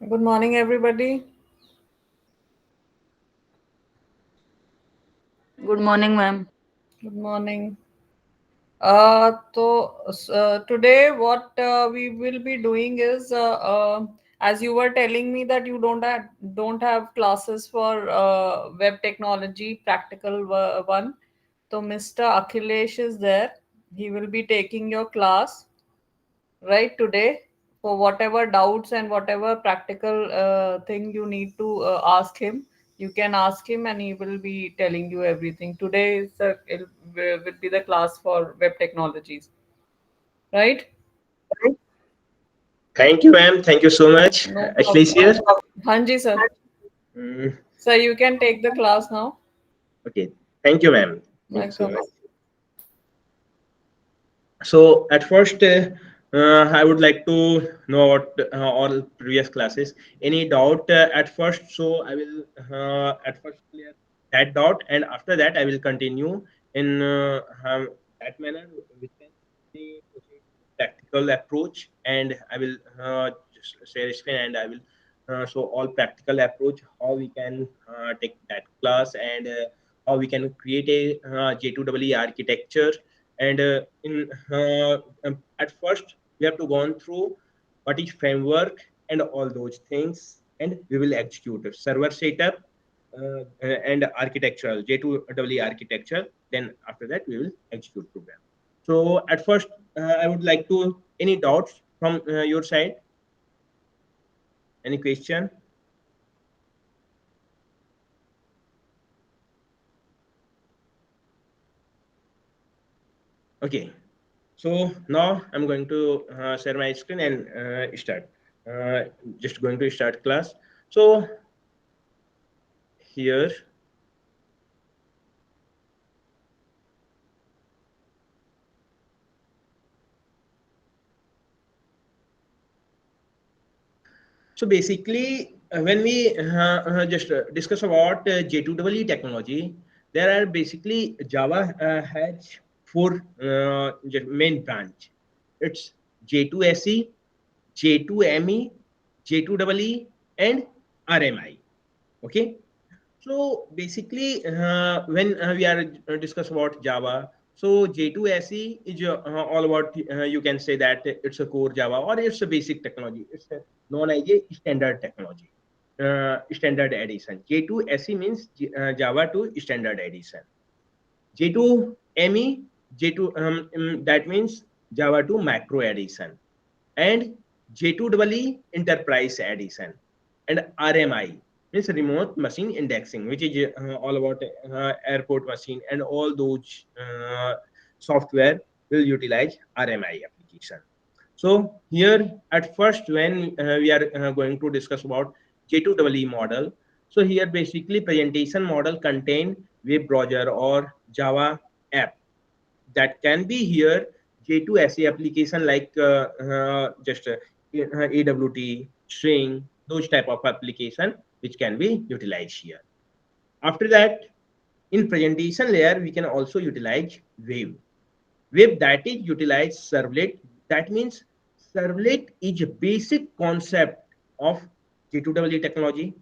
Good morning, everybody. Good morning, ma'am. Good morning. Today what we will be doing is, as you were telling me that you don't have classes for web technology practical one. So Mr. Akhilesh is there. He will be taking your class right today for whatever doubts and whatever practical thing you need to ask him. You can ask him and he will be telling you everything. Today will be the class for web technologies, right? Thank you, ma'am. Thank you so much. No Ashley is problem. here. Hanji sir. Mm, So you can take the class now. okay. Thank you, ma'am. Thank you so Welcome. much. So at first, I would like to know about all previous classes. Any doubt at first? So I will at first clear that doubt, and after that I will continue in that manner. We can proceed practical approach, and I will just share screen, and I will show all practical approach how we can take that class, and how we can create a J2EE architecture. And at first we have to go on through what is framework and all those things, and we will execute server setup and architectural J2EE architecture. Then after that we will execute program. So at first, I would like to, any doubts from your side? Any question? Okay. So now I'm going to share my screen and start. Uh, just going to start class. So here, so basically, when we just discuss about J2EE technology, there are basically Java has four main branch. It's J2SE, J2ME, J2EE, and RMI. Okay. So basically, when we are discuss about Java, so J2SE is all about, you can say that it's a core Java or it's a basic technology. It's known as a standard technology, standard edition. J2SE means Java to standard edition. J2ME, J2 that means Java to macro edition, and J2EE enterprise edition, and RMI means remote machine indexing, which is all about airport machine, and all those software will utilize RMI application. So here at first, when we are going to discuss about J2EE model, so here basically presentation model contain web browser or Java app that can be here J2SE application like just AWT, string, those type of application which can be utilized here. After that, in presentation layer, we can also utilize web. Web that is utilize servlet. That means servlet is a basic concept of J2EE technology,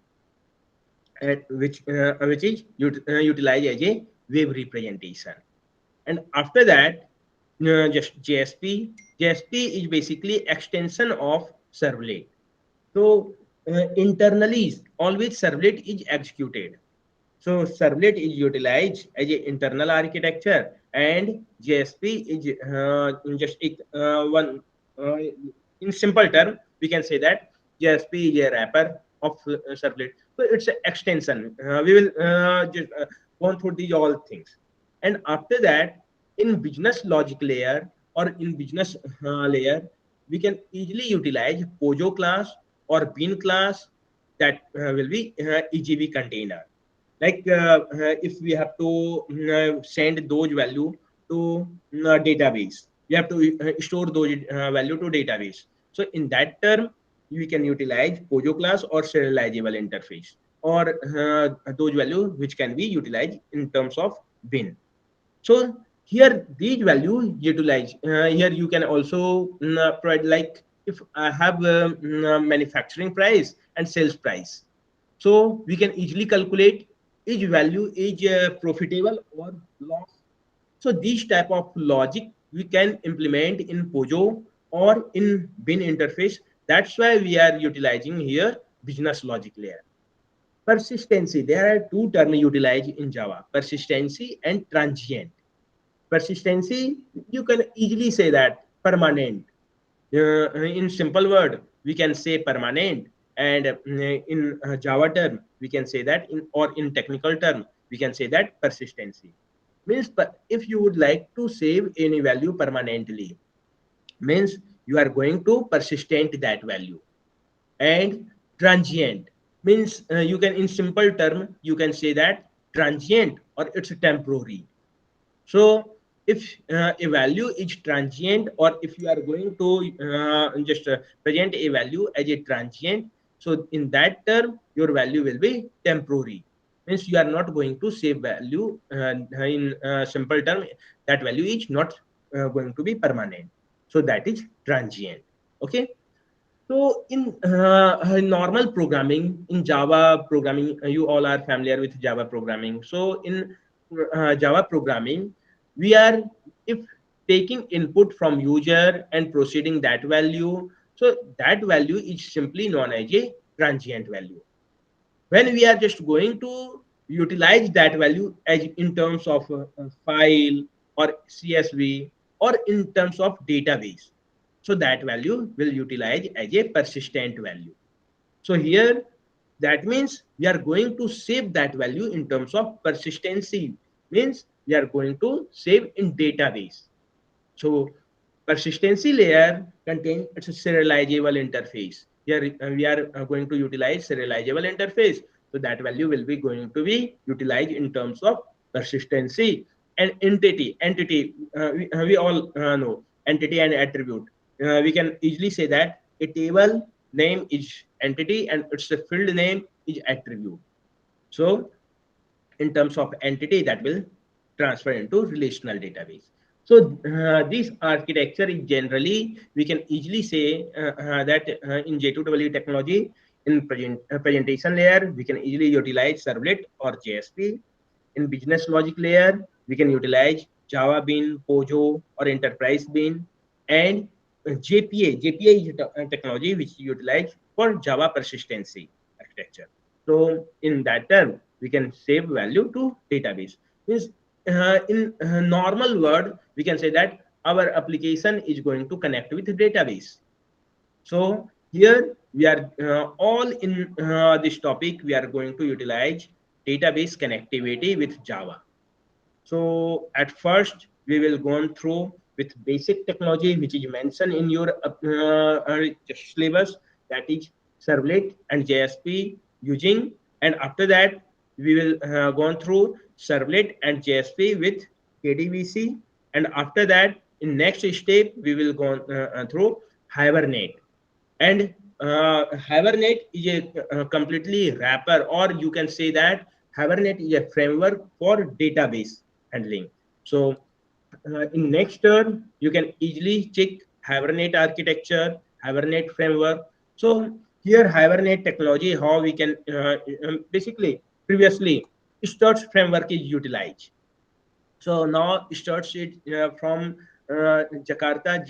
which is utilized as a web representation. And after that, just JSP. JSP is basically extension of servlet. So internally, always servlet is executed. So servlet is utilized as an internal architecture, and JSP is just one. In simple term, we can say that JSP is a wrapper of servlet. So it's an extension. We will just go through these all things, and after that, in business logic layer or in business layer, we can easily utilize Pojo class or Bean class that will be EGB container. Like if we have to send those value to database, we have to store those value to database. So in that term, we can utilize Pojo class or serializable interface, or those value which can be utilized in terms of bin. So here these value utilize here you can also provide like if I have manufacturing price and sales price, so we can easily calculate each value is profitable or loss. So these type of logic we can implement in Pojo or in bin interface. That's why we are utilizing here business logic layer. Persistency. There are two terms utilized in Java: persistency and transient. Persistency, you can easily say that permanent. In simple word, we can say permanent, and in Java term, we can say that in technical term, we can say that persistency means. But if you would like to save any value permanently, means you are going to persistent that value. And transient means you can, in simple term, you can say that transient or it's temporary. So if a value is transient, or if you are going to just present a value as a transient, so in that term your value will be temporary. Means you are not going to save value in simple term, that value is not going to be permanent. So that is transient. Okay. So in normal programming, in Java programming, you all are familiar with Java programming. So in Java programming, we are, if taking input from user and proceeding that value, so that value is simply known as a transient value. When we are just going to utilize that value as in terms of a file or CSV or in terms of database, so that value will utilize as a persistent value. So here, that means we are going to save that value in terms of persistency, means we are going to save in database. So persistency layer contains its serializable interface. Here we are going to utilize serializable interface. So that value will be going to be utilized in terms of persistency. And entity, we all know entity and attribute. We can easily say that a table name is entity and its a field name is attribute. So in terms of entity, that will transfer into relational database. So this architecture is generally, we can easily say that in J2EE technology, in presentation layer, we can easily utilize servlet or JSP. In business logic layer, we can utilize Java Bean, Pojo, or Enterprise Bean. And JPA is a technology which is utilized for Java persistency architecture. So in that term, we can save value to database. Means in normal word, we can say that our application is going to connect with database. So here we are all in this topic, we are going to utilize database connectivity with Java. So at first we will go on through with basic technology which is mentioned in your syllabus, that is servlet and JSP using, and after that we will go on through servlet and JSP with KDVC, and after that in next step we will go on, through Hibernate. And Hibernate is a completely wrapper, or you can say that Hibernate is a framework for database handling. So in next term, you can easily check Hibernate architecture, Hibernate framework. So here Hibernate technology, how we can basically previously Struts framework is utilized. So now starts it from Jakarta.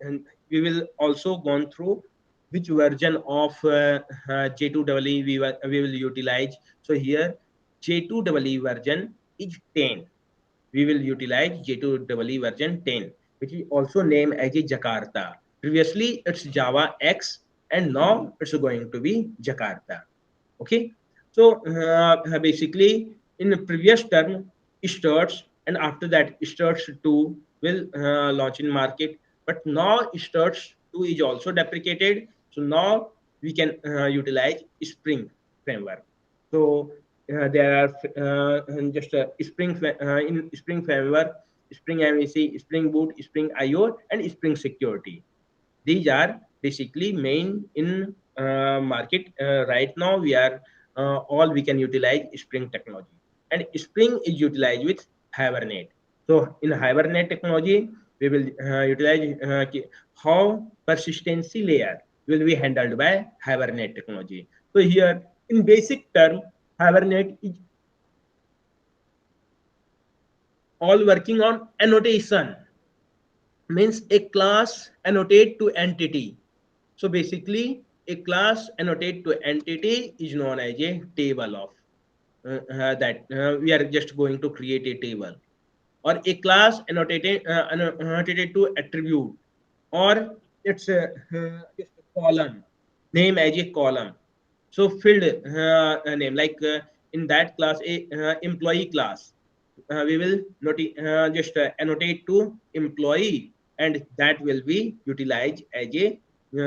And we will also gone through which version of J2EE we will utilize. So here J2EE version is 10. We will utilize J2EE version 10, which is also named as a Jakarta. Previously it's Java X, and now it's going to be Jakarta. Okay. So basically in the previous term starts, and after that starts 2 will launch in market, but now starts 2 is also deprecated. So now we can utilize Spring framework. So there are just in Spring framework, Spring MVC, Spring Boot, Spring IO, and Spring Security. These are basically main in market right now. We are all we can utilize Spring technology, and Spring is utilized with Hibernate. So in Hibernate technology, We will utilize how persistency layer will be handled by Hibernate technology. So here, in basic term, Hibernate is all working on annotation, means a class annotate to entity. So basically, a class annotate to entity is known as a table of that we are just going to create a table, or a class annotated to attribute, or it's just a column name as a column. So field name like in that class a employee class, we will just annotate to employee, and that will be utilized as a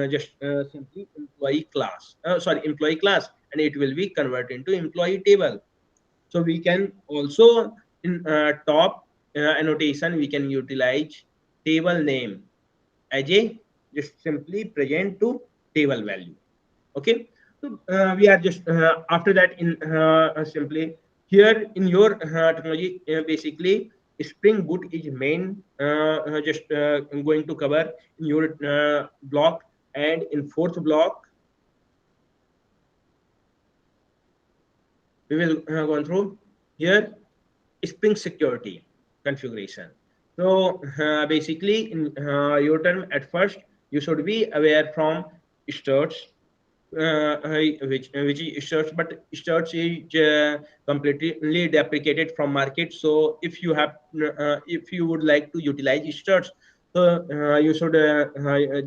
just simply employee class, sorry, employee class, and it will be converted into employee table. So we can also in top annotation we can utilize table name as a just simply present to table value. Okay, so we are just after that in simply here in your technology, basically spring boot is main just going to cover in your block, and in fourth block we will go through here Spring security configuration. So basically, in your term at first, you should be aware from starts, which is starts, but starts is completely deprecated from market. So if you would like to utilize starts, so you should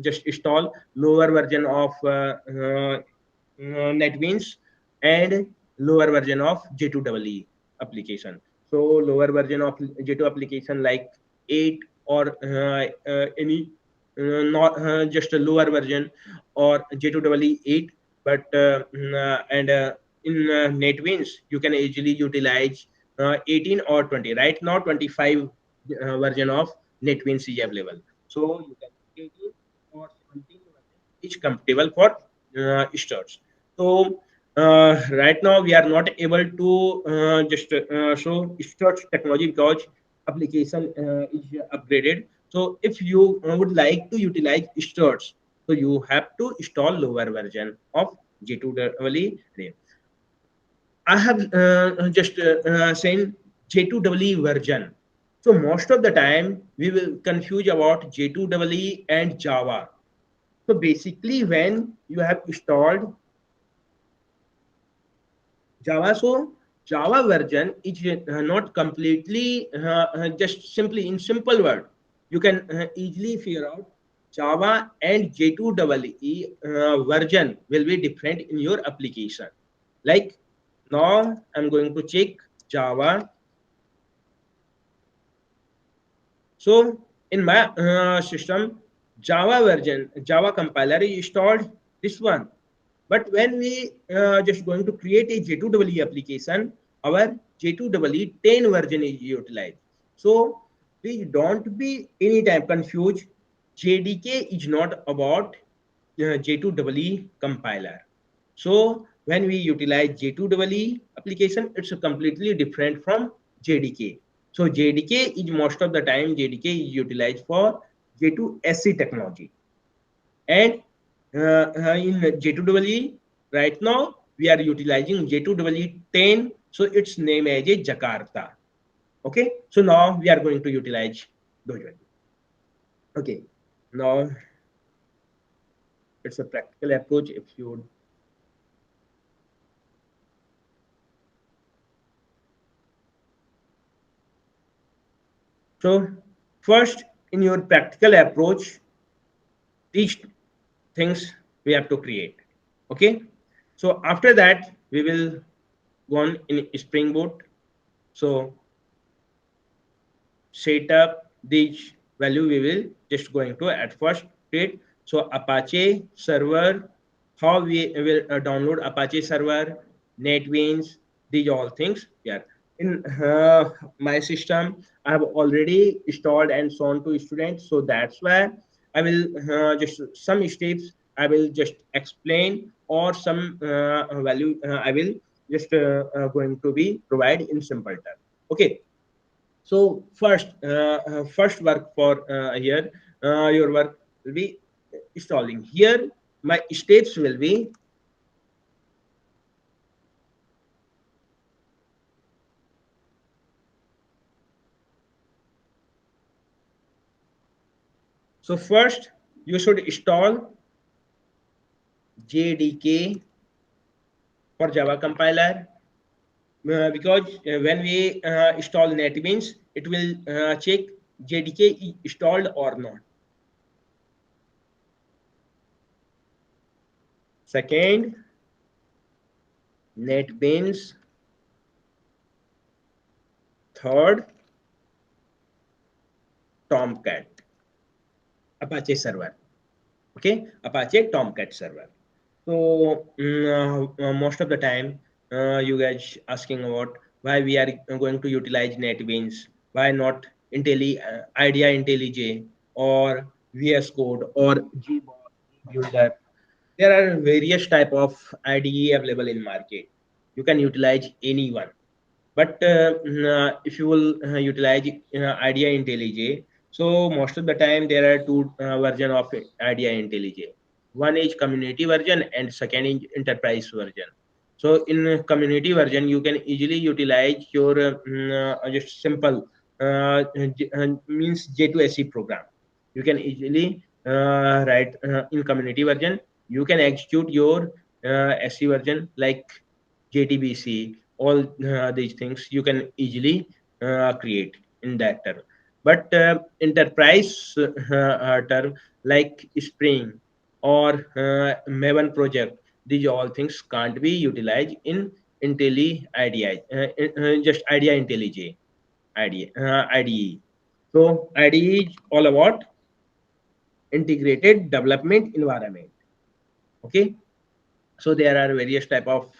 just install lower version of NetBeans and lower version of J2EE application. So lower version of J2 application like 8 or any not just a lower version or J2EE 8, but and in NetBeans you can easily utilize 18 or 20. Right now 25 version of NetBeans is available. So you can 18 or 17 version is comfortable for starts. So right now we are not able to just show struts technology because application is upgraded. So if you would like to utilize struts, so you have to install lower version of J2EE. I have just saying J2EE version. So most of the time we will confuse about J2EE and Java. So basically when you have installed Java. So Java version is not completely just simply in simple word. You can easily figure out Java and J2EE version will be different in your application. Like now I'm going to check Java. So in my system, Java version, Java compiler is installed this one. But when we just going to create a J2EE application, our J2EE 10 version is utilized. So please don't be anytime confused. JDK is not about J2EE compiler. So when we utilize J2EE application, it's completely different from JDK. So JDK is most of the time JDK is utilized for J2SC technology. And in J2EE, right now we are utilizing J2EE 10, so its name as a Jakarta. Okay, so now we are going to utilize those values. Okay, now it's a practical approach. If you so first in your practical approach, these things we have to create. Okay, so after that we will go on in Spring Boot. So set up these value we will just going to at first create. So Apache server, how we will download Apache server, NetBeans, these all things here. In my system, I have already installed and shown to students. So that's why I will just some steps I will just explain, or some value I will just going to be provide in simple term. Okay. So first work for here, your work will be installing. Here my steps will be, so first you should install JDK for Java compiler, because when we install NetBeans, it will check JDK is installed or not. Second, NetBeans. Third, Tomcat, Apache server. Okay, Apache Tomcat server. So most of the time, you guys asking about why we are going to utilize NetBeans, why not IDEA IntelliJ or VS Code or Gboss, Builder. There are various type of IDE available in market. You can utilize any one. But if you will utilize IDEA IntelliJ, so most of the time there are two version of IDEA IntelliJ. One is community version and second is enterprise version. So in community version, you can easily utilize your just simple means J2SE program. You can easily write in community version. You can execute your SE version like JTBC, all these things you can easily create in that term. But enterprise term like Spring or Maven project, these all things can't be utilized in Intelli IDE, just IDEA IntelliJ IDE. So IDE is all about integrated development environment. Okay, so there are various type of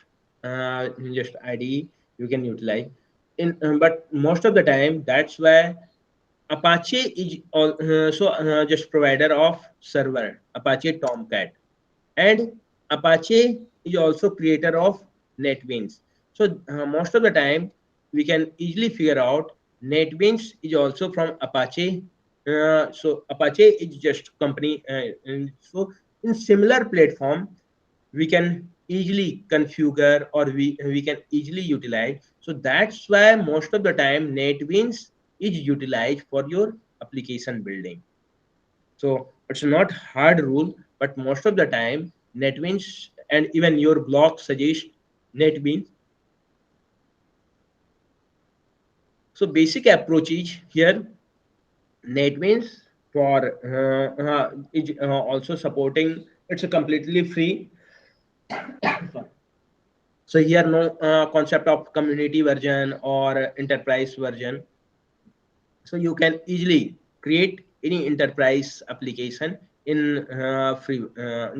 just IDE you can utilize in, but most of the time that's why Apache is also just provider of server, Apache Tomcat, and Apache is also creator of NetBeans. So most of the time we can easily figure out NetBeans is also from Apache. So Apache is just company. And so in similar platform we can easily configure or we can easily utilize. So that's why most of the time NetBeans is utilized for your application building. So it's not hard rule, but most of the time NetBeans and even your blog suggest NetBeans. So basic approach is here NetBeans for is also supporting. It's a completely free. So here no concept of community version or enterprise version. So you can easily create any enterprise application in free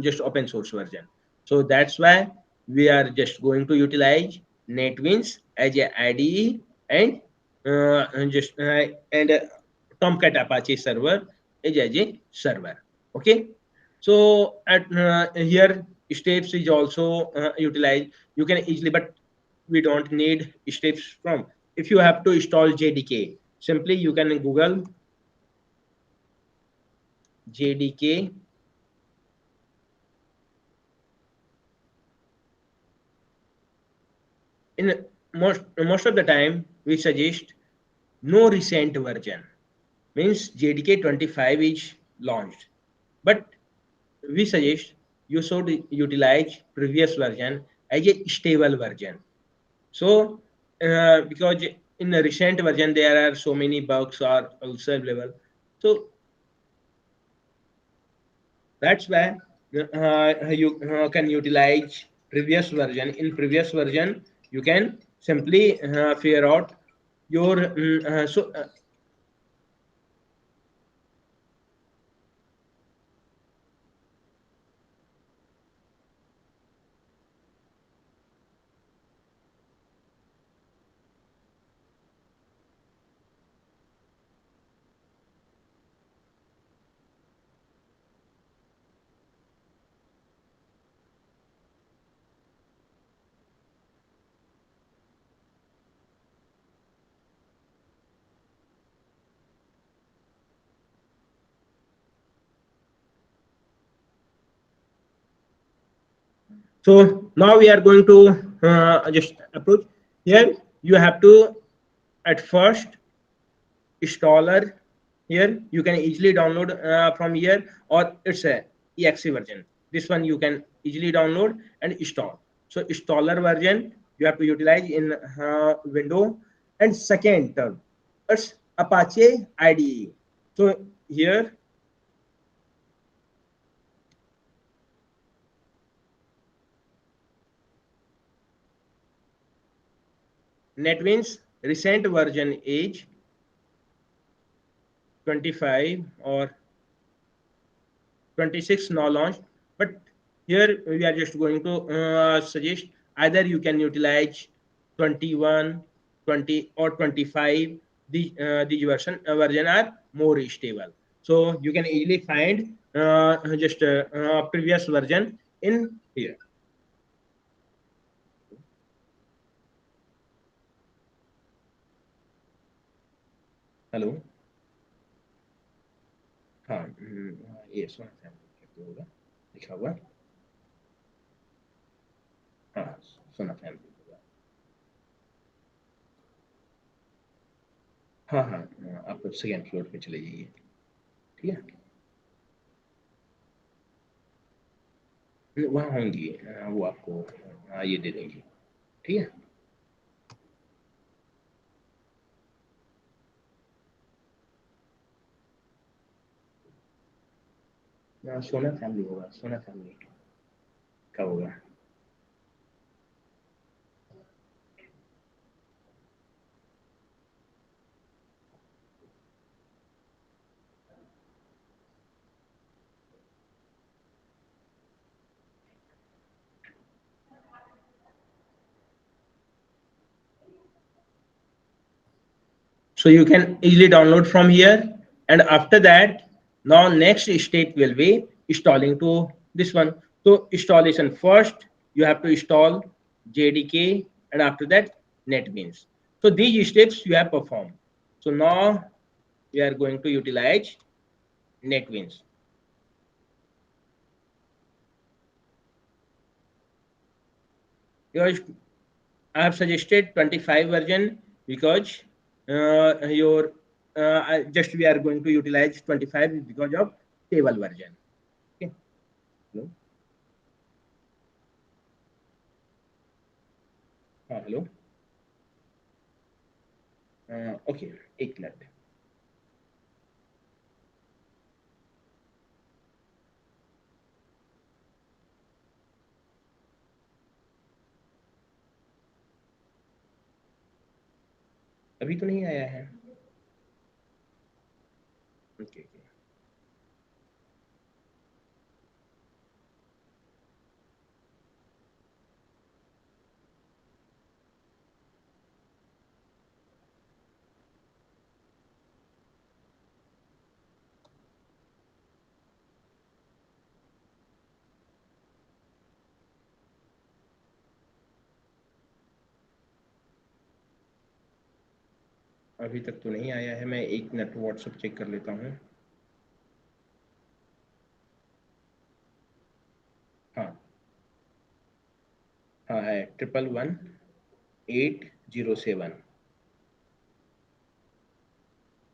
just open source version. So that's why we are just going to utilize NetBeans as a IDE and just and Tomcat Apache server as a server. Okay, so at here steps is also utilized. You can easily, but we don't need steps from. If you have to install JDK, simply you can Google JDK. In most of the time we suggest no recent version, means JDK 25 is launched, but we suggest you should utilize previous version as a stable version. So because in the recent version there are so many bugs are also available. So that's why you can utilize previous version. In previous version you can simply figure out your So now we are going to just approach here. You have to at first installer here. You can easily download from here, or it's a exe version. This one you can easily download and install. So installer version you have to utilize in window. And second term, it's Apache IDE. So here NetBeans recent version is 25 or 26 now launched, but here we are just going to suggest either you can utilize 21, 20 or 25. These version are more stable, so you can easily find just previous version in here. Hello हाँ ये सोना family होगा लिखा हुआ हाँ सोना family होगा हाँ हाँ आप सेकेंड फ्लोर पे चले जाइए ठीक है वहाँ होंगी वो आपको ये दे देंगी ठीक है सोना फैमिली होगा सोना फैमिली का होगा so you can easily download from here. And after that, now next step will be installing to this one. So installation first you have to install JDK, and after that NetBeans. So these steps you have performed. So now we are going to utilize NetBeans. Because I have suggested 25 version because your just we are going to utilize 25 because of stable version. Okay. Hello. हाँ hello okay एक minute अभी तो नहीं आया है okay okay अभी तक तो नहीं आया है मैं एक मिनट व्हाट्सएप चेक कर लेता हूँ हाँ हाँ है 111 807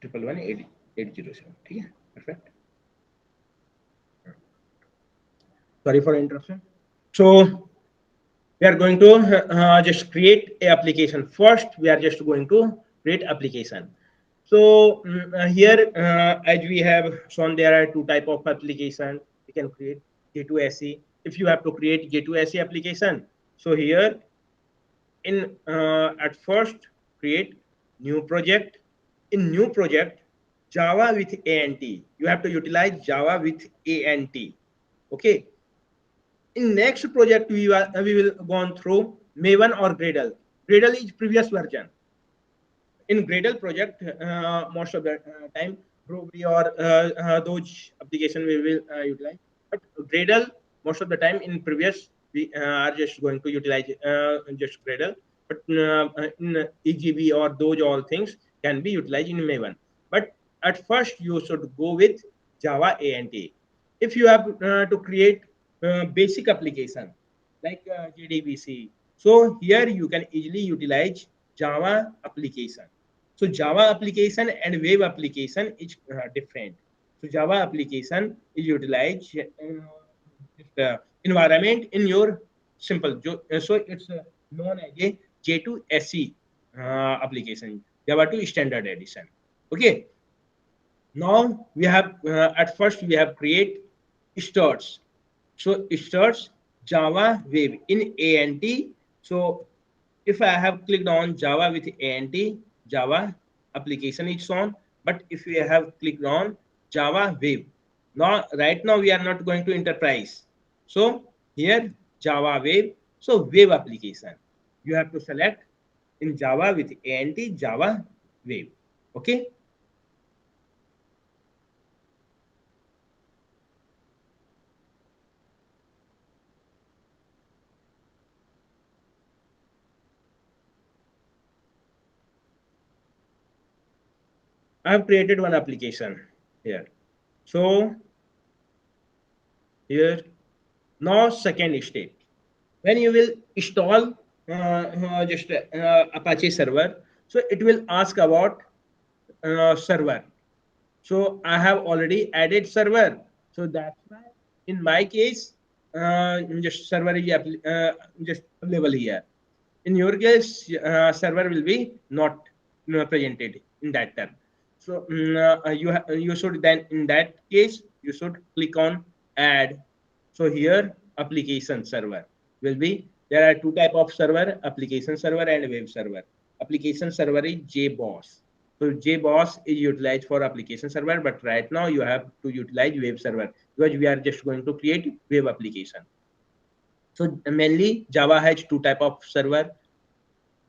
111 807 ठीक है perfect sorry for interruption so we are going to just create a application first. We are just going to create application. So here as we have shown, there are two type of application we can create. J2SE, if you have to create J2SE application, so here in at first create new project. In new project, Java with ANT, you have to utilize Java with ANT. Okay, in next project we will go on through Maven or Gradle. Gradle is previous version. In Gradle project, most of the time Ruby or those application we will utilize. But Gradle, most of the time in previous we are just going to utilize just Gradle. But in EGB or those all things can be utilized in Maven. But at first you should go with Java ANT. If you have to create basic application, like JDBC. So here you can easily utilize Java application. So Java application and web application is different. So Java application is utilize just, environment in your simple. So it's known as a J2SE application, Java 2 Standard Edition. Okay. Now we have at first we have create starts. So starts Java web in ANT. So if I have clicked on Java with ANT, Java application is on. But if we have clicked on Java web, now right now we are not going to enterprise. So here Java web, so web application. You have to select in Java with ANT Java web. Okay. I have created one application here. So here now second step. When you will install just Apache server, so it will ask about server. So I have already added server. So that's why in my case, just server is just available here. In your case, server will be not presented in that term. So you should then in that case you should click on add. So here application server will be, there are two type of server, application server and web server. Application server is JBoss. So JBoss is utilized for application server, but right now you have to utilize web server because we are just going to create web application. So mainly Java has two type of server,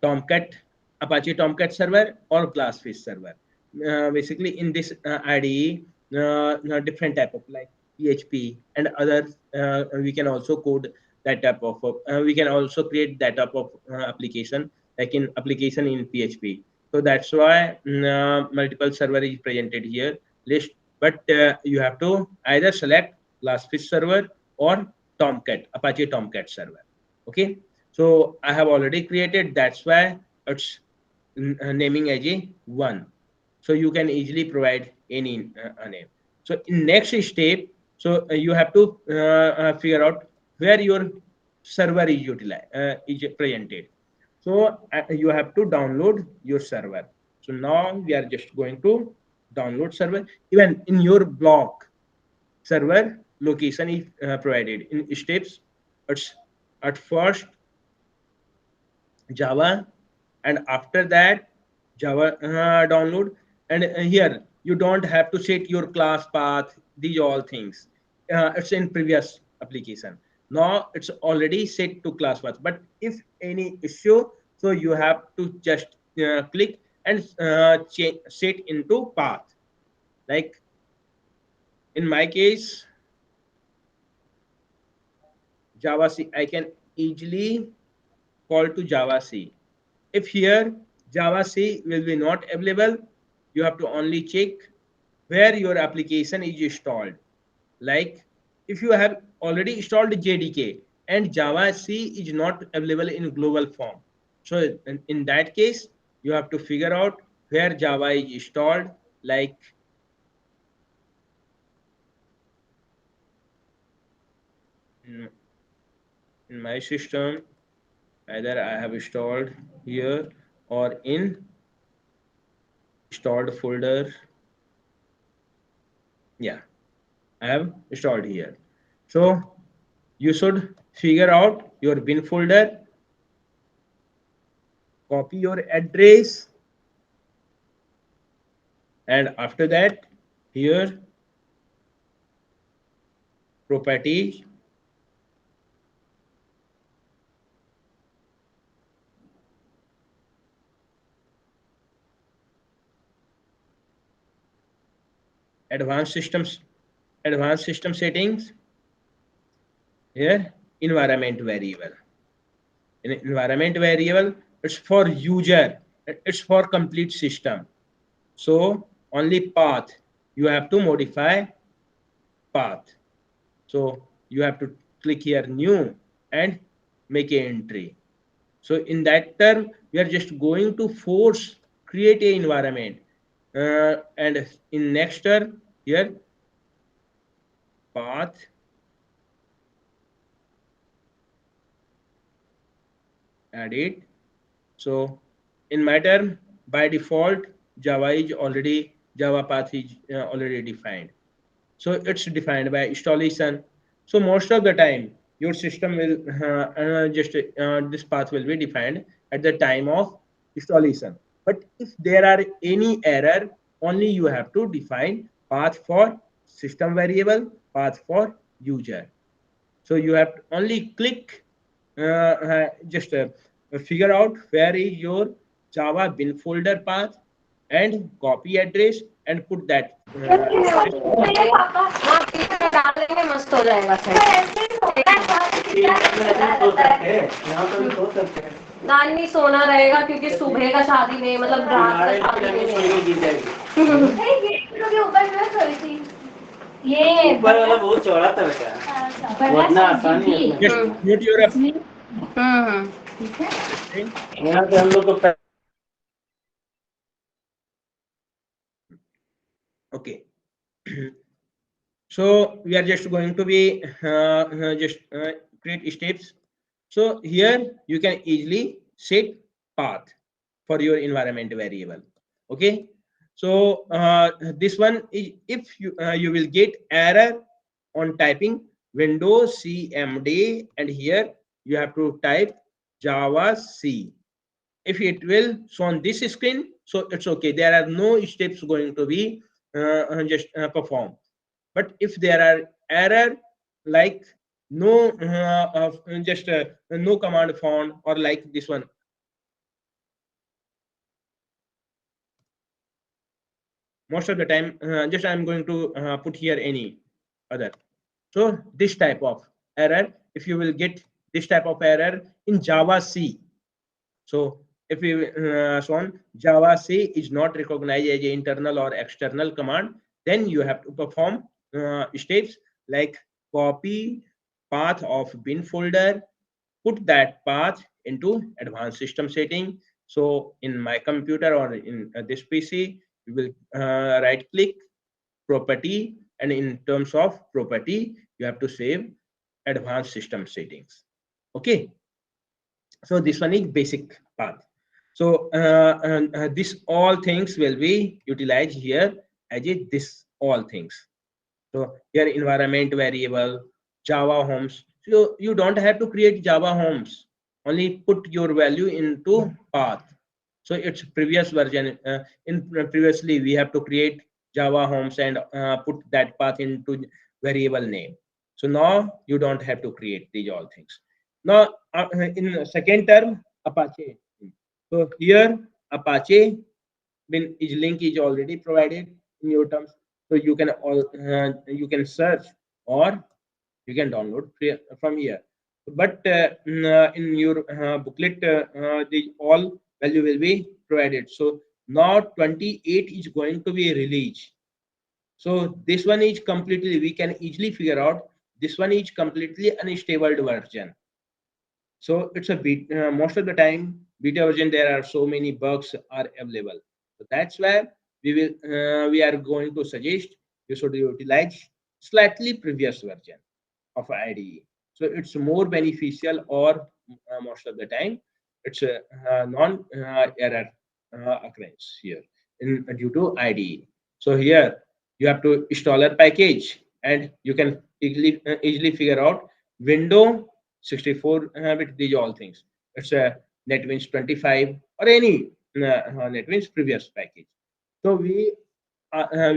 Tomcat, Apache Tomcat server or Glassfish server. Basically, in this IDE, different type of like PHP and others, we can also code that type of. We can also create that type of application, like in application in PHP. So that's why multiple server is presented here list. But you have to either select Glassfish server or Tomcat, Apache Tomcat server. Okay. So I have already created, that's why it's naming as a one. So you can easily provide any name. So in next step, so you have to figure out where your server is utilized, is presented. So you have to download your server. So now we are just going to download server. Even in your block, server location is provided in steps. It's at first Java, and after that Java download. And here you don't have to set your class path, these all things. It's in previous application. Now it's already set to class path, but if any issue, so you have to just click and change set into path. Like in my case, Java C, I can easily call to Java C. If here Java C will be not available, you have to only check where your application is installed. Like if you have already installed JDK and Java C is not available in global form. So in that case, you have to figure out where Java is installed. Like in, in my system, either I have installed here or in installed folder. Yeah, I have installed here. So you should figure out your bin folder, copy your address, and after that here properties, advanced systems, advanced system settings, here environment variable. In environment variable, it's for user, it's for complete system. So only path, you have to modify path. So you have to click here new and make a entry. So in that term, we are just going to force create a environment. And in next term here, path added. So in my term, by default, Java path is already defined. So it's defined by installation. So most of the time, your system will just this path will be defined at the time of installation. But if there are any error, only you have to define path for system variable, path for user. So you have to only click, just figure out where is your Java bin folder path and copy address and put that address. मेरे पापा हाँ ठीक है डालेंगे मस्त हो जाएगा sir यहाँ पर भी सो सकते हैं नानी सोना रहेगा क्योंकि सुबह का शादी में मतलब रात का शादी में के ऊपर जो है थोड़ी सी ये ऊपर वाला बहुत चौड़ा था बेटा वरना आसानी है Just mute your ठीक है thing. यहाँ पे हम लोग को Okay. So we are just going to be just create steps. So here you can easily set path for your environment variable. Okay. So this one is if you will get error on typing Windows CMD, and here you have to type Java C. If it will show on this screen, so it's okay. There are no steps going to be just performed. But if there are error like no just no command found, or like this one, most of the time just I'm going to put here any other. So this type of error, if you will get this type of error in Java C, so if we shown Java C is not recognized as an internal or external command, then you have to perform steps like copy path of bin folder, put that path into advanced system setting. So in my computer or in this PC, you will right click property, and in terms of property, you have to save advanced system settings. Okay, so this one is basic path. So this all things will be utilized here as a this all things. So here environment variable, Java homes. So you don't have to create Java homes. Only put your value into path. So it's previous version. In previously we have to create Java homes and put that path into variable name. So now you don't have to create these all things. Now in second term, Apache. So here Apache bin is link is already provided in your terms, so you can search or you can download from here. But in your booklet, the all value will be provided. So now 28 is going to be released. So this one is completely, we can easily figure out this one is completely unstable version. So it's a bit most of the time beta version there are so many bugs are available. So that's why we are going to suggest you should utilize slightly previous version of IDE. So it's more beneficial, or most of the time it's a non error occurrence here in due to IDE. So here you have to install a package, and you can easily figure out window 64 with these all things. It's a NetBeans 25 or any NetBeans previous package. So we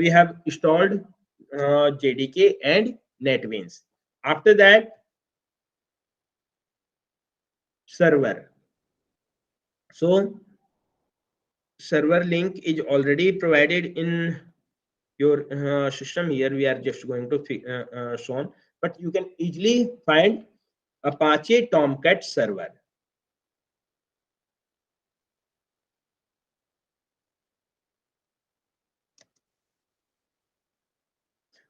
have installed JDK and NetBeans. After that, server. So server link is already provided in your system. Here we are just going to shown, but you can easily find Apache Tomcat server.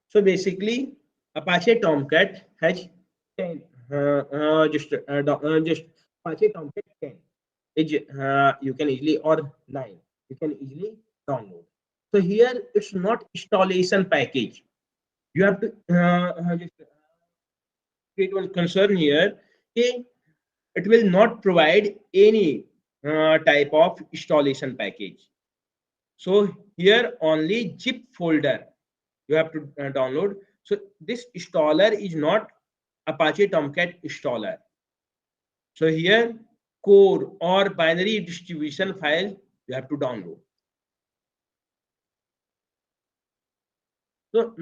So basically, Apache Tomcat has 10. just Apache Tomcat 10 is you can easily, or 9 you can easily download. So here it's not installation package. You have to just create one concern here. Okay, it will not provide any type of installation package. So here only zip folder you have to download. So this installer is not Apache Tomcat installer. So here core or binary distribution file you have to download. So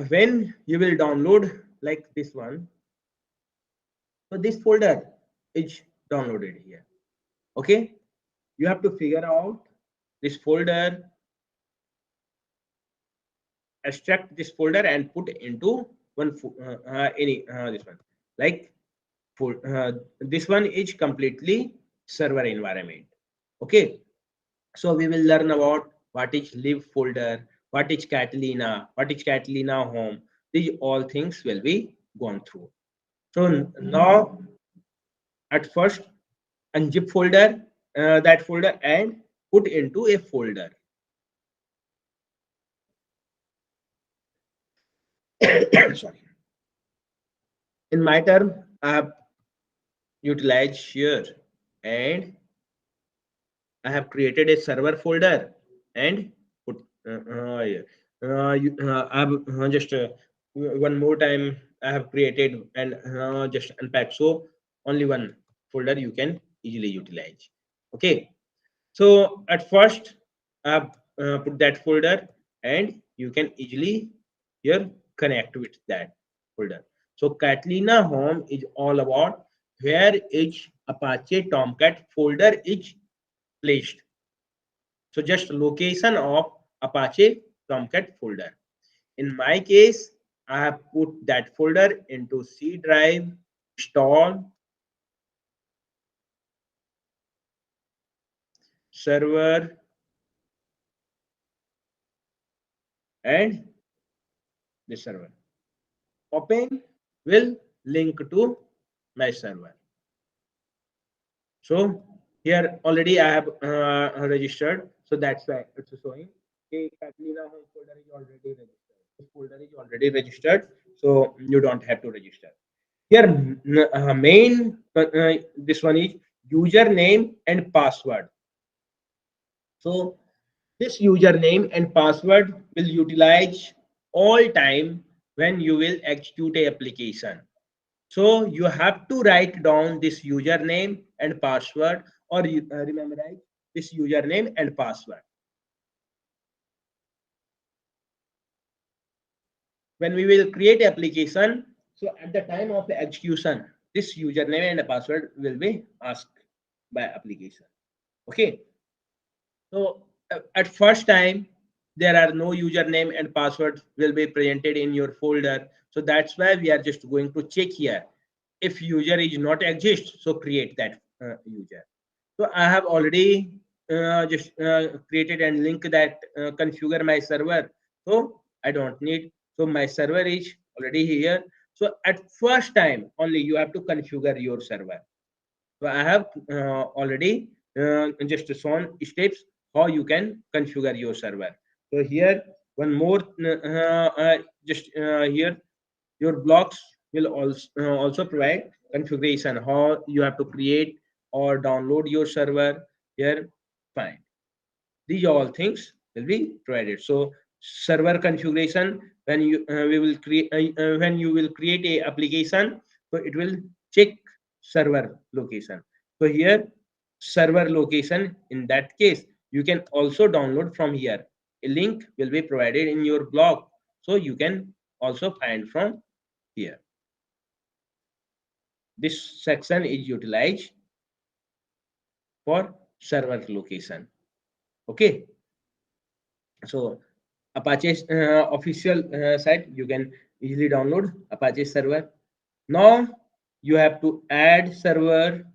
when you will download like this one, so this folder is downloaded here. Okay, you have to figure out this folder, extract this folder and put into one any this one, like for this one is completely server environment. Okay, so we will learn about what is live folder, what is Catalina, what is Catalina home. These all things will be gone through. So now at first unzip folder, that folder and put into a folder. Sorry. In my term, I have utilized here and I have created a server folder and put yeah. I have just one more time I have created and just unpack. So only one folder you can easily utilize. Okay. So at first I have put that folder and you can easily here connect with that folder. So Catalina home is all about where each Apache Tomcat folder is placed. So just location of Apache Tomcat folder. In my case, I have put that folder into C drive, install, server, and the server. Open will link to my server. So here already I have registered. So that's why it's showing. Okay, Catalina home folder is already registered. This folder is already registered. So you don't have to register. Here main this one is username and password. So this username and password will utilize all time when you will execute a application. So you have to write down this username and password, or memorize this username and password. When we will create application, so at the time of the execution, this username and password will be asked by application. Okay, so at first time there are no username and password will be presented in your folder. So that's why we are just going to check here. If user is not exist, so create that user. So I have already just created and link that configure my server. So I don't need. So my server is already here. So at first time only you have to configure your server. So I have already just shown steps how you can configure your server. So here one more just here your blocks will also provide configuration how you have to create or download your server here. Fine, these all things will be provided. So server configuration, when you we will create when you will create a application, so it will check server location. So here server location, in that case you can also download from here. A link will be provided in your blog, so you can also find from here. This section is utilized for server location. Okay, so Apache official site, you can easily download Apache server. Now you have to add server.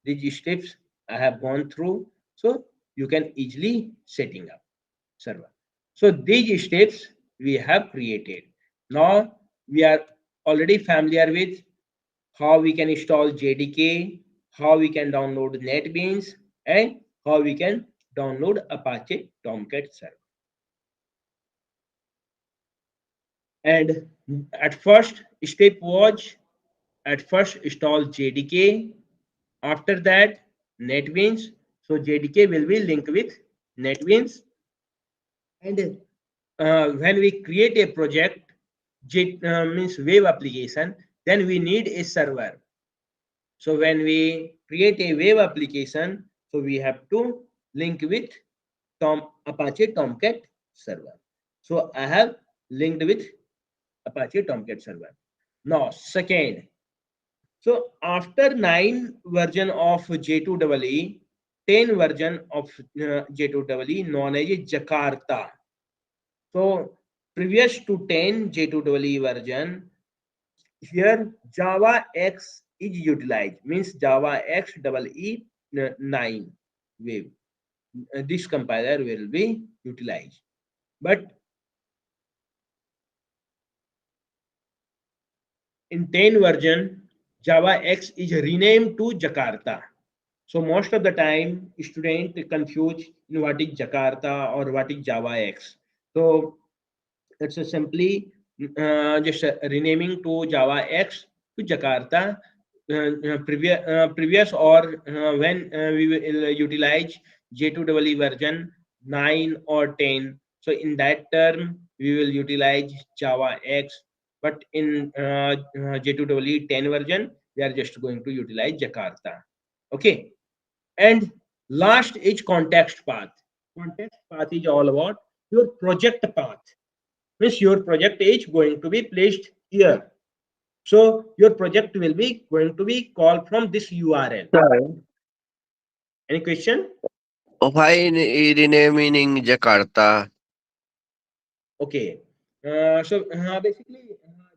These steps I have gone through, so you can easily setting up server. So these steps we have created. Now we are already familiar with how we can install JDK, how we can download NetBeans, and how we can download Apache Tomcat server. And at first step was, at first install JDK. After that, NetBeans. So JDK will be linked with NetBeans. And when we create a project, means web application, then we need a server. So when we create a web application, so we have to link with Apache Tomcat server. So I have linked with Apache Tomcat server. Now, second, so after 9 version of J2EE, 10 version of J2EE known as Jakarta. So previous to 10 J2EE version, here Java X is utilized, means Java X EE 9 wave. This compiler will be utilized. But in 10 version, Java X is renamed to Jakarta. So most of the time, student confuse in what is Jakarta or what is Java X. So it's a simply just renaming to Java X to Jakarta. Previous or when we will utilize J2EE version 9 or 10. So in that term, we will utilize Java X. But in J2EE 10 version, we are just going to utilize Jakarta. Okay. And last is context path. Context path is all about your project path. Means your project is going to be placed here. So your project will be going to be called from this URL. Sir, Any question? why renaming Jakarta? Okay. Basically,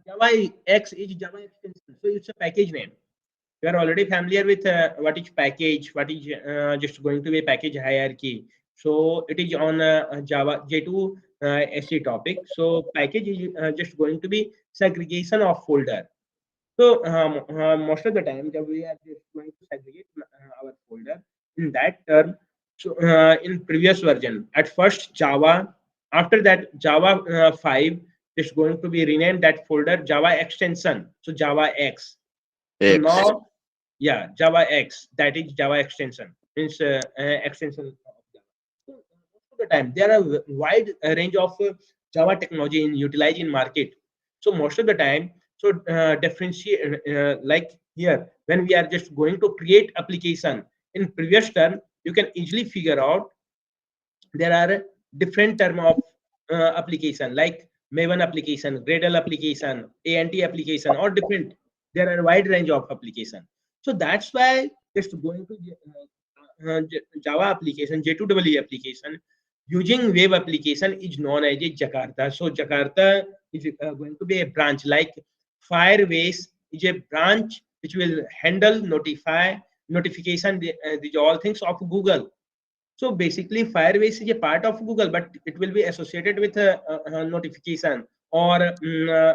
Java X is Java extension. So it's a package name. You are already familiar with what is package, what is just going to be package hierarchy. So it is on Java J2 SC topic. So package is just going to be segregation of folder. So most of the time, we are just going to segregate our folder in that term. So in previous version, at first Java, after that Java 5 is going to be renamed that folder Java extension. So Java X. So X. now, yeah, Java X, that is Java extension, means extension of Java. So most of the time, there are wide range of Java technology in utilized in market. So most of the time, so differentiate like here when we are just going to create application in previous term, you can easily figure out there are different term of application like Maven application, Gradle application, ANT application, or different. There are a wide range of application. So that's why just going to Java application, J2EE application, using web application is known as a Jakarta. So Jakarta is going to be a branch like Firebase is a branch which will handle notification, these all things of Google. So basically, Firebase is a part of Google, but it will be associated with a notification or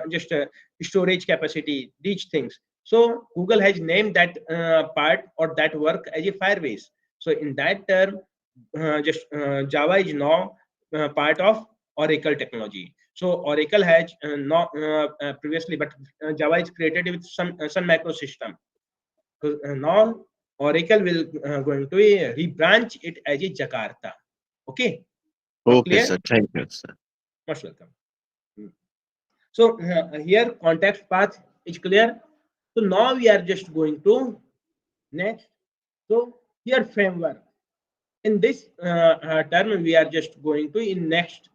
just storage capacity, these things. So Google has named that part or that work as a Firebase. So in that term, just Java is now part of Oracle technology. So Oracle has not previously, but Java is created with some macro system. So now Oracle will going to rebranch it as a Jakarta. Okay, now Okay, clear? sir. Thank you, sir. Most welcome. So here context path is clear. So now we are just going to next. So here framework. In this term, we are just going to in next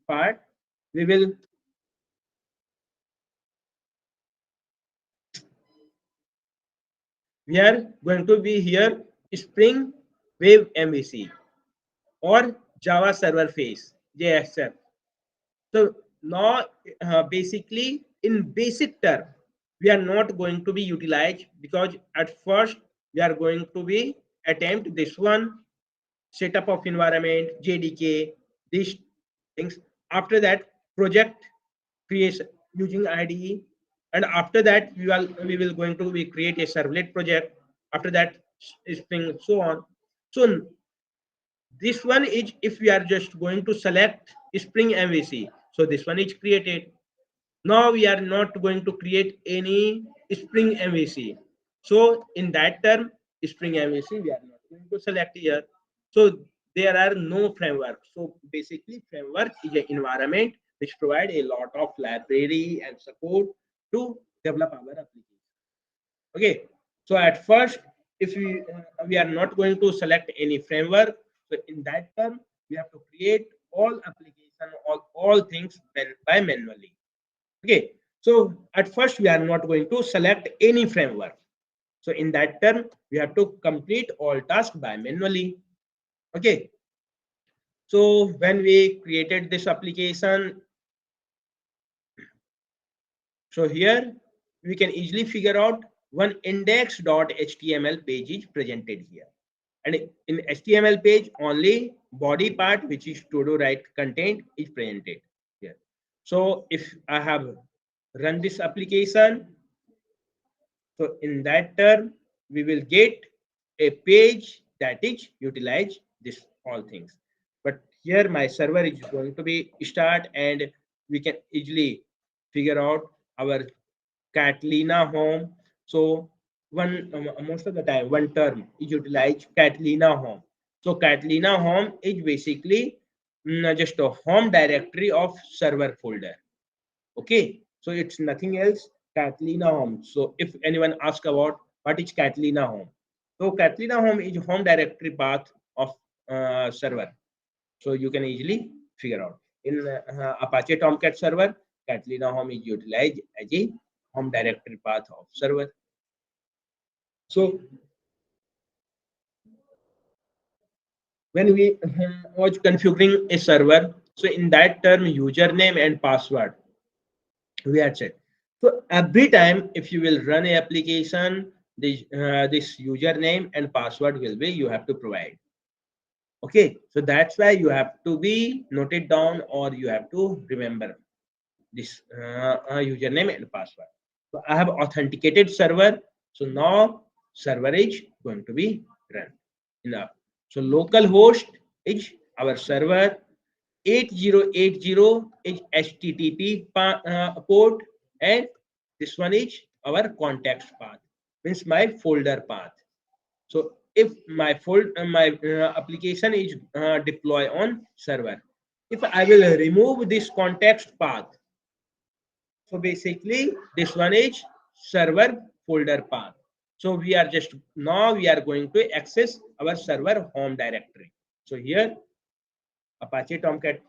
part. We are going to be here Spring Wave MVC or Java Server Face JSF. So now basically in basic term, we are not going to be utilized because at first we are going to be attempt this one setup of environment, JDK, these things. After that, project creation using IDE. And after that we will going to we create a servlet project. After that Spring, so on. So this one is, if we are just going to select Spring MVC, so this one is created. Now we are not going to create any Spring MVC. So in that term, Spring MVC we are not going to select here. So there are no framework. So basically, framework is an environment which provide a lot of library and support to develop our application. Okay. So at first, if we are not going to select any framework, so in that term we have to create all application, all things by manually. Okay, so at first we are not going to select any framework. So in that term, we have to complete all tasks by manually. Okay, so when we created this application, so here we can easily figure out one index.html page is presented here. And in HTML page, only body part, which is to do write content, is presented here. So if I have run this application, so in that term, we will get a page that is utilize this all things. But here my server is going to be start, and we can easily figure out our Catalina home. So one most of the time one term is utilized Catalina home. So Catalina home is basically just a home directory of server folder. Okay, so it's nothing else, Catalina Home. So if anyone asks about what is Catalina Home, so Catalina Home is home directory path of server. So you can easily figure out. In Apache Tomcat server, Catalina Home is utilized as a home directory path of server. So when we was configuring a server, so in that term, username and password we had set. So every time if you will run a application, this username and password will be you have to provide. Okay, so that's why you have to be noted down, or you have to remember this username and password. So I have authenticated server. So now server is going to be run enough. So local host is our server. 8080 is HTTP port, and this one is our context path, means my folder path. So if my application is deploy on server, if I will remove this context path, so basically this one is server folder path. So we are just now we are going to access our server home directory. So here Apache Tomcat,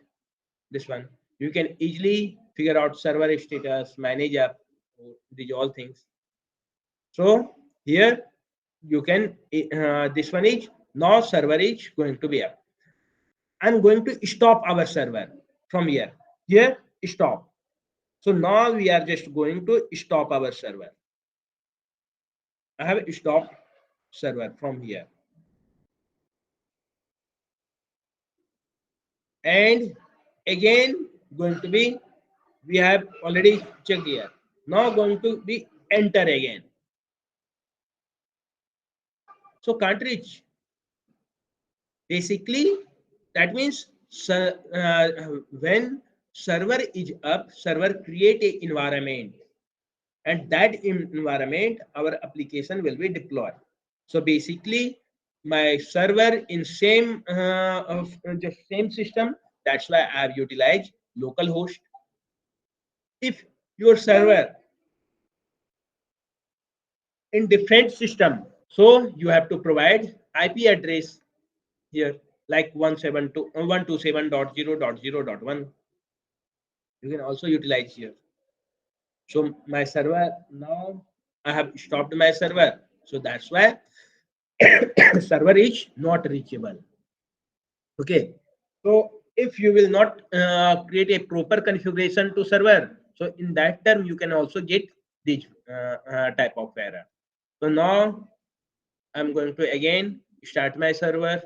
this one you can easily figure out server status, manage app, these all things. So here you can this one is now server is going to be up. I'm going to stop our server from here. Here stop. So now we are just going to stop our server. I have stopped server from here, and again going to be, we have already checked here. Now going to be enter again. So can't reach. Basically, that means when server is up, server create a environment, and that environment our application will be deployed. So basically, my server in same of just same system. That's why I have utilized local host. If your server in different system, so you have to provide IP address here, like 127.127.0.0.1. You can also utilize here. So my server now, I have stopped my server, so that's why server is not reachable. Okay, so if you will not create a proper configuration to server, so in that term you can also get this type of error. So now I'm going to again start my server.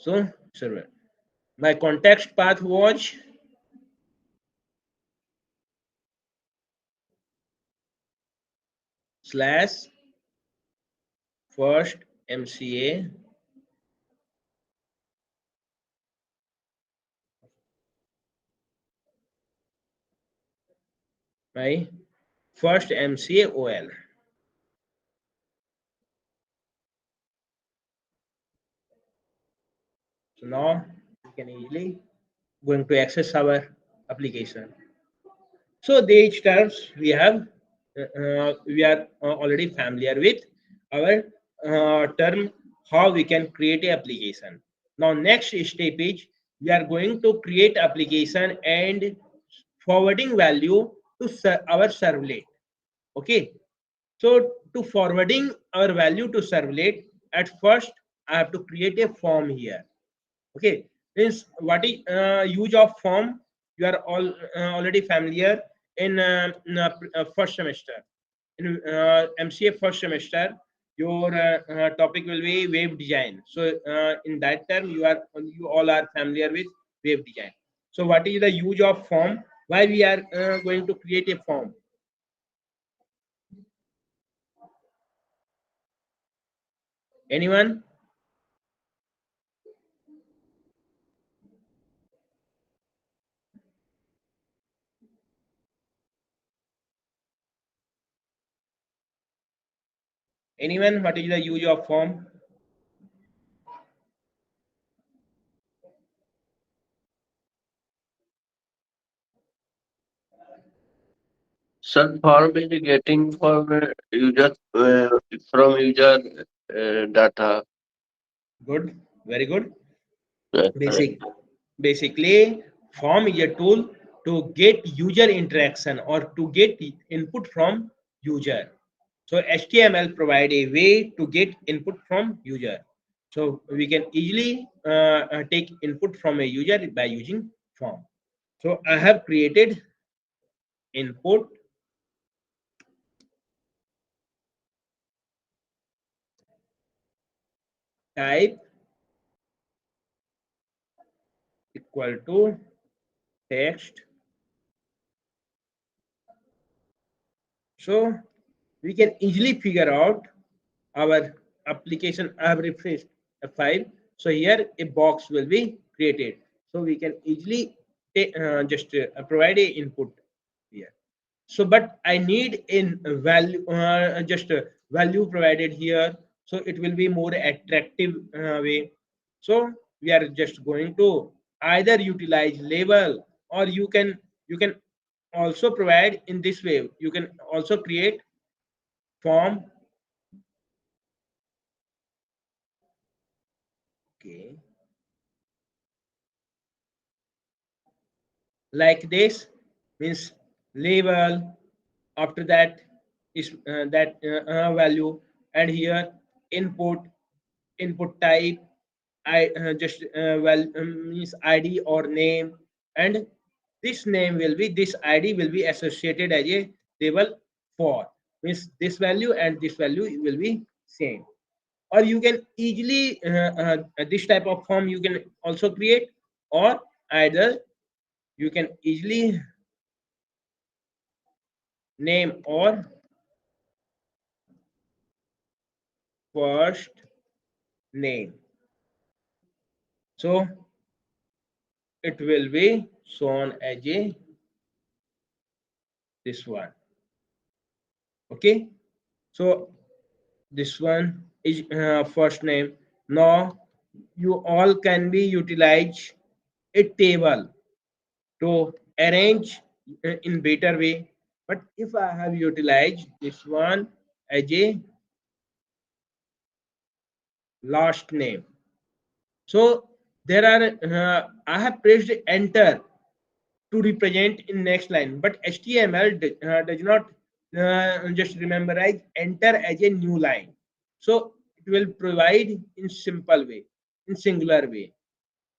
So server. My context path was slash first MCA my first MCA OL. So now we can easily going to access our application. So these terms we are already familiar with our term how we can create a application. Now next step is we are going to create application and forwarding value to our servlet. Okay. So to forwarding our value to servlet, at first I have to create a form here. Okay, means what is use of form? You are all already familiar in first semester. In MCA first semester, your topic will be web design. So in that term, you all are familiar with web design. So what is the use of form? Why we are going to create a form? Anyone? Anyone? What is the use of form? Sir, form is getting from user data. Good, very good. Correct. Basic. Basically, form is a tool to get user interaction or to get input from user. So HTML provide a way to get input from user. So we can easily take input from a user by using form. So I have created input type equal to text. So we can easily figure out our application. I have refreshed a file. So here a box will be created. So we can easily just provide a input here. So, but I need in value, just value provided here. So it will be more attractive way. So we are just going to either utilize label or you can also provide in this way. You can also create form. Okay. Like this means label, after that is that value, and here input, input type, I just well means id or name, and this name will be, this id will be associated as a table for, means this value and this value will be same. Or you can easily this type of form you can also create, or either you can easily name or first name. So it will be shown as a this one. Okay. So this one is first name. Now you all can be utilize a table to arrange in better way. But if I have utilized this one as a last name, so there are I have pressed enter to represent in next line, but HTML does not just rememberize enter as a new line. So it will provide in simple way, in singular way.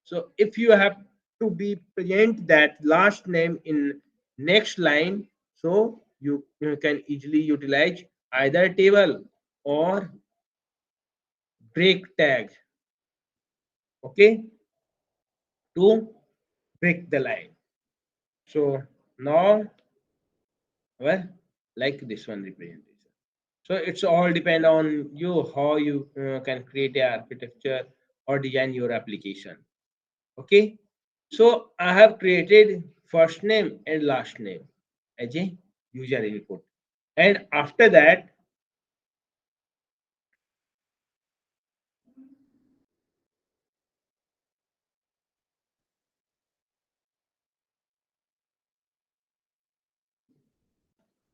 So if you have to be present that last name in next line, so you can easily utilize either table or break tag. Okay, to break the line. So now, well, like this one representation. So it's all depend on you how you can create a architecture or design your application. Okay, so I have created first name and last name as a user input, and after that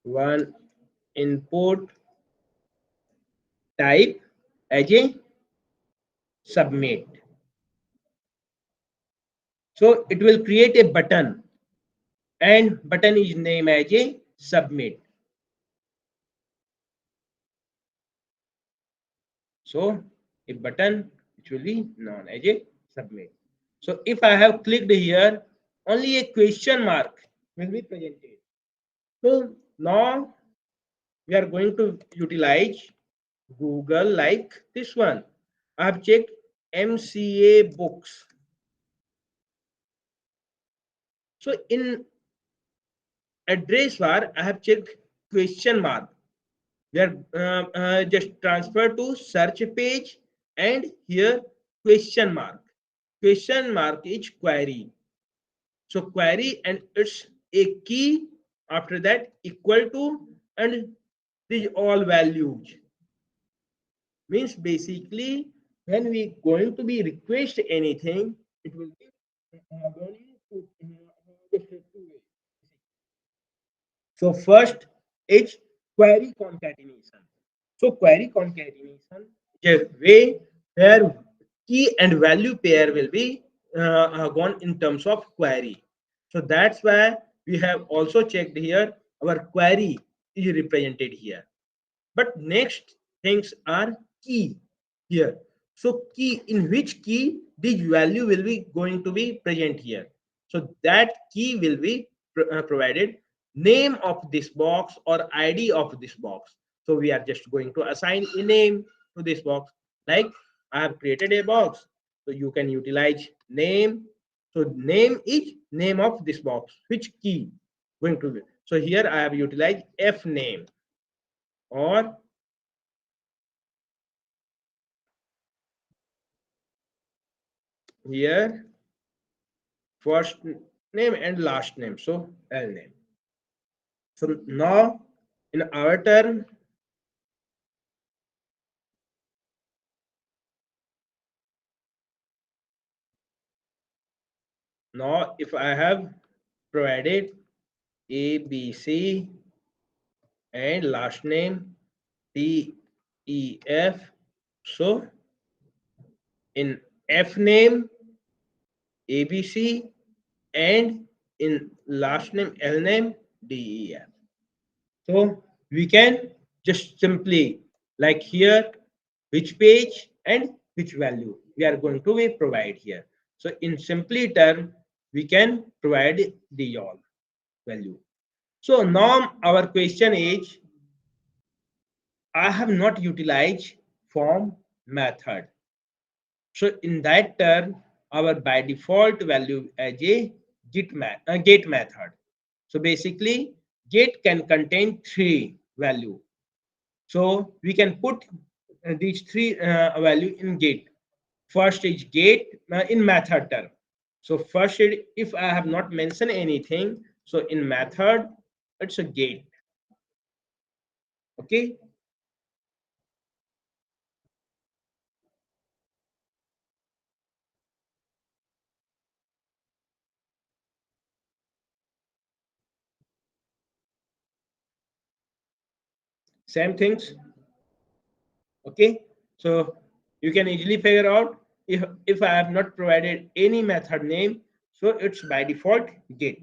one input type as a submit. So it will create a button, and button is named as a submit. So a button which will be known as a submit. So if I have clicked here, only a question mark will be presented. So now we are going to utilize Google like this one. I have checked MCA books. So in address bar, I have checked question mark. We are just transfer to search page, and here question mark. Question mark is query. So query and it's a key, after that equal to, and these all values. Means basically when we going to be request anything, it will be going to just two ways. So first is query concatenation. So query concatenation is a way where key and value pair will be gone in terms of query. So that's why we have also checked here our query is represented here. But next things are key here. So key, in which key this value will be going to be present here. So that key will be provided, name of this box or ID of this box. So we are just going to assign a name to this box. Like I have created a box, so you can utilize name. So name is name of this box. Which key going to be? So here I have utilized F name, or here first name and last name, so L name. So now in our turn, now if I have provided ABC and last name DEF, so in F name ABC and in last name L name DEF. So we can just simply, like here, which page and which value we are going to be provide here. So in simply term, we can provide the all value. So now our question is, I have not utilized form method. So in that term, our by default value as a get method. So basically, get can contain three value. So we can put these three value in get. First is get in method term. So first, if I have not mentioned anything, so in method, it's a get. Okay. Same things. Okay. So you can easily figure out, if I have not provided any method name, so it's by default get.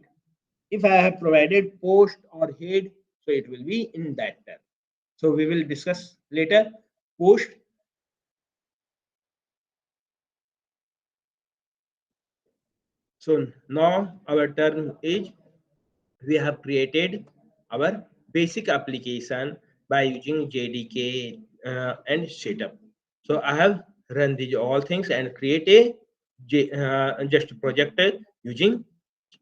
If I have provided post or head, so it will be in that term. So we will discuss later post. So now our term is, we have created our basic application by using JDK and setup. So I have run these all things and create a just project using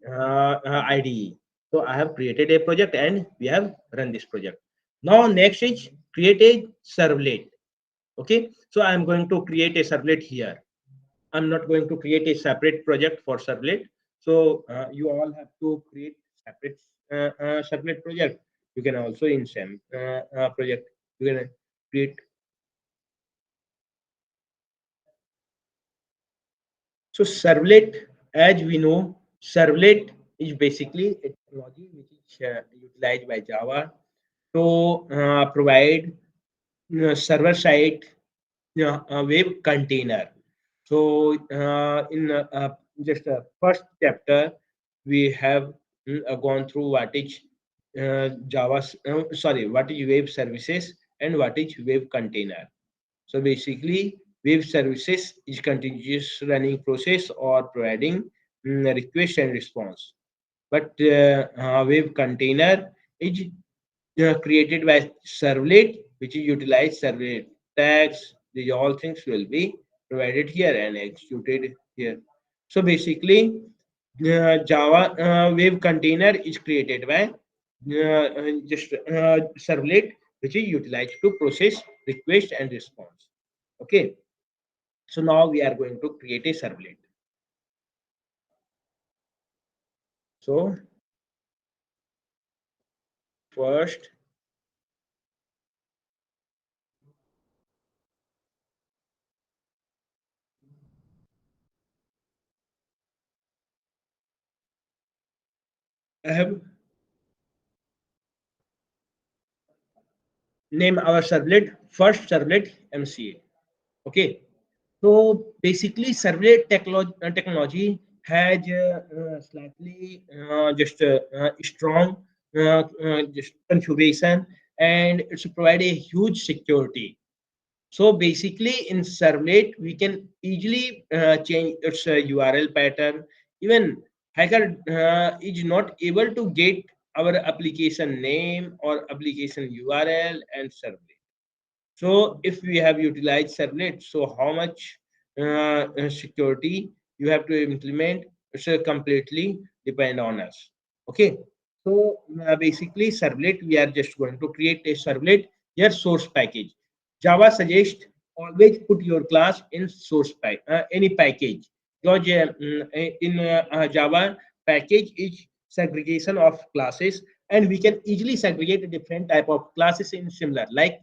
IDE. So I have created a project and we have run this project. Now next is create a servlet. Okay, so I am going to create a servlet here. I'm not going to create a separate project for servlet. So you all have to create separate servlet project. You can also in same project you can create. So servlet, as we know, servlet is basically a technology which is utilized by Java to provide server side web container. So in just first chapter, we have gone through what is Java, sorry, what is web services and what is web container. So basically, web services is continuous running process or providing request and response. But web container is created by servlet, which is utilized servlet tags. These all things will be provided here and executed here. So basically, Java web container is created by just servlet, which is utilized to process request and response. Okay, so now we are going to create a servlet. So first, I have named our servlet first servlet MCA. Okay, so basically, servlet technology has slightly just strong just configuration, and it's provide a huge security. So basically, in servlet, we can easily change its URL pattern. Even hacker is not able to get our application name or application URL and servlet. So if we have utilized servlet, so how much security you have to implement, it's completely depend on us. Okay. So basically servlet, we are just going to create a servlet, your source package. Java suggests always put your class in source pack, any package. Because in Java, package is segregation of classes, and we can easily segregate a different type of classes in similar like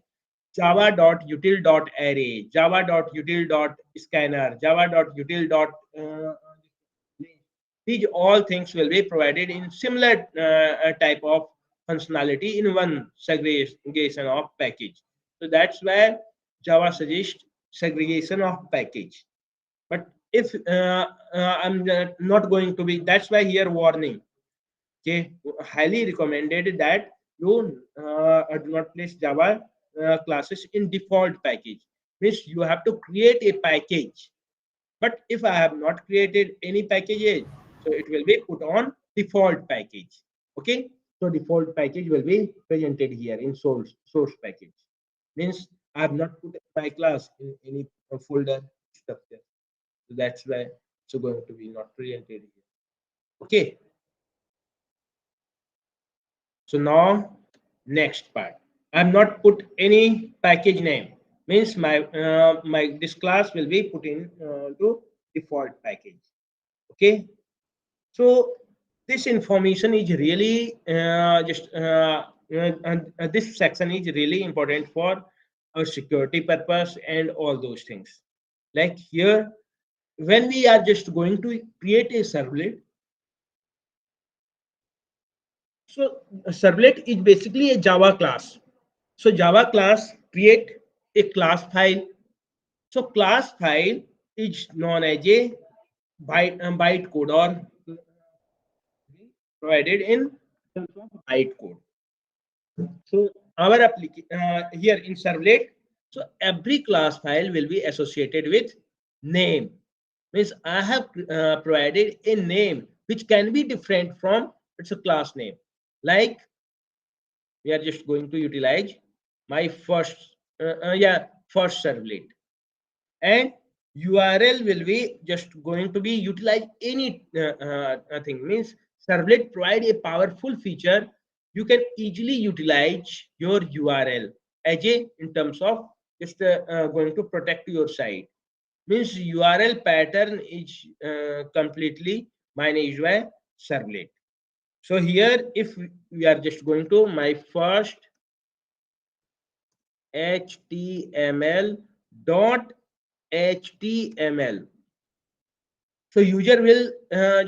java.util.array, java.util.scanner, java.util. These all things will be provided in similar type of functionality in one segregation of package. So that's where Java suggests segregation of package. But if I'm not going to be, that's why here warning. Okay, highly recommended that you do not place Java classes in default package. Means you have to create a package. But if I have not created any packages, so it will be put on default package. Okay, so default package will be presented here in source package. Means I have not put my class in any folder structure. So that's why it's going to be not presented here. Okay. So now next part. I'm not put any package name. Means my this class will be put in to default package. Okay. So this information is really this section is really important for our security purpose and all those things. Like here, when we are just going to create a servlet, so a servlet is basically a Java class. So Java class create a class file. So class file is known as a byte code or provided in terms of byte code. So our application here in servlet, so every class file will be associated with name. Means I have provided a name which can be different from its a class name. Like we are just going to utilize my first first servlet, and URL will be just going to be utilize any thing. Means servlet provide a powerful feature. You can easily utilize your URL as a in terms of just going to protect your site. Means URL pattern is completely managed by servlet. So here, if we are just going to my first HTML dot HTML. So user will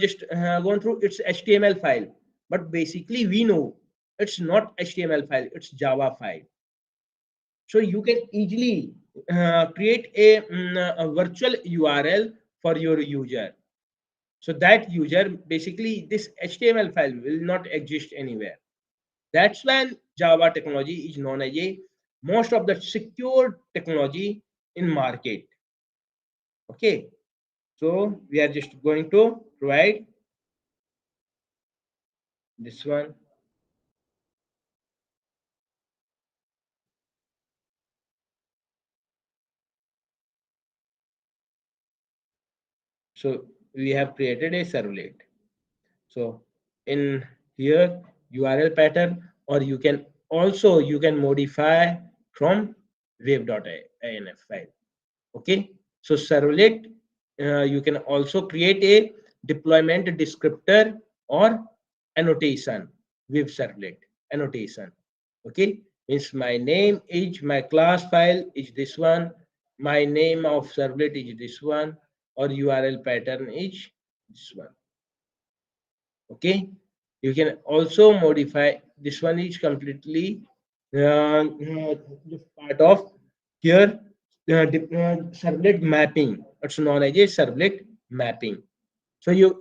just go through its HTML file, but basically we know it's not HTML file, it's Java file. So you can easily create a virtual URL for your user. So that user, basically this HTML file will not exist anywhere. That's when Java technology is known as a most of the secure technology in market. Okay, so we are just going to provide this one. So we have created a servlet. So in here URL pattern, or you can also you can modify from web.inf file. Okay, so servlet, you can also create a deployment descriptor or annotation. Web servlet annotation. Okay, means my name is my class file is this one, my name of servlet is this one, or URL pattern is this one. Okay, you can also modify this one is completely just part of here servlet mapping. It's known as a servlet mapping. So you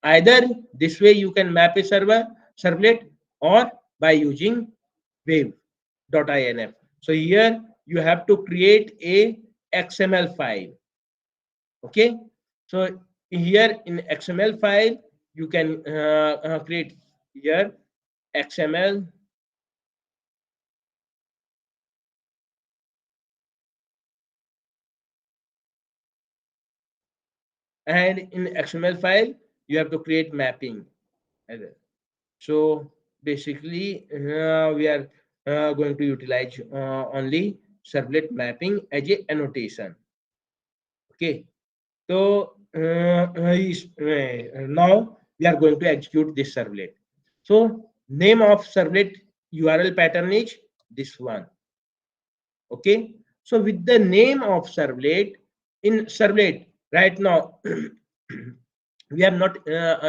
either this way you can map a servlet, or by using wave.inf. So here you have to create a XML file. Okay, so here in XML file you can create here XML, and in XML file you have to create mapping. So basically we are going to utilize only servlet mapping as a annotation. Okay, so now we are going to execute this servlet. So name of servlet URL pattern is this one. Okay, so with the name of servlet, in servlet right now we have not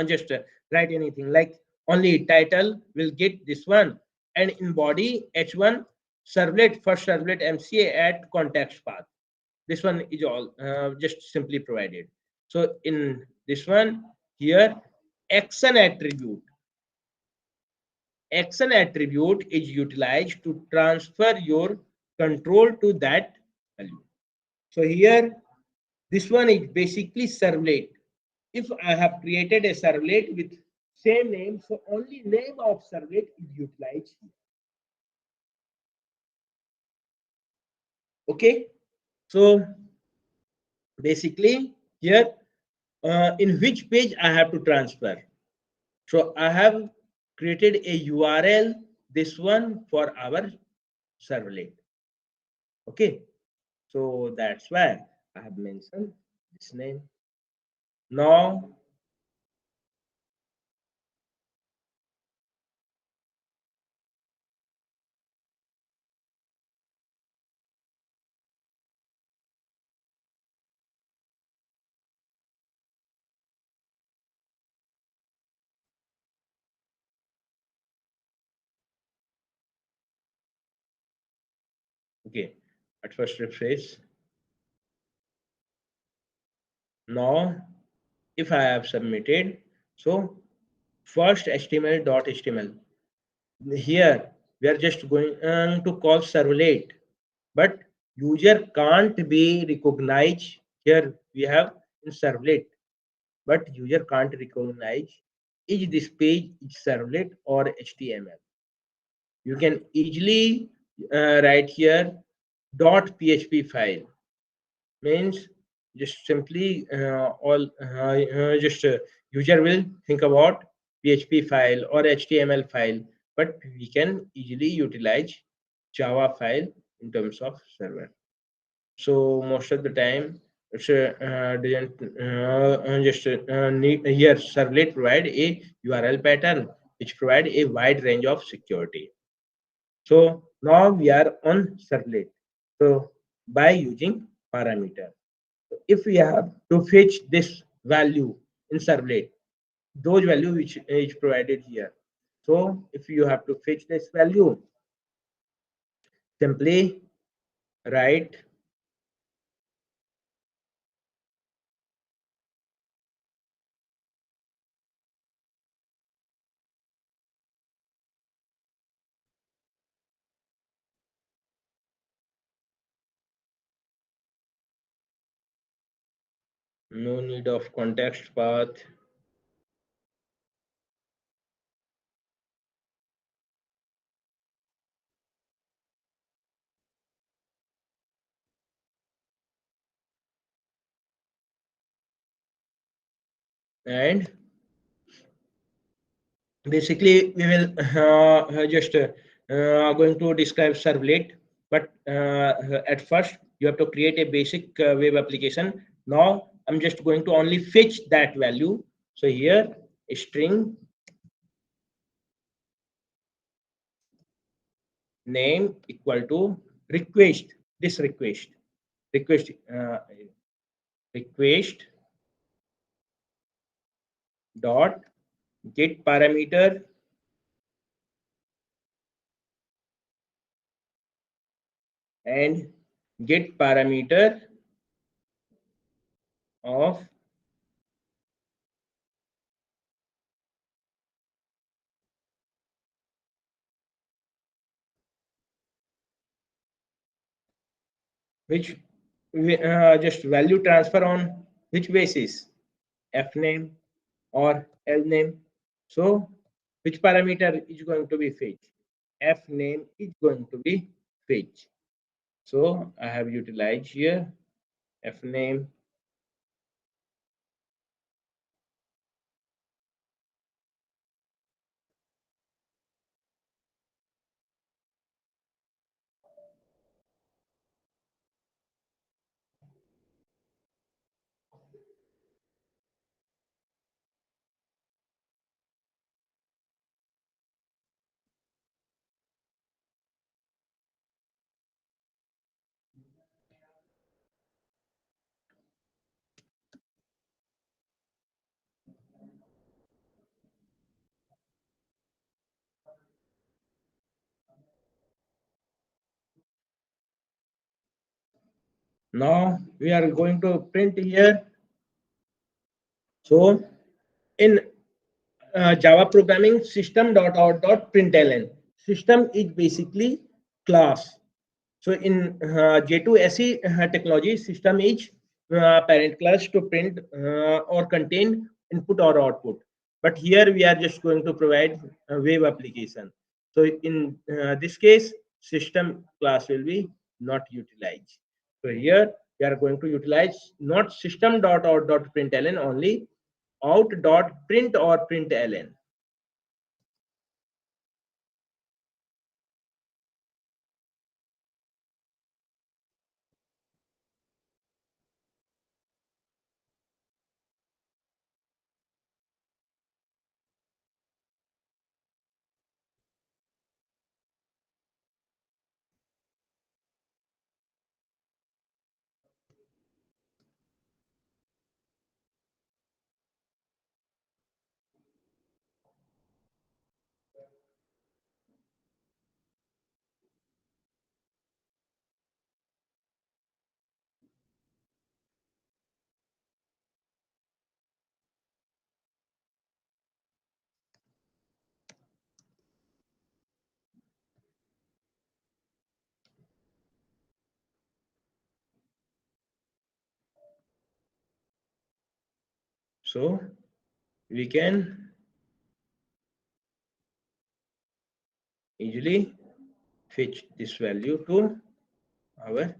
just write anything, like only title will get this one, and in body h1 servlet, first servlet MCA at context path. This one is all just simply provided. So in this one here, action attribute action attribute is utilized to transfer your control to that value. So here this one is basically servlet. If I have created a servlet with same name, so only name of servlet is utilized here. Okay, so basically here in which page I have to transfer. So I have created a URL, this one for our servlet. Okay, so that's why I have mentioned this name. Now, okay, at first refresh. Now, if I have submitted, so first HTML.html. Here we are just going to call servlet, but user can't be recognized. Here we have in servlet, but user can't recognize is this page is servlet or HTML. You can easily write here .php file, means just simply all just user will think about PHP file or HTML file, but we can easily utilize Java file in terms of server. So most of the time, it's doesn't just need here servlet provide a URL pattern which provide a wide range of security. So now we are on servlet. So by using parameter, if we have to fetch this value in servlet, those value which is provided here. So if you have to fetch this value, simply write no need of context path and basically we will just going to describe servlet, but at first you have to create a basic web application. Now I'm just going to only fetch that value. So here string name equal to request, this request request dot get parameter and get parameter of which just value transfer on which basis, f name or l name. So which parameter is going to be fetched, f name is going to be fetched. So I have utilized here f name. Now we are going to print here. So in Java programming, system.out.println. System is basically class. So in J2SE technology, system is parent class to print or contain input or output. But here we are just going to provide a web application. So in this case, system class will be not utilized. So here we are going to utilize not system.out.println only, out.print or println. So we can easily fetch this value to our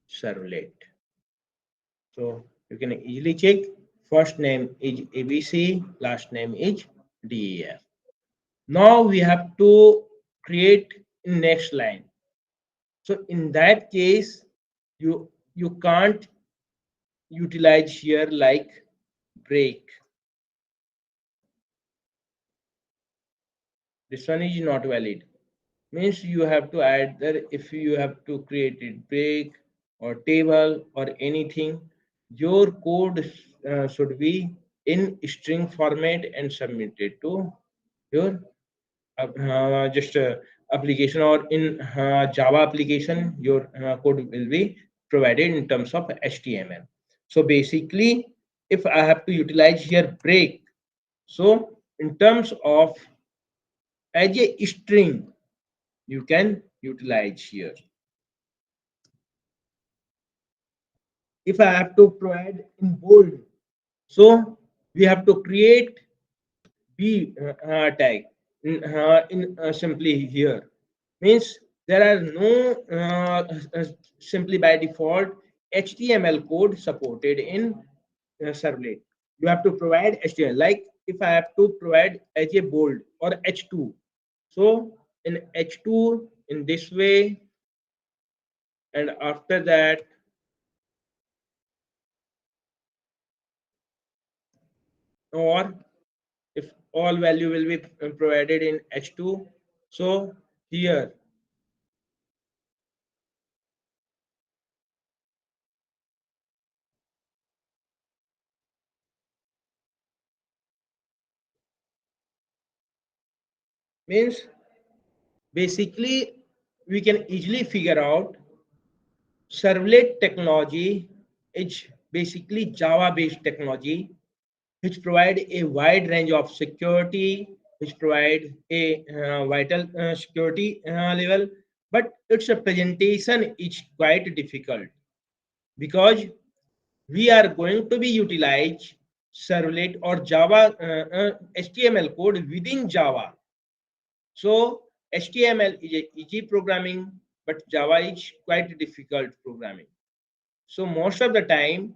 servlet. So you can easily check. First name is ABC, last name is DEF. Now we have to create next line. So in that case, you can't utilize here like break. This one is not valid. Means you have to add there if you have to create it break or table or anything. Your code should be in string format and submitted to your just application, or in Java application your code will be provided in terms of HTML. So basically if I have to utilize here break, so in terms of as a string you can utilize here. If I have to provide in bold, so we have to create b tag in simply here. Means there are no simply by default HTML code supported in servlet. You have to provide HTML. Like if I have to provide as a bold or H2, so in H2 in this way, and after that, or if all value will be provided in H2, so here means basically we can easily figure out servlet technology is basically Java based technology which provide a wide range of security, which provide a vital security level, but its presentation is quite difficult because we are going to be utilize servlet or Java HTML code within Java. So HTML is a easy programming, but Java is quite difficult programming. So most of the time,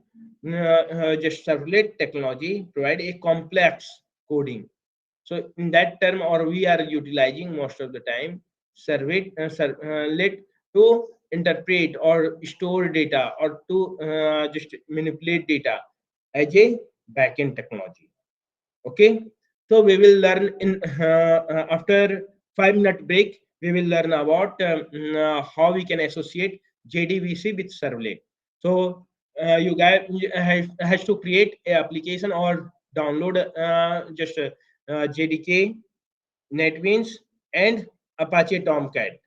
just servlet technology provide a complex coding. So in that term, or we are utilizing most of the time servlet to interpret or store data or to just manipulate data as a backend technology. Okay, so we will learn in after 5 minute break. We will learn about how we can associate JDBC with servlet. So you guys has to create a application or download just JDK, NetBeans, and Apache Tomcat.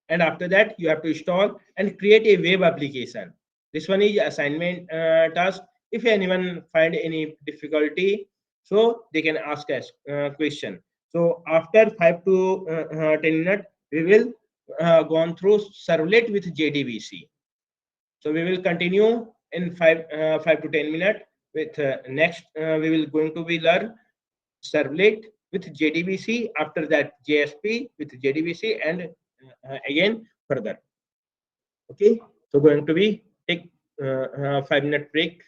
And after that, you have to install and create a web application. This one is assignment task. If anyone find any difficulty, so they can ask us question. So after 5 to 10 minutes, we will go on through servlet with JDBC. So we will continue in 5 to 10 minutes with next. We will going to be learn servlet with JDBC. After that, JSP with JDBC, and again further. Okay, so going to be take 5 minute break.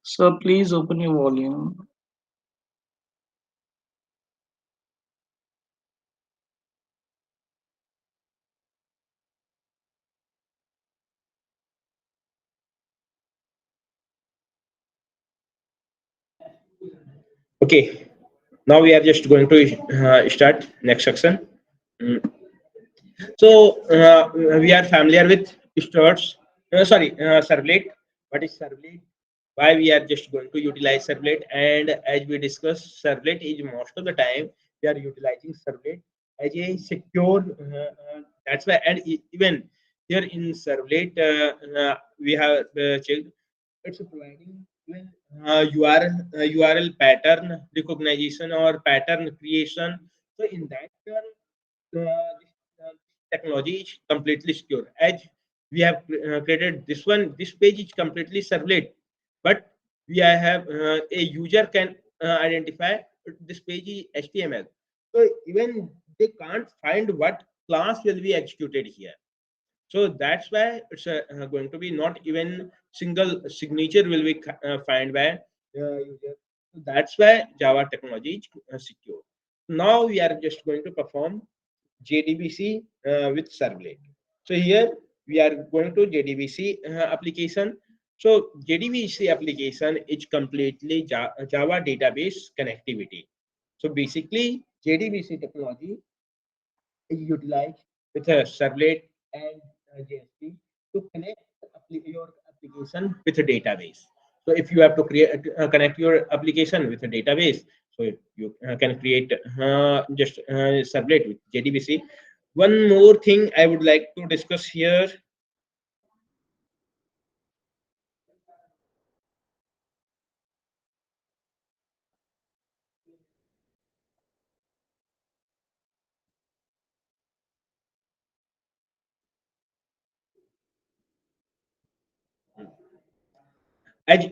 So please open your volume. Okay, now we are just going to start next section. Mm. So we are familiar with stores. Servlet. What is servlet? Why we are just going to utilize servlet? And as we discussed, servlet is most of the time we are utilizing servlet as a secure. That's why, and even here in servlet, we have checked it's providing even URL pattern recognition or pattern creation. So in that term, technology is completely secure. As we have created this one, this page is completely servlet, but we have a user can identify this page is HTML. So even they can't find what class will be executed here. So that's why it's going to be not even single signature will be find by user. So that's why Java technology is secure. Now we are just going to perform JDBC with servlet. So here we are going to JDBC application. So JDBC application is completely Java database connectivity. So basically JDBC technology is utilized with a servlet and JSP to connect your application with a database. So if you have to create connect your application with a database, so you can create just servlet with JDBC. One more thing I would like to discuss here. As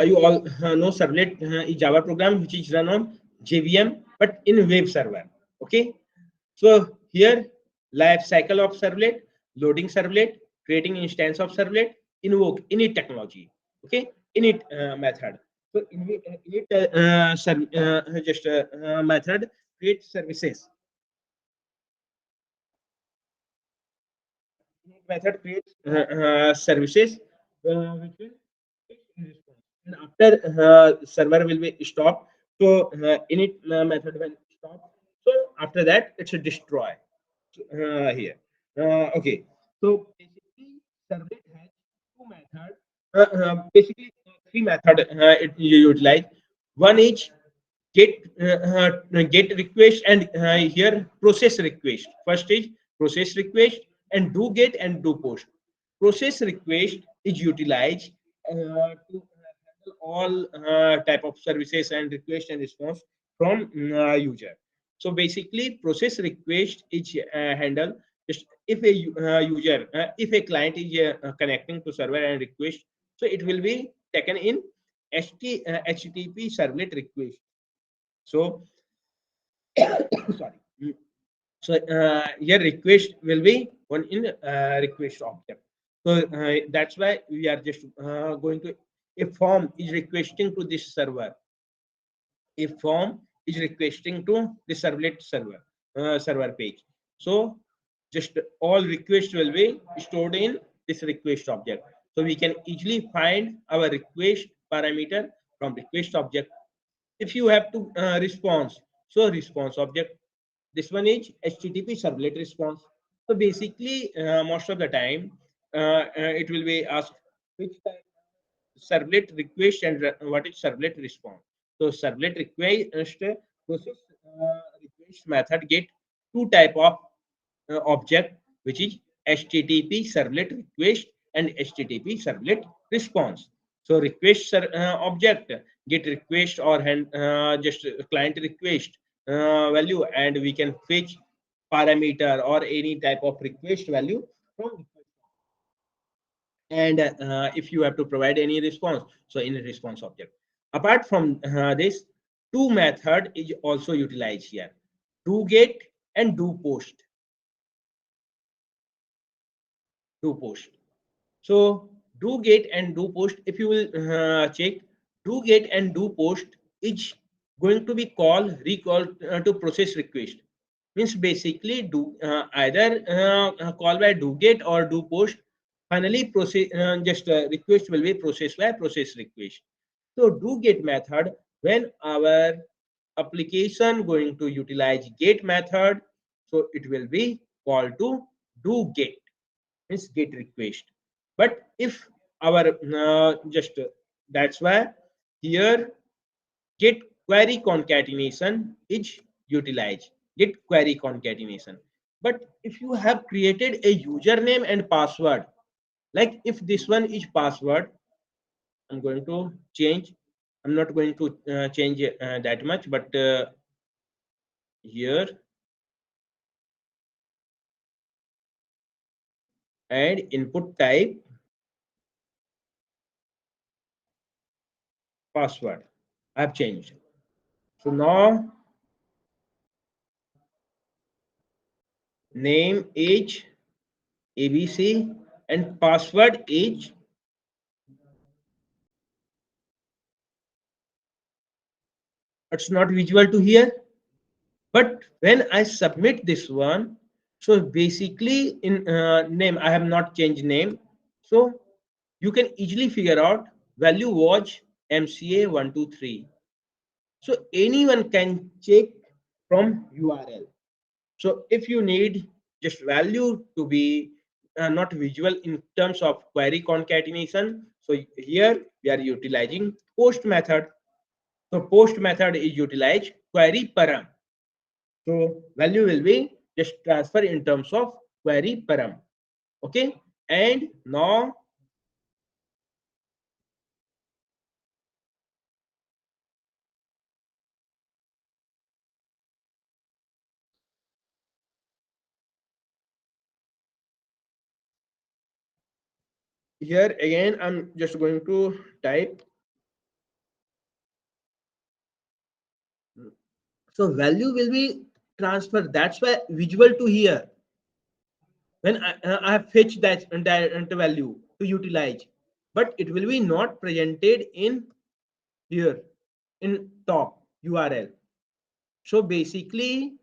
you all know, servlet is Java program which is run on JVM, but in web server. Okay, so here life cycle of servlet, loading servlet, creating instance of servlet, invoke init technology. Okay, init method. So init just method create services. Method creates services which will response. And after server will be stopped, so init method will stop. So after that, it's a destroy here. Okay, so basically, servlet has two methods. Basically, three methods it you utilize. One is get get request and here process request. First is process request and do get and do post. Process request is utilized to handle all type of services and request and response from user. So basically process request is handled just if a user if a client is connecting to server and request, so it will be taken in http servlet request. So sorry. So here request will be one in request object. So that's why we are just going to a form is requesting to this server. A form is requesting to the servlet server page. So just all requests will be stored in this request object. So we can easily find our request parameter from request object. If you have to response, so response object, this one is http servlet response. So basically most of the time it will be asked which type servlet request and what is servlet response. So servlet request process request method get two type of object, which is http servlet request and http servlet response. So request object get request or just client request value, and we can fetch parameter or any type of request value from request. And if you have to provide any response, so in a response object. Apart from this, two method is also utilized here: do get and do post. Do post. So do get and do post, if you will check, do get and do post is going to be recall to process request. Means basically do either call by do get or do post. Finally, process just request will be processed by process request. So do get method, when our application going to utilize get method, so it will be called to do get, means get request. But if our just that's why here get query concatenation is utilized. Get query concatenation. But if you have created a username and password, like if this one is password, I'm going to change. I'm not going to change that much, but here and input type password. I have changed. So now name is ABC and password is it's not visual to here. But when I submit this one, so basically in name, I have not changed name. So you can easily figure out value was MCA 123. So anyone can check from URL. So if you need just value to be not visual in terms of query concatenation, so here we are utilizing post method. So post method is utilized query param. So value will be just transfer in terms of query param. Okay. And now here again, I'm just going to type. So value will be transferred. That's why visual to here. When I have fetched that value to utilize, but it will be not presented in here in top URL. So basically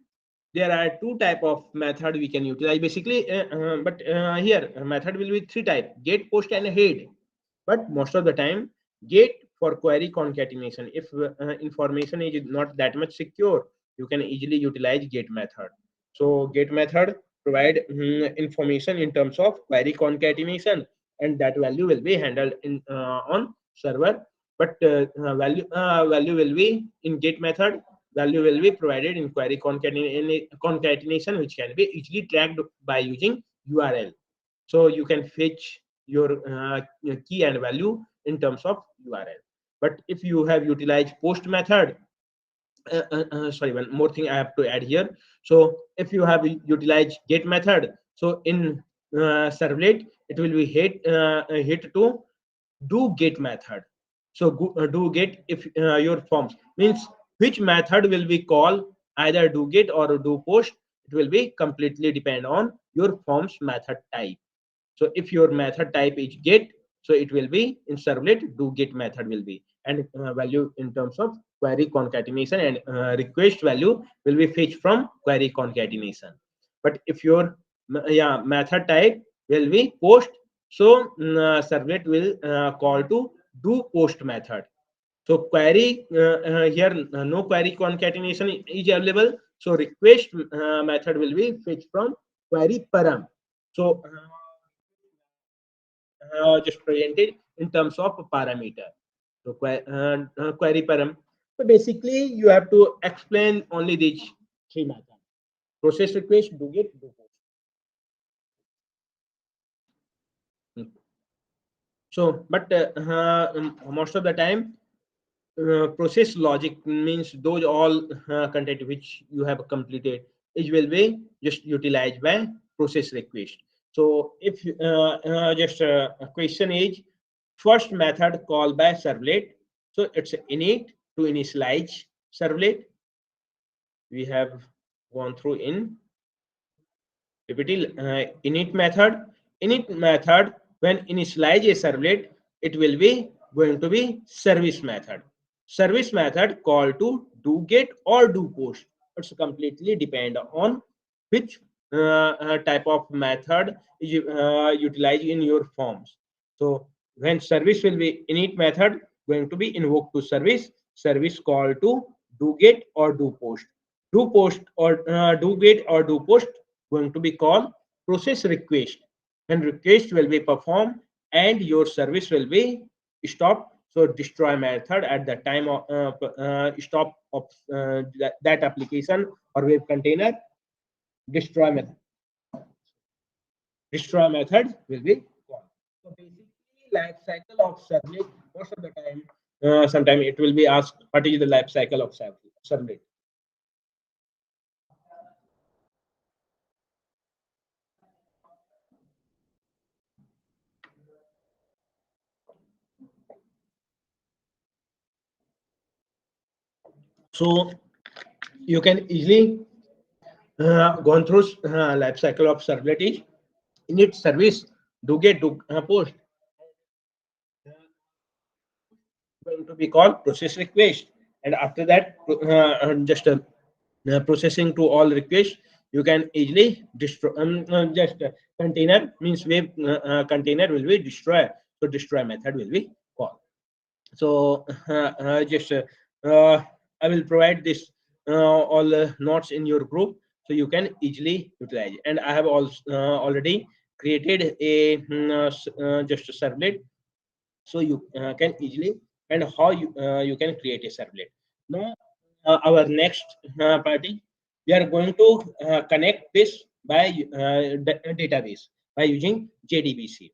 there are two type of method we can utilize basically but here method will be three type: get, post and head. But most of the time get for query concatenation. If information is not that much secure, you can easily utilize get method. So get method provide information in terms of query concatenation, and that value will be handled in on server. But value will be in get method, value will be provided in query concatenation, which can be easily tracked by using URL. So you can fetch your key and value in terms of URL. But if you have utilized post method, sorry, one more thing I have to add here. So if you have utilized get method, so in servlet it will be hit to do get method. So do get if your forms means which method will be called, either do get or do post. It will be completely depend on your forms method type. So if your method type is get, so it will be in servlet do get method will be, and value in terms of query concatenation, and request value will be fetched from query concatenation. But if your yeah method type will be post, so servlet will call to do post method. So query here no query concatenation is available. So request method will be fetched from query param. So just presented in terms of parameter. So query param. So basically, you have to explain only these three methods: process request, do get, do post. So, but most of the time, process logic means those all content which you have completed, it will be just utilized by process request. So if just a question is first method called by servlet, so it's init to initialize servlet. We have gone through in ppt init method when initialize a servlet, it will be going to be service method call to do get or do post. It's completely depend on which type of method is utilized in your forms. So when service will be init method going to be invoked to service call to do get or do post. Do post or do get or do post going to be called process request, when request will be performed and your service will be stopped. So destroy method at the time of stop of that application or web container, destroy method will be called. So basically life cycle of servlet, most of the time sometime it will be asked what is the life cycle of servlet. So you can easily gone through life cycle of servlet. In its service do get to post going to be called process request, and after that just processing to all requests, you can easily destroy just container means web container will be destroy, so destroy method will be called. So just uh, I will provide this all notes in your group, so you can easily utilize it. And I have also already created a just a servlet, so you can easily, and how you can create a servlet. Now our next party, we are going to connect this by database by using JDBC.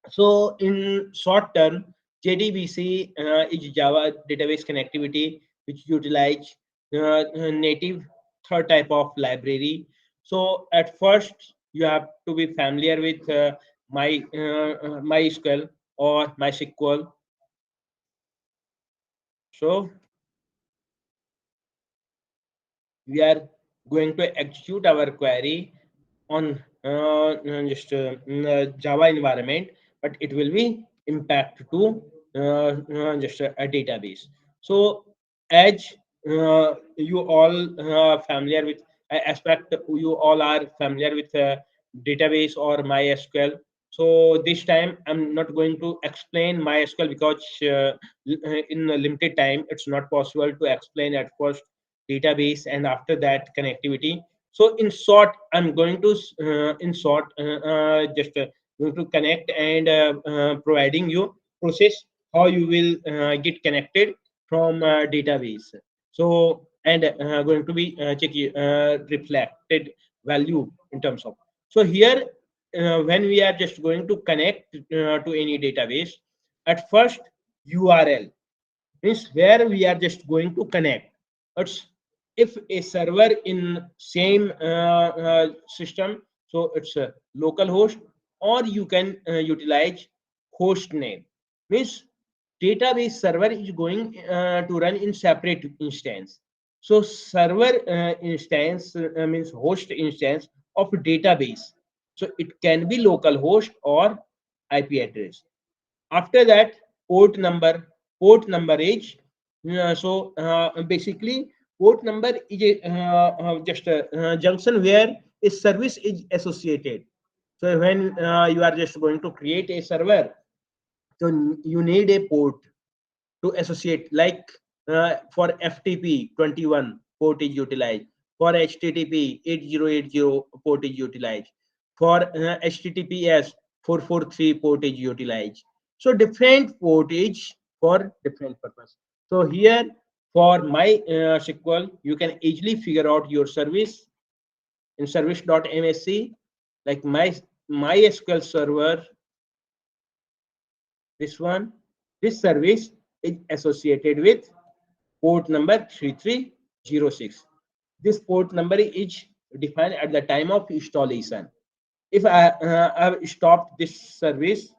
So in short term, JDBC is Java database connectivity, which utilize native third type of library. So at first, you have to be familiar with MySQL or MySQL. So we are going to execute our query on just Java environment, but it will be impact to just a database. So as you all familiar with, I expect you all are familiar with database or MySQL. So this time I'm not going to explain MySQL because in a limited time it's not possible to explain at first database and after that connectivity. So in short, I'm going to just going to connect and providing you process how you will get connected from database. So and going to be check reflected value in terms of. So here when we are just going to connect to any database, at first URL means where we are just going to connect. It's if a server in same system, so it's a local host, or you can utilize host name. Means database server is going to run in separate instance. So server instance means host instance of database. So it can be local host or IP address. After that, port number. Port number is basically port number is just a junction where a service is associated. So when you are just going to create a server, so you need a port to associate, like for FTP 21 port is utilized, for HTTP 8080 port is utilized, for HTTPS 443 port is utilized. So different port is for different purpose. So here for my SQL, you can easily figure out your service in service.msc, like my MySQL server, this one, this service is associated with port number 3306. This port number is defined at the time of installation. If I have stopped this service,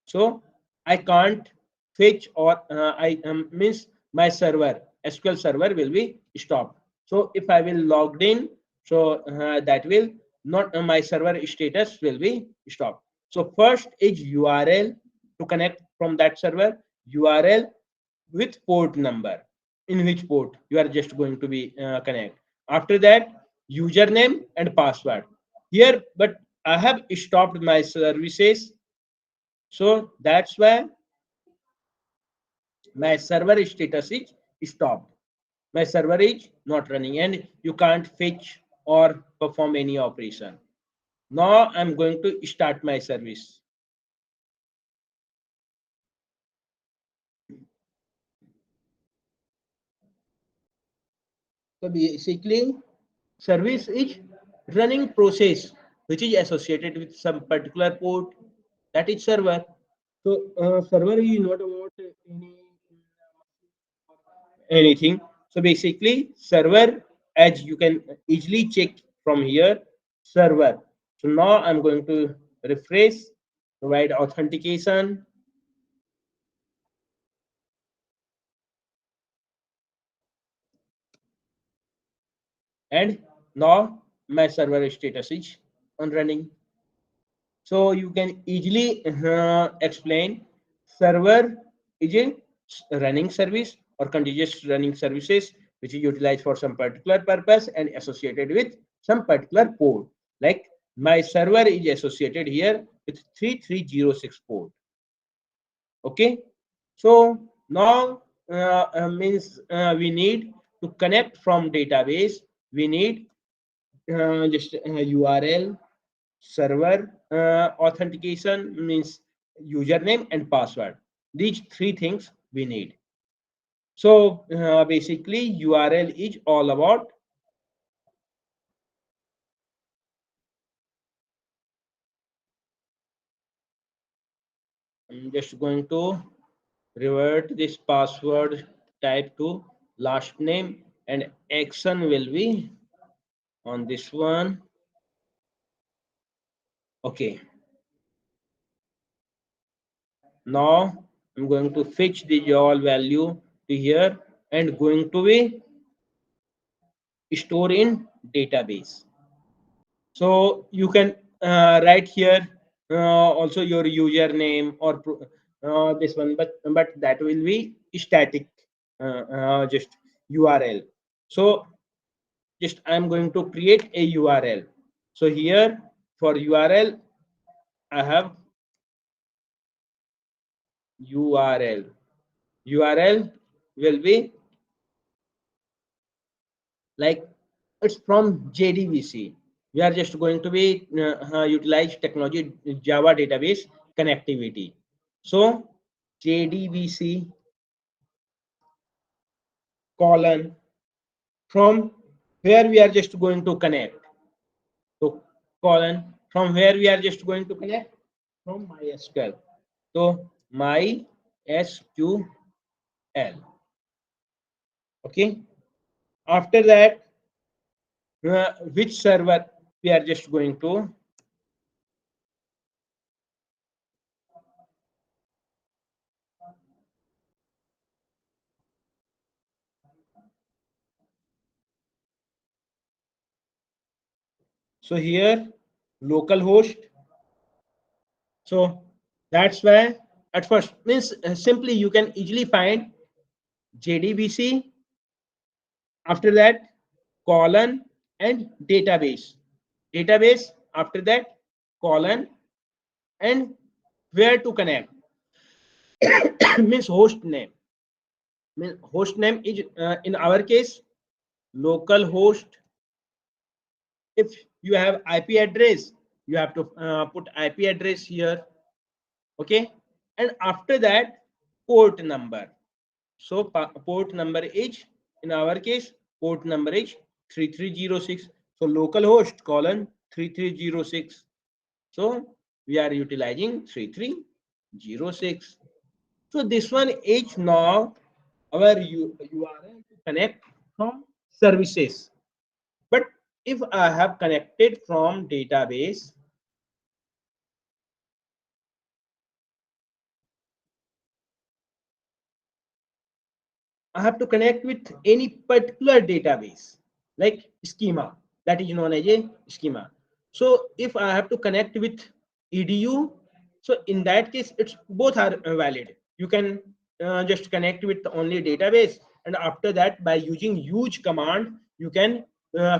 so I can't fetch, or I means my server SQL server will be stopped. So if I will logged in, so that will not my server status will be stopped. So first is URL to connect from that server, URL with port number, in which port you are just going to be connect. After that, username and password here, but I have stopped my services, so that's why my server status is stopped. My server is not running and you can't fetch or perform any operation. Now I'm going to start my service. So basically, service is running process which is associated with some particular port, that is server. So server is not about anything. So basically, server, as you can easily check from here, server. So now I'm going to refresh, provide authentication. and now my server status is on running. So you can easily explain server is a running service or continuous running services which is utilized for some particular purpose and associated with some particular port. Like my server is associated here with 3306 port. Okay, so now means we need to connect from database. We need just URL, server authentication means username and password. These three things we need. So basically URL is all about I'm just going to revert this password type to last name and action will be on this one. Okay, now I'm going to fetch the YOL value to here and going to be stored in database. So you can write here also your username or this one, but that will be static, just URL. So just I'm going to create a URL. So here for URL I have URL. URL will be like it's from JDBC. We are just going to be utilize technology Java database connectivity. So JDBC colon from where we are just going to connect. So colon from where we are just going to connect from MySQL. So MySQL. Okay. After that, which server we are just going to so here localhost. So that's why at first means simply you can easily find JDBC. After that colon and database. Database after that colon and where to connect means host name. Means host name is in our case local host. If you have IP address, you have to put IP address here. Okay, and after that port number. So port number is in our case port number is 3306. So localhost colon 3306. So we are utilizing 3306. So this one is now our URL to connect from services. But if I have connected from database, I have to connect with any particular database like schema that is known as a schema. So if I have to connect with edu, so in that case it's both are valid. You can just connect with only database, and after that by using use command you can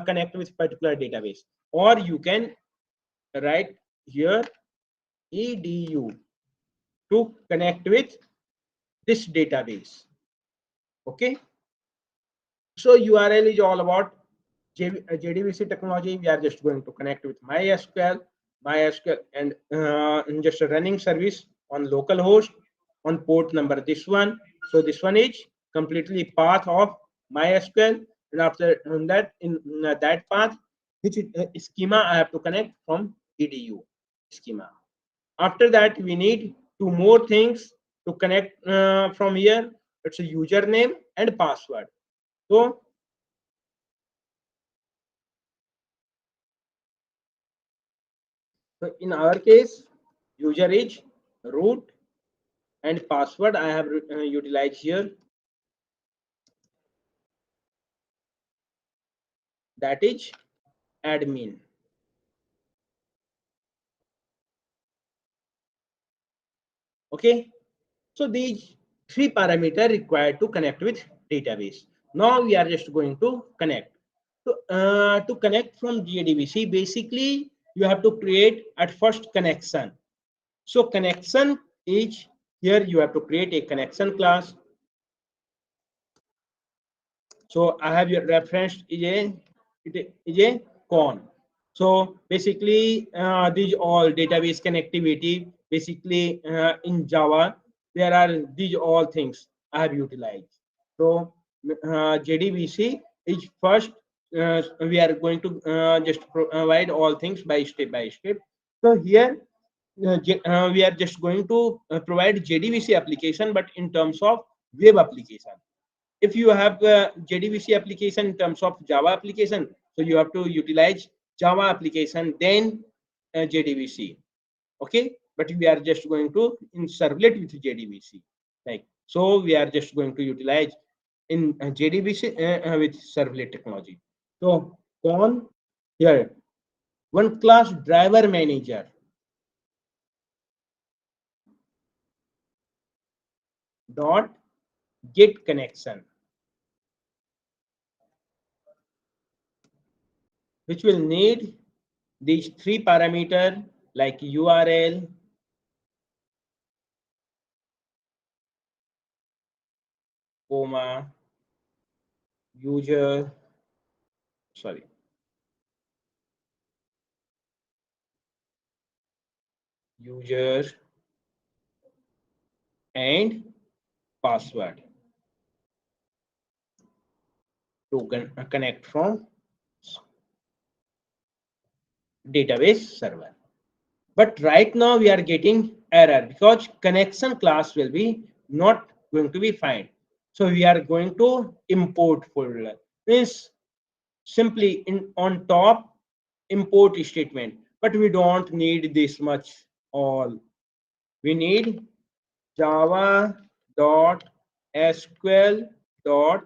connect with particular database, or you can write here edu to connect with this database. Okay, so URL is all about JDBC technology. We are just going to connect with MySQL, and just a running service on localhost on port number this one. So this one is completely path of MySQL, and after that in that path, which is, schema I have to connect from edu schema. After that, we need two more things to connect from here. It's a username and password. So in our case, user is root and password I have utilized here. that is admin. Okay, so these three parameters required to connect with database. Now we are just going to connect. So to connect from JDBC, basically you have to create at first connection. So connection is here, you have to create a connection class. So I have your reference it is a con. So basically these all database connectivity. Basically in Java there are these all things I have utilized. So JDBC is first. We are going to just provide all things by step. So here we are just going to provide JDBC application, but in terms of web application. If you have JDBC application in terms of Java application, so you have to utilize Java application, then JDBC. Okay, but we are just going to in servlet with JDBC. Like so, we are just going to utilize in JDBC with servlet technology. So on here, one class driver manager dot get connection, which will need these three parameter like URL, comma, user, sorry, user and password to connect from database server. But right now we are getting error because connection class will be not going to be found. So we are going to import folder. Means simply in on top import statement, but we don't need this much all. We need java dot sql dot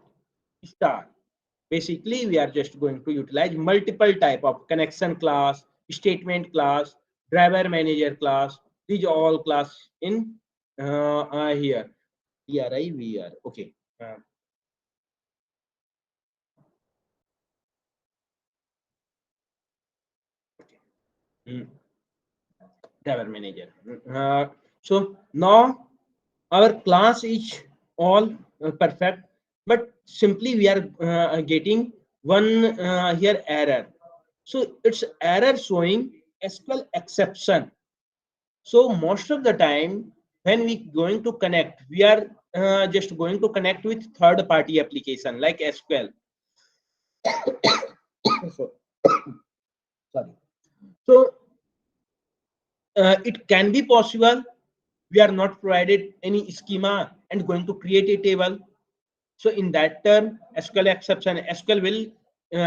star. Basically we are just going to utilize multiple type of connection class, statement class, driver manager class. These all class in here TRIVR. Okay. Mm, driver manager. So now our class is all perfect, but simply we are getting one here error. So it's error showing SQL exception. So most of the time when we going to connect, we are just going to connect with third party application like SQL. So, sorry. So it can be possible we are not provided any schema and going to create a table. So in that term, SQL exception, SQL will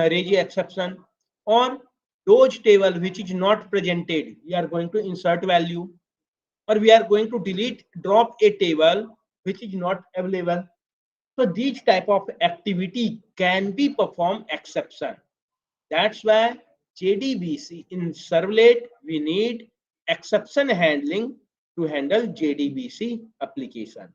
raise a exception, or those table which is not presented, we are going to insert value, or we are going to delete, drop a table which is not available. So these type of activity can be performed exception. That's why JDBC in servlet, we need exception handling to handle JDBC application.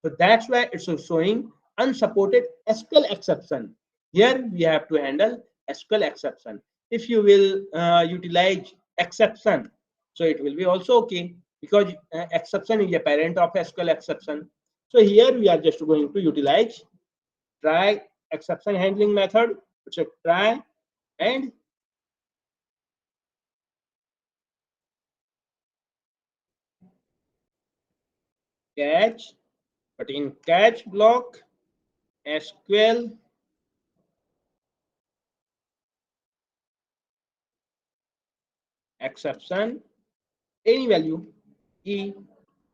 So that's why it's showing unsupported SQL exception. Here we have to handle SQL exception. If you will utilize exception, so it will be also okay because exception is a parent of SQL exception. So here we are just going to utilize try exception handling method. It's a try and catch, but in catch block SQL exception any value e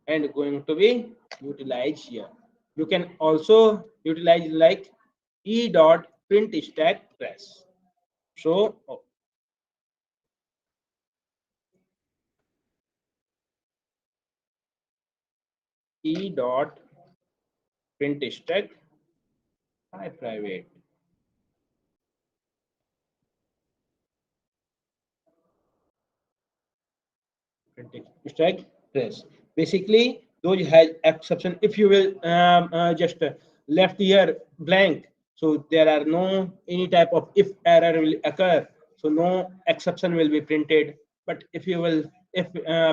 and going to be utilized here. You can also utilize like e dot print stack press. So e dot print stack by private. stack trace. Basically, those has exception. If you will just left here blank, so there are no any type of if error will occur, so no exception will be printed. But if you will if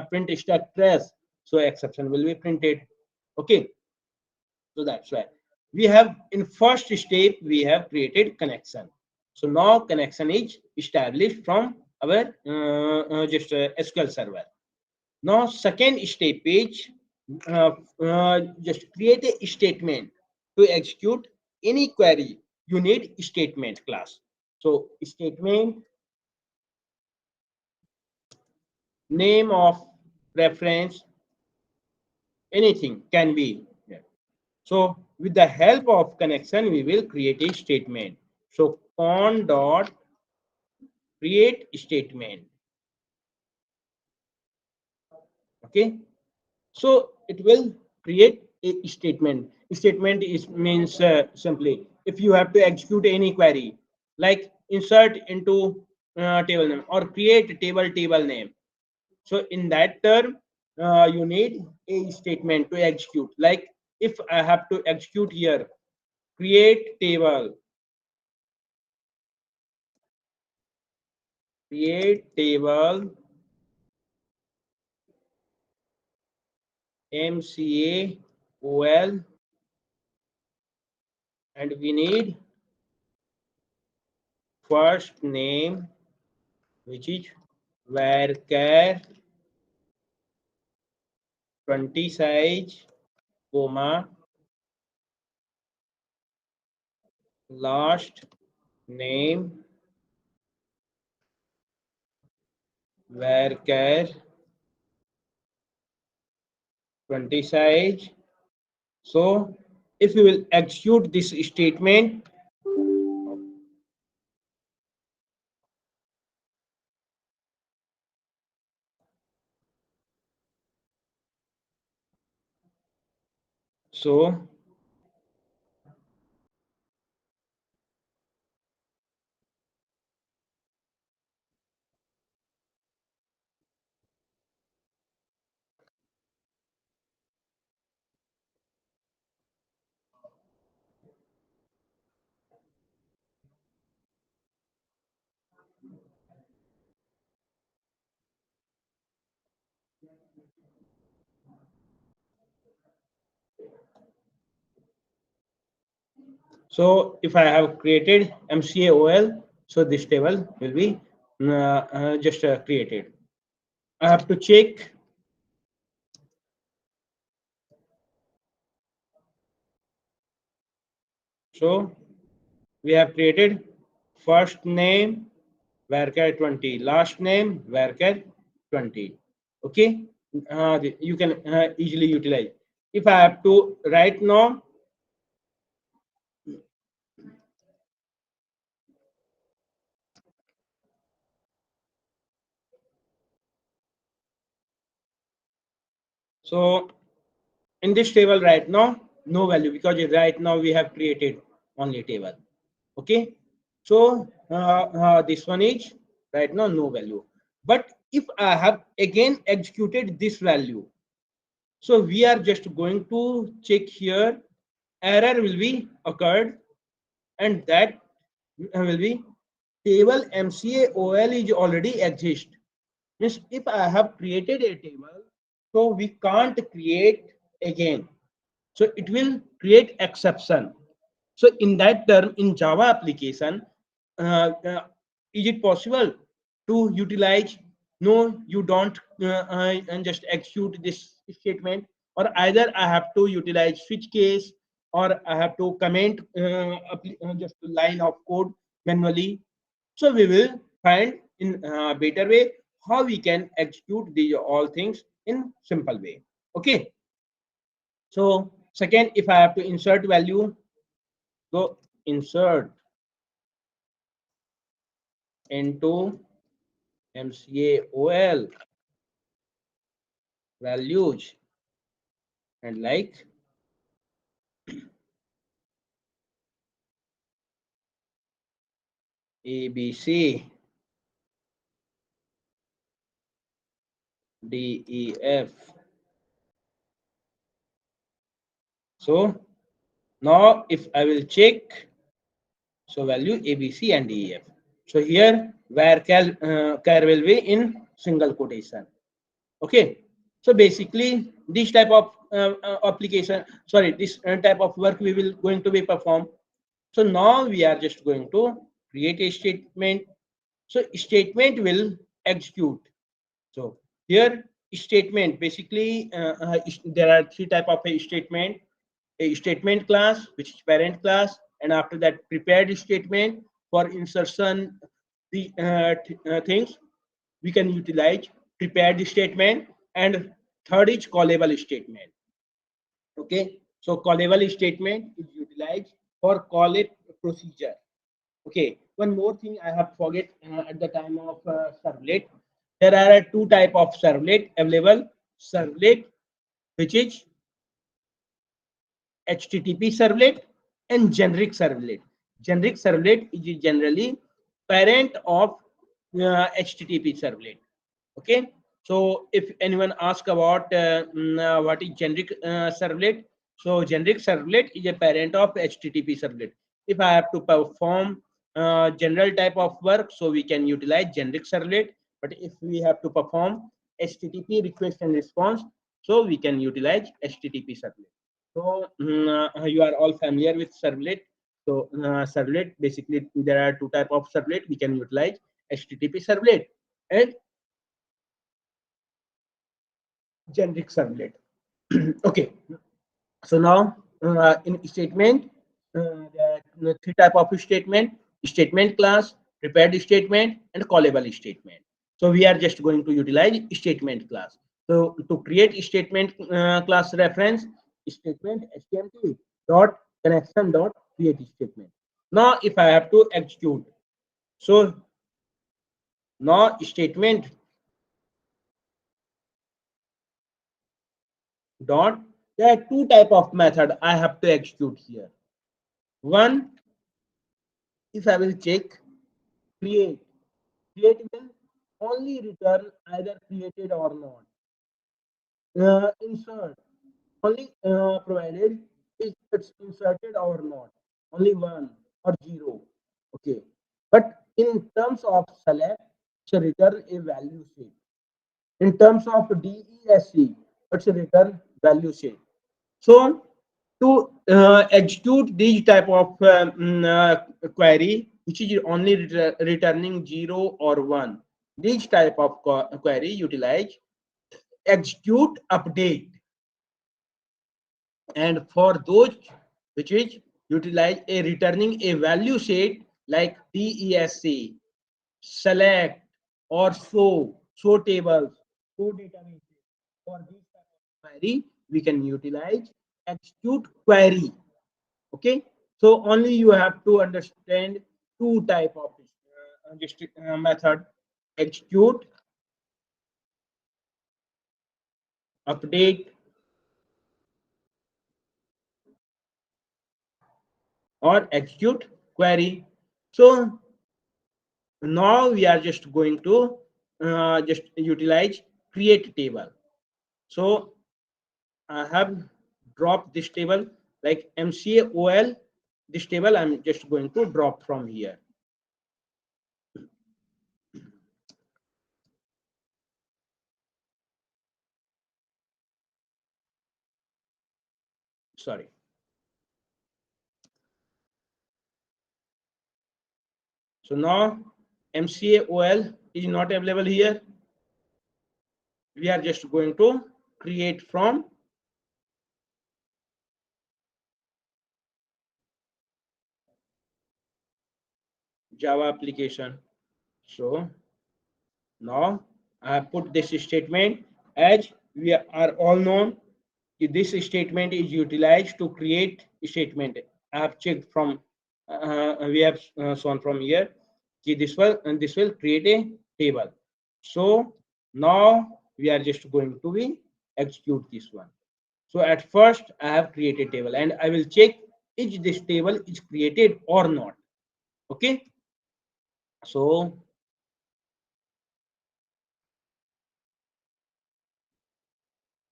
print stack trace, so exception will be printed. Okay, so that's why we have in first step we have created connection. So now connection is established from our just SQL server. Now second step is just create a statement to execute any query. You need statement class. So statement name of reference anything can be. Yeah. So with the help of connection, we will create a statement. So con dot create statement. Okay. So it will create a statement. Statement is means simply if you have to execute any query like insert into table name or create table name. So in that term, you need a statement to execute. Like if I have to execute here, create table MCA OL, and we need first name which is varchar 20 size comma last name varchar 20 size. So if you will execute this statement, so so if I have created MCAOL, so this table will be just created. I have to check. So we have created first name varchar 20, last name varchar 20. Okay, you can easily utilize. If I have to right now, so in this table right now, no value because right now we have created only table. Okay, so this one is right now no value. But if I have again executed this value, so we are just going to check here, error will be occurred, and that will be table MCA OL is already exist. Means if I have created a table, so we can't create again. So it will create exception. So in that term, in Java application, is it possible to utilize? No, you don't, and just execute this statement. Or either I have to utilize switch case, or I have to comment just a line of code manually. So we will find in a better way how we can execute the all things in simple way. Okay. So second, if I have to insert value, so insert into MCAOL values and like ABC DEF. So now if I will check, so value ABC and DEF. So here where char will be in single quotation. Okay. So basically this type of application, sorry, this type of work we will going to be performed. So now we are just going to create a statement. So statement will execute. So here statement basically there are three type of a statement: a statement class, which is parent class, and after that prepared statement for insertion the things we can utilize prepared statement, and third is callable statement. Okay, so callable statement is utilized for call it procedure. Okay, one more thing I have forget at the time of servlet. There are two type of servlet available. Servlet which is HTTP servlet and generic servlet. Generic servlet is generally parent of HTTP servlet. Okay, so if anyone ask about what is generic servlet, so generic servlet is a parent of HTTP servlet. If I have to perform general type of work, so we can utilize generic servlet. But if we have to perform HTTP request and response, so we can utilize HTTP servlet. So you are all familiar with servlet. So servlet basically there are two type of servlet we can utilize: HTTP servlet and generic servlet. Okay, so now in statement there are three type of statement: statement class, prepared statement, and callable statement. So we are just going to utilize statement class. So to create statement class reference, statement HTML dot connection dot create statement. Now if I have to execute, so now statement dot, there are two type of method I have to execute here. One, if I will check create, create will only return either created or not. Insert only provided is it's inserted or not. Only one or zero. Okay. But in terms of select, it's a return a value set. In terms of DESC, it's a return value set. So to execute these type of query, which is only returning 0 or 1, these type of query utilize execute update, and for those which is utilize a returning a value set like DESC, select, or show tables, show databases. For this type of query we can utilize execute query. Okay, so only you have to understand two type of method: execute update or execute query. So now we are just going to just utilize create table. So I have dropped this table like MCA this table I'm just going to drop from here. Sorry. So now MCA is not available here. We are just going to create from Java application. So now I have put this statement. As we are all known, this statement is utilized to create statement. I have checked from we have shown from here. This will create a table. So now we are just going to be execute this one. So at first I have created table and I will check if this table is created or not. Okay. So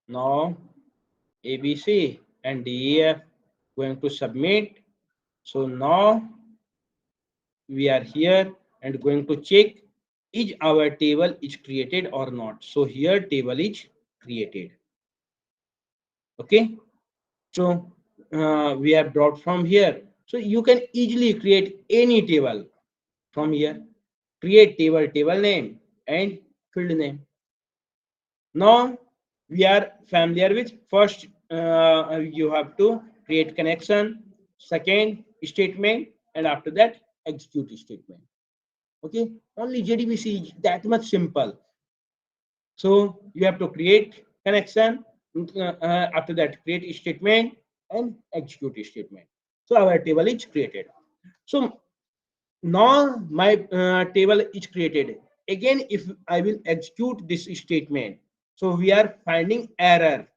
Now ABC and DEF going to submit. So now we are here and going to check is our table is created or not. So here table is created. Okay. So we have brought from here. So you can easily create any table from here. Create table, table name and field name. Now we are familiar with first you have to create connection, second statement, and after that execute statement. Okay, only JDBC is that much simple. So you have to create connection, after that create statement and execute statement. So our table is created. So now my table is created. Again, if I will execute this statement, so we are finding error.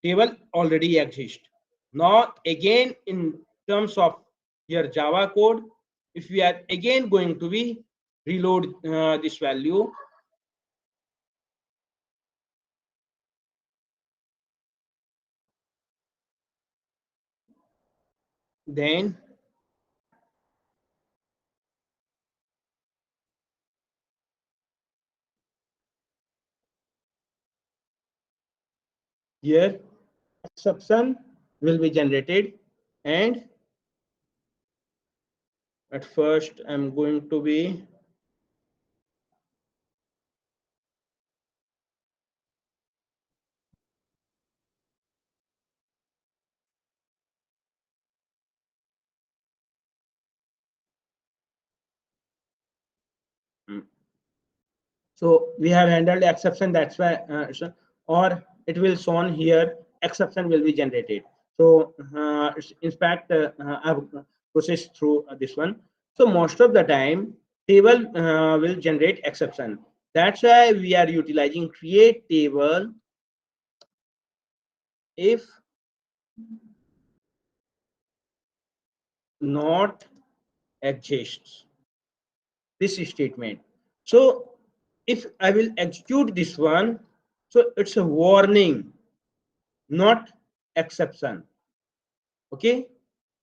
Table already exists. Now again in terms of your Java code, if we are again going to be reload this value, then here exception will be generated, and at first I'm going to be so we have handled exception, that's why or it will shown here exception will be generated. So in fact I've processed through this one. So most of the time table will generate exception. That's why we are utilizing create table if not exists, this statement. So if I will execute this one, so it's a warning, not exception. Okay.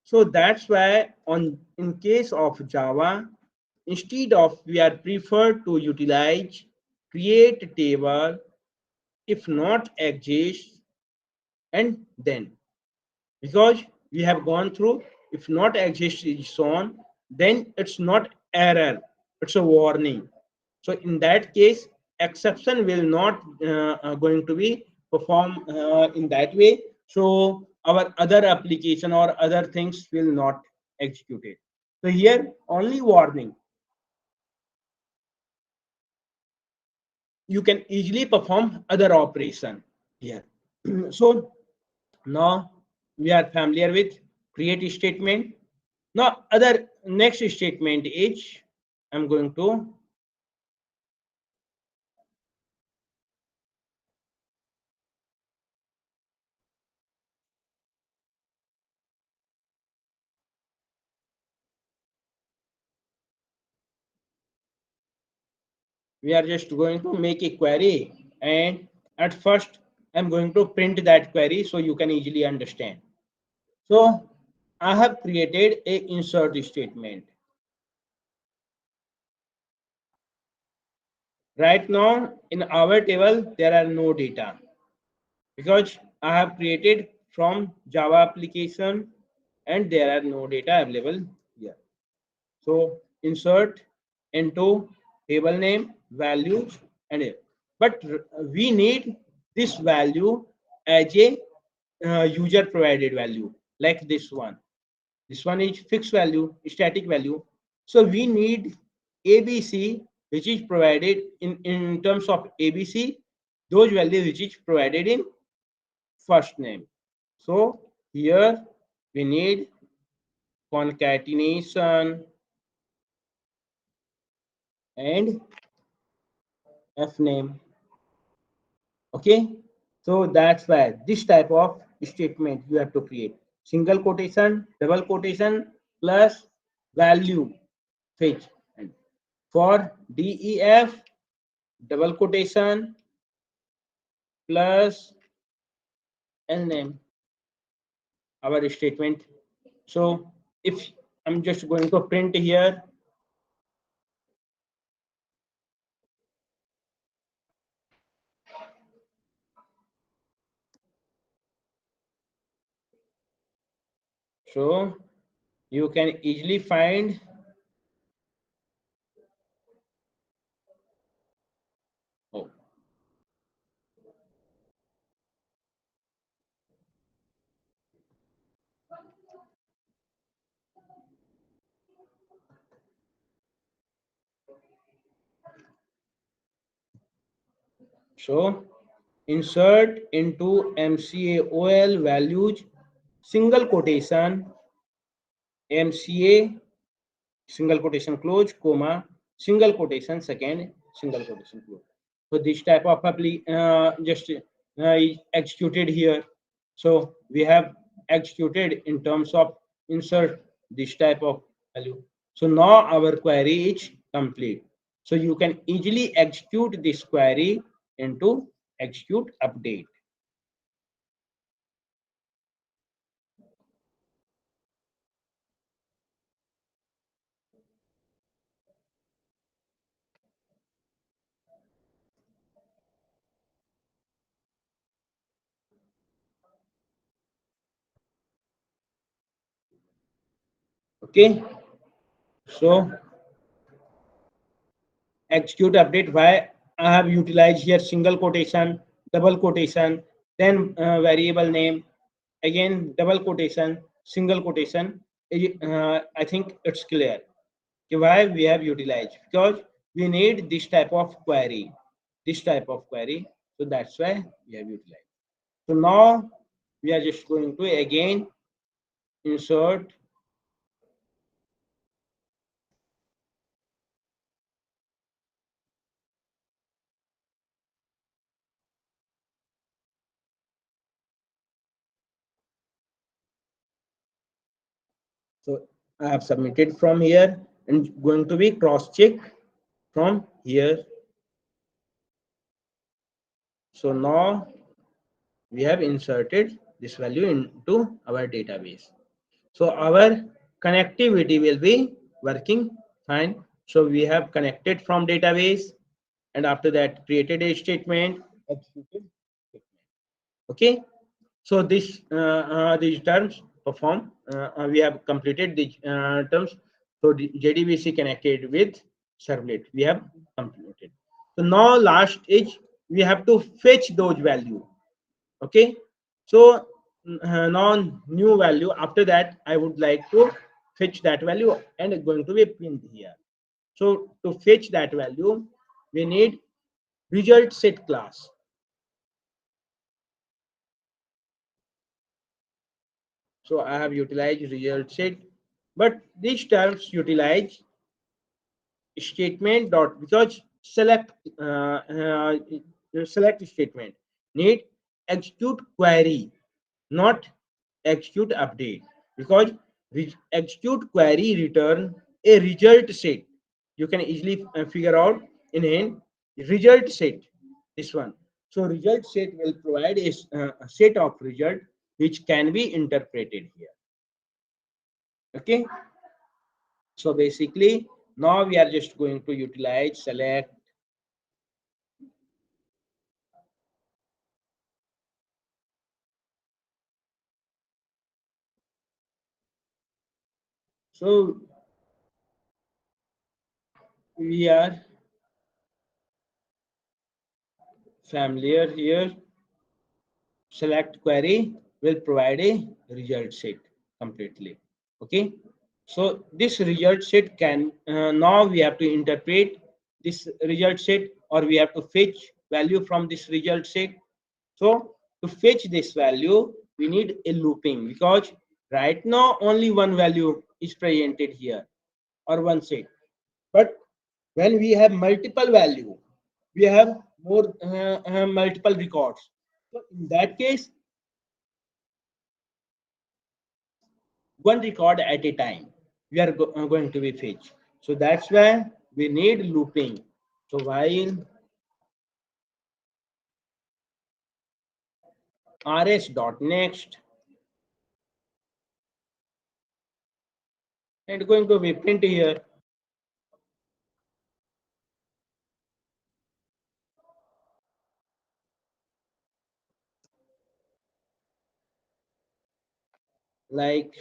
So that's why on in case of Java, instead of we are preferred to utilize create table if not exists and then, because we have gone through if not exists is shown, then it's not error, it's a warning. So in that case exception will not going to be perform in that way. So our other application or other things will not execute it. So here only warning, you can easily perform other operation here. So now we are familiar with create statement. Now other next statement is I'm going to we are just going to make a query, and at first I'm going to print that query so you can easily understand. So I have created a insert statement. Right now in our table there are no data because I have created from Java application and there are no data available here. So insert into table name, values, and it. But we need this value as a user provided value like this one. This one is fixed value, static value. So we need ABC, which is provided in terms of ABC, those values which is provided in first name. So here we need concatenation and f name. Okay, so that's why this type of statement you have to create single quotation, double quotation plus value fetch. And for DEF, double quotation plus L name, our statement. So if I'm just going to print here, so you can easily find oh, so insert into MCA values single quotation MCA single quotation close comma single quotation second single quotation close. So this type of just is executed here. So we have executed in terms of insert this type of value. So now our query is complete. So you can easily execute this query into execute update. Okay. So execute update, why I have utilized here single quotation, double quotation, then variable name, again double quotation, single quotation. I think it's clear why we have utilized, because we need this type of query, so that's why we have utilized. So now we are just going to again insert so I have submitted from here and going to be cross check from here. So now we have inserted this value into our database. So our connectivity will be working fine. So we have connected from database, and after that created a statement, executed statement. Okay. So these terms perform. We have completed these terms. So the JDBC connected with servlet. We have completed. So now last is we have to fetch those value. Okay. So now new value. After that, I would like to fetch that value and it's going to be pinned here. So to fetch that value, we need result set class. So I have utilized result set, but these terms utilize statement dot, because select statement need execute query, not execute update, because execute query return a result set. You can easily figure out in a result set, this one. So result set will provide a set of result which can be interpreted here. Okay. So basically now we are just going to utilize select so we are familiar here. Select query will provide a result set completely. Okay. So this result set can now we have to interpret this result set, or we have to fetch value from this result set. So to fetch this value, we need a looping, because right now only one value is presented here, or one set. But when we have multiple value, we have more multiple records. So in that case, one record at a time we are going to be fetched. So that's why we need looping. So while rs dot next, and going to be print here. Like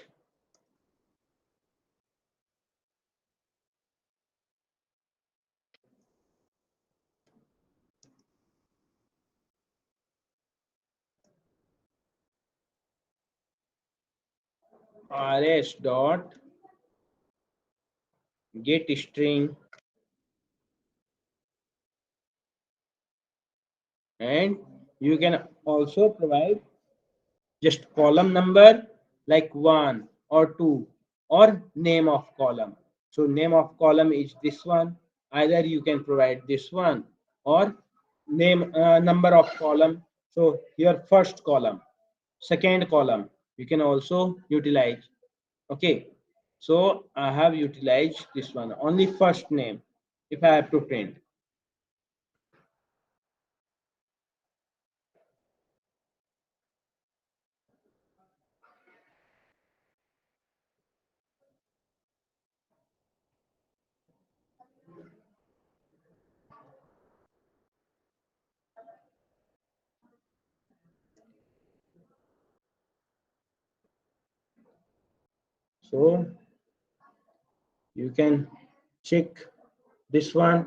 rs dot get string, and you can also provide just column number like 1 or 2, or name of column. So name of column is this one. Either you can provide this one, or name number of column. So your first column, second column, you can also utilize. Okay, so I have utilized this one, only first name. If I have to print, so you can check this one.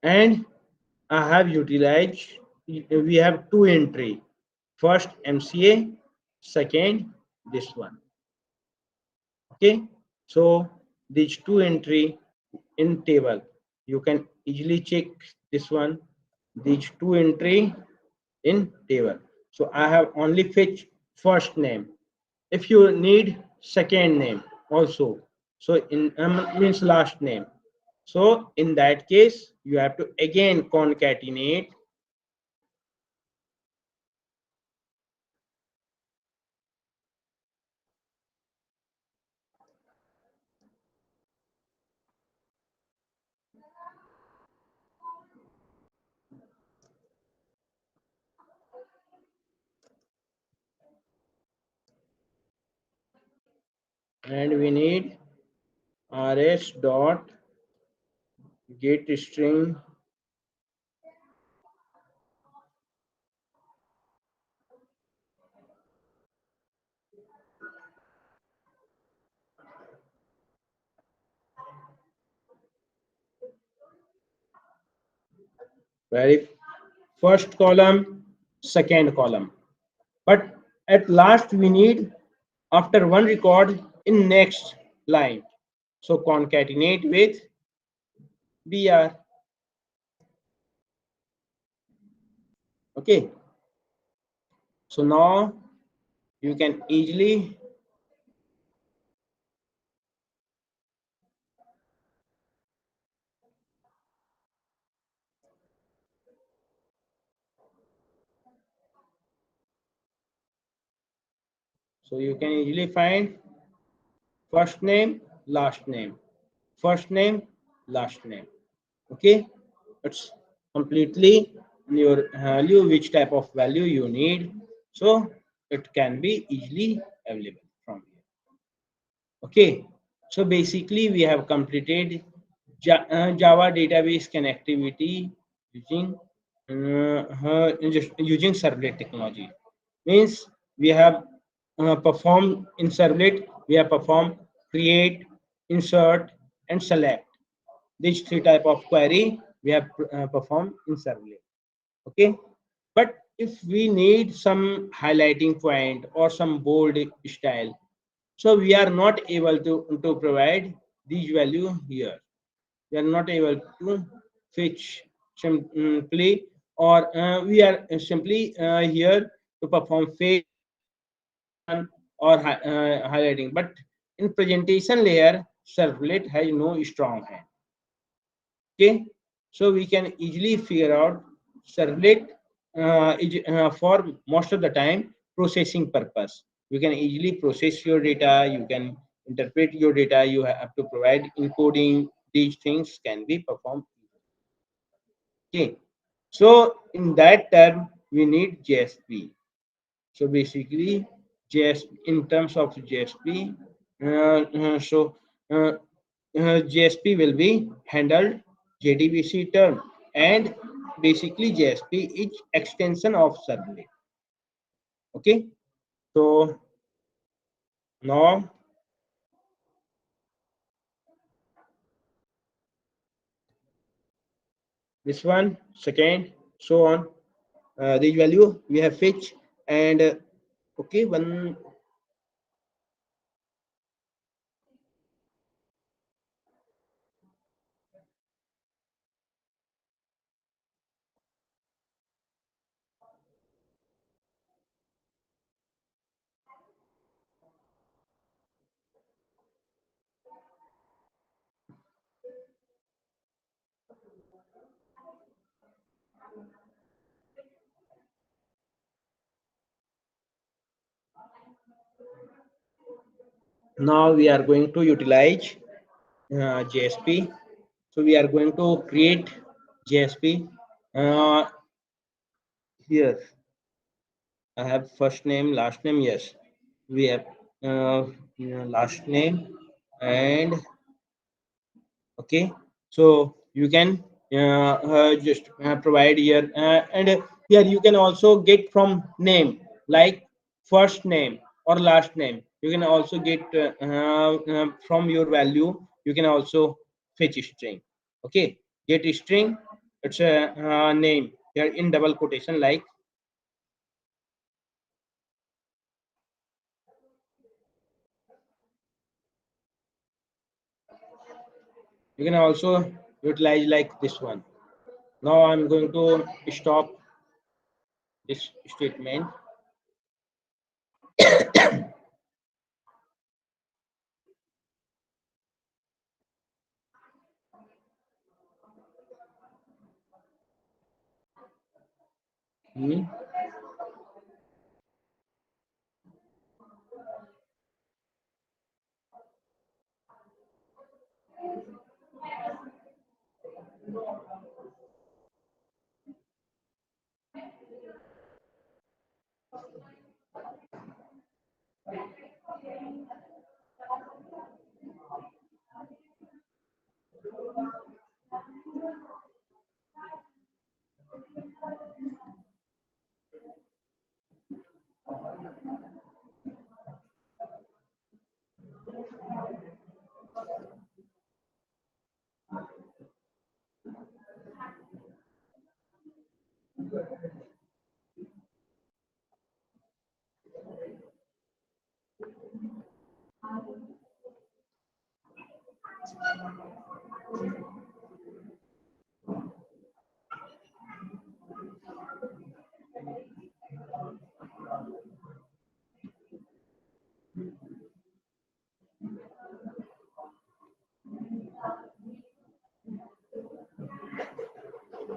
And I have utilized, we have two entry. First MCA, second this one. Okay, so these two entry in table, you can easily check this one. These two entry in table. So I have only fetch first name. If you need second name also, so in means last name. So in that case, you have to again concatenate, and we need rs dot get string, where first column, second column. But at last we need after one record in next line. So concatenate with br. Okay. So now you can easily, so you can easily find first name, last name, first name, last name. Okay, it's completely your value, which type of value you need, so it can be easily available from here. Okay, so basically we have completed Java database connectivity using just using servlet technology. Means we have performed in servlet, we have performed create, insert, and select. These three type of query we have performed in servlet. Okay, but if we need some highlighting point or some bold style, so we are not able to provide these value here. We are not able to fetch simply, or we are simply here to perform fetch or highlighting. But in presentation layer, servlet has no strong hand. Okay, so we can easily figure out servlet is for most of the time processing purpose. You can easily process your data, you can interpret your data, you have to provide encoding. These things can be performed. Okay, so in that term we need JSP. So basically, JS in terms of JSP, so JSP will be handled JDBC term, and basically JSP is extension of servlet. Okay, so now this one, second, so on. This value we have fetch, and okay, one. Now we are going to utilize JSP. So we are going to create JSP. Uh, Here I have first name, last name. Yes, we have last name, and okay. So you can just provide here, and here you can also get from name, like first name or last name. You can also get from your value. You can also fetch string. Okay, get string. It's a name here in double quotation, like you can also utilize like this one. Now I'm going to stop this statement. Hmm.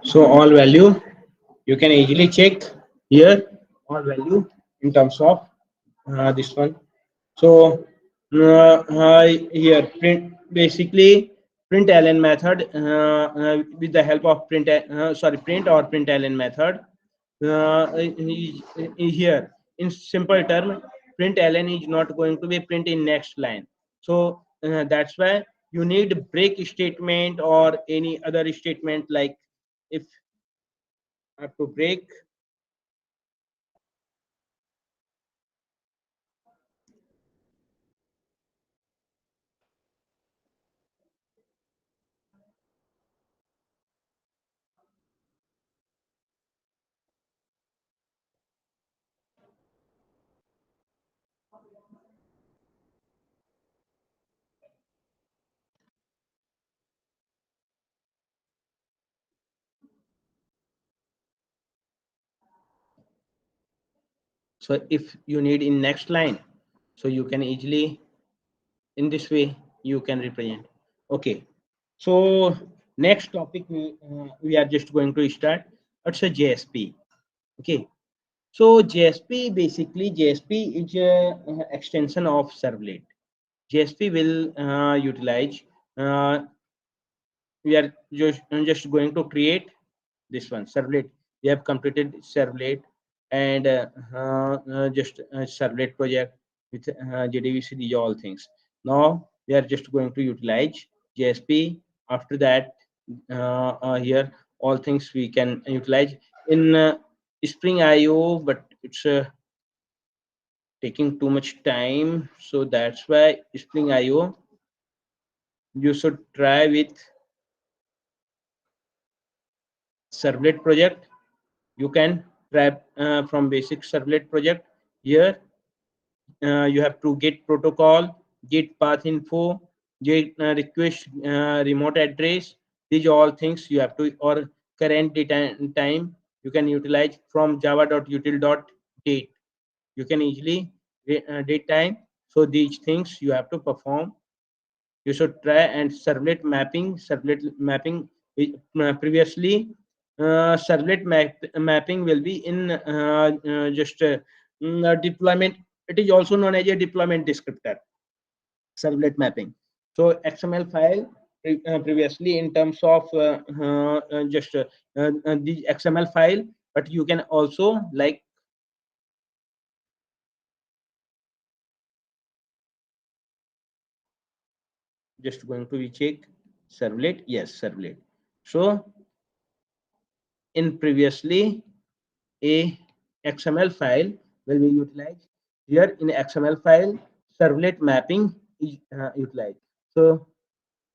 So all value you can easily check here, all value in terms of this one. So here print, basically print ln method with the help of print or print ln method. Here in simple term, print ln is not going to be print in next line. So that's why you need break statement or any other statement, like if I have to break. So if you need in next line, so you can easily in this way you can represent. Okay, so next topic we are just going to start. It's a JSP. Okay, so JSP, basically JSP is a extension of servlet. JSP will utilize, uh, we are just going to create this one servlet. We have completed servlet, and just servlet project with JDBC, these all things. Now we are just going to utilize JSP. After that, here all things we can utilize in Spring IO, but it's taking too much time, so that's why Spring IO you should try with servlet project. You can try from basic servlet project. Here you have to get protocol, get path info, get request remote address. These all things you have to, or current data time you can utilize from java.util.date. You can easily date time. So these things you have to perform. You should try. And servlet mapping previously mapping will be in just deployment. It is also known as a deployment descriptor, servlet mapping. So XML file previously in terms of just the XML file, but you can also like just going to check servlet. Yes, servlet. So in previously a XML file will be utilized. Here in XML file, servlet mapping is utilized. So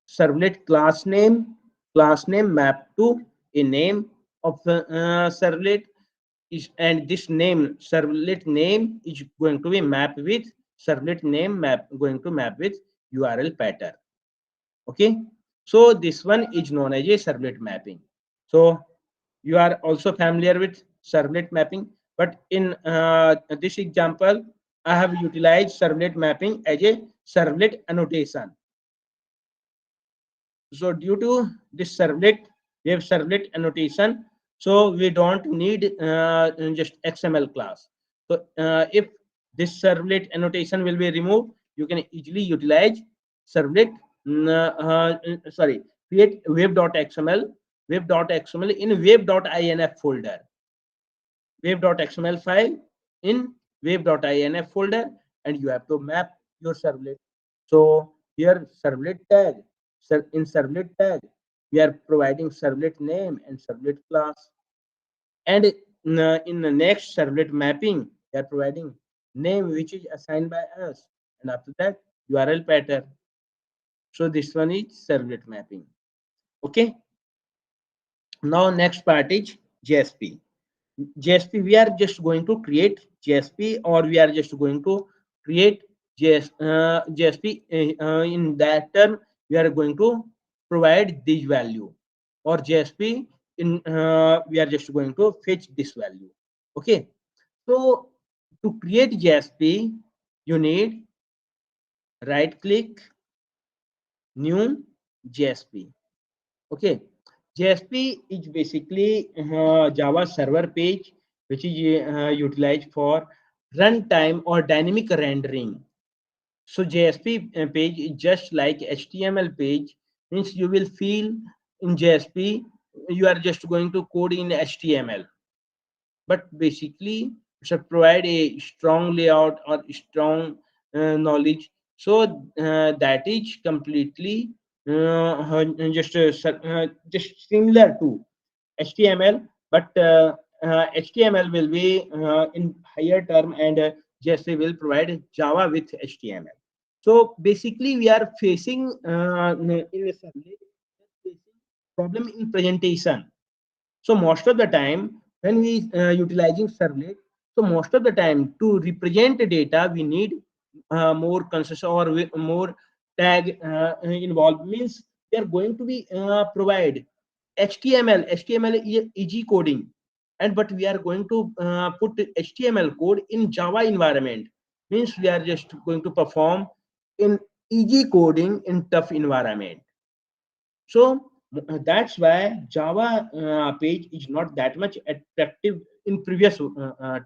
servlet class name map to a name of the servlet is, and this name servlet name is going to be mapped with servlet name map going to map with URL pattern. Okay, so this one is known as a servlet mapping. So you are also familiar with servlet mapping, but in this example I have utilized servlet mapping as a servlet annotation. So due to this servlet, we have servlet annotation, so we don't need just XML class. So if this servlet annotation will be removed, you can easily utilize servlet sorry, create web.xml in web.inf folder, web.xml file in web.inf folder, and you have to map your servlet. So here servlet tag, in servlet tag, we are providing servlet name and servlet class. And in the next servlet mapping, we are providing name which is assigned by us, and after that URL pattern. So this one is servlet mapping. Okay. Now next part is JSP. JSP, we are just going to create JSP, or we are just going to create JSP. In that term, we are going to provide this value, or JSP in we are just going to fetch this value. Okay, so to create JSP, you need right click, new JSP. Okay, JSP is basically Java server page which is utilized for runtime or dynamic rendering. So JSP page is just like HTML page, means you will feel in JSP you are just going to code in HTML, but basically should provide a strong layout or strong knowledge. So that is completely just similar to HTML, but HTML will be in higher term, and JSP will provide Java with HTML. So basically we are facing in a problem in presentation. So most of the time when we utilizing servlet, so most of the time to represent the data we need more consist or more tag involved, means they are going to be provide HTML EG coding, and but we are going to put HTML code in Java environment, means we are just going to perform in EG coding in tough environment. So that's why Java page is not that much attractive in previous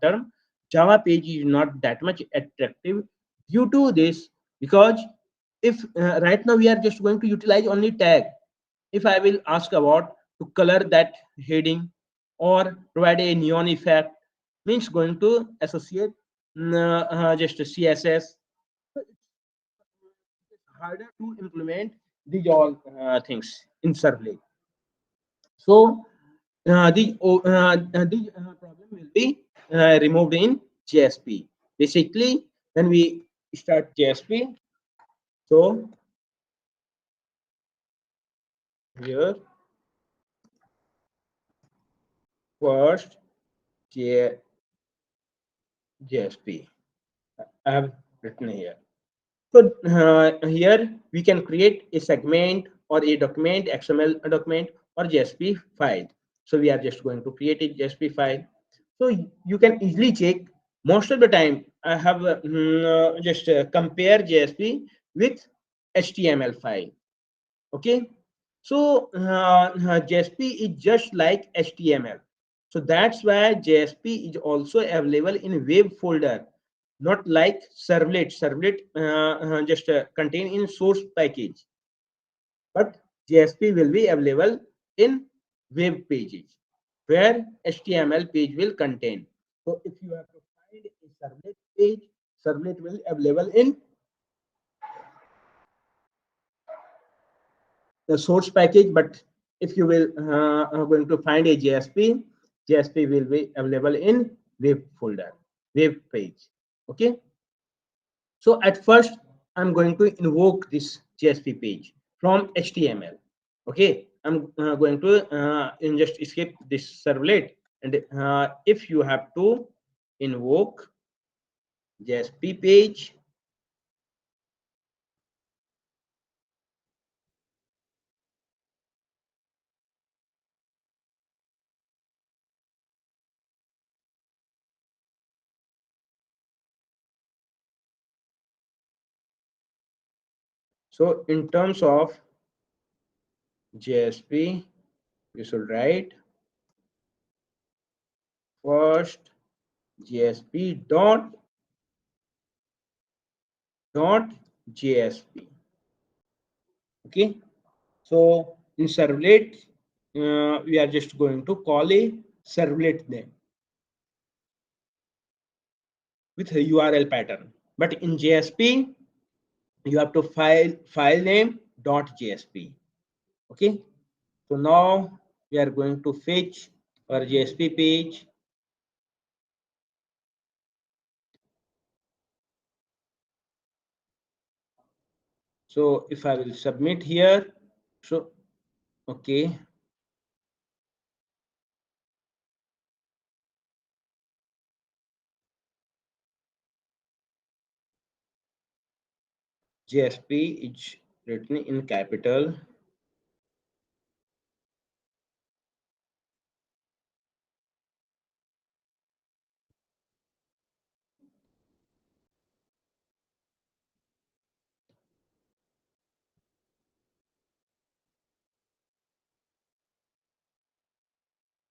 term. Java page is not that much attractive due to this, because if right now we are just going to utilize only tag. If I will ask about to color that heading or provide a neon effect means going to associate just CSS. It's harder to implement these all things in servlet. So the problem will be removed in JSP. Basically, when we start JSP, so here first JSP I have written here. So here we can create a segment or a document, XML document or JSP file. So we are just going to create a JSP file. So you can easily check. Most of the time, I have just compare JSP with HTML file. Okay, so JSP is just like HTML. So that's why JSP is also available in web folder, not like servlet. Servlet just contain in source package, but JSP will be available in web pages where HTML page will contain. So if you have to find a servlet page, servlet will available in the source package, but if you will going to find a JSP, JSP will be available in web folder, web page. Okay. So at first, I'm going to invoke this JSP page from HTML. Okay, I'm going to just escape this servlet, and if you have to invoke JSP page, so in terms of JSP, you should write first JSP dot JSP. Okay, so in servlet, we are just going to call a servlet name with a URL pattern. But in JSP, you have to file name dot JSP. Okay, so now we are going to fetch our JSP page. So if I will submit here, so okay, JSP is written in capital.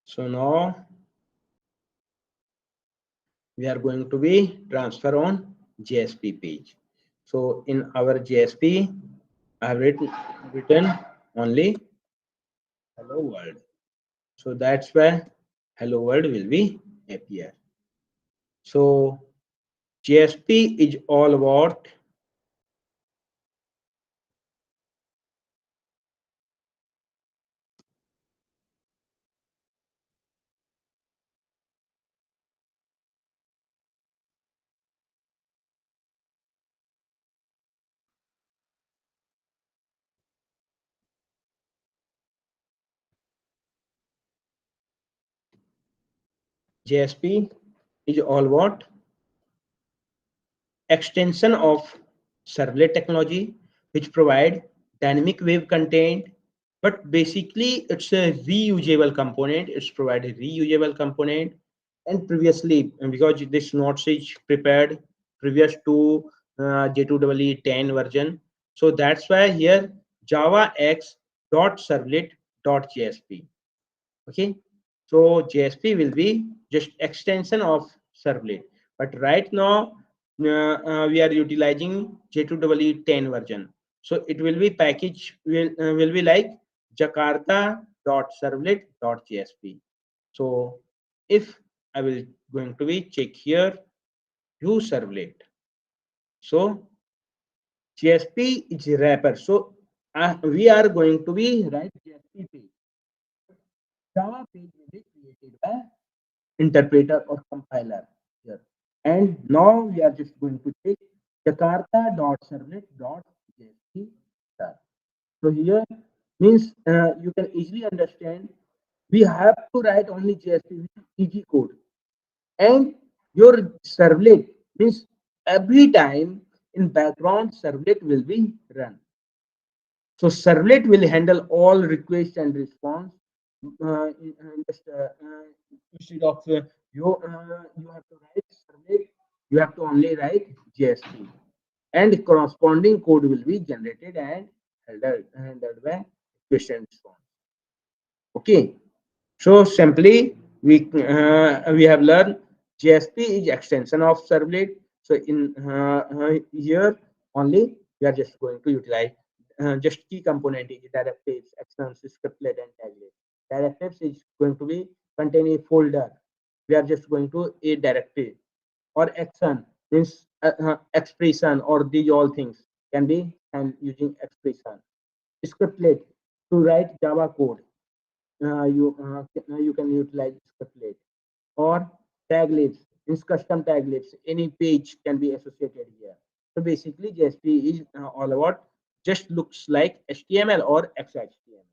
So now we are going to be transfer on JSP page. So in our JSP, I have written only hello world. So that's where hello world will be appear. So JSP is all about JSP is all about extension of servlet technology, which provide dynamic web content, but basically it's a reusable component. It's provided reusable component. And previously, because this notes is prepared previous to J2EE 10 version, so that's why here Java X dot servlet dot JSP. Okay, so JSP will be just extension of servlet, but right now we are utilizing J2EE 10 version, so it will be package will be like Jakarta dot servlet dot JSP. So if I will going to be check here view servlet. So JSP is wrapper. So we are going to be write JSP page. Java page will be created by interpreter or compiler here. And now we are just going to check jakarta.servlet.jsp star. So here means you can easily understand we have to write only JSP with easy code. And your servlet means every time in background servlet will be run. So servlet will handle all request and response. Just instead of you have to write servlet, you have to only write JSP, and corresponding code will be generated and handled by request and response. Okay. So simply we have learned JSP is extension of servlet. So in here only we are just going to utilize just key component is directives, actions, scriptlet, and taglet. Directives is going to be contain a folder. We are just going to a directive or action means expression or these all things can be and using expression. Scriptlet to write Java code you can utilize scriptlet or taglets means custom taglets. Any page can be associated here. So basically JSP is all about just looks like HTML or XHTML.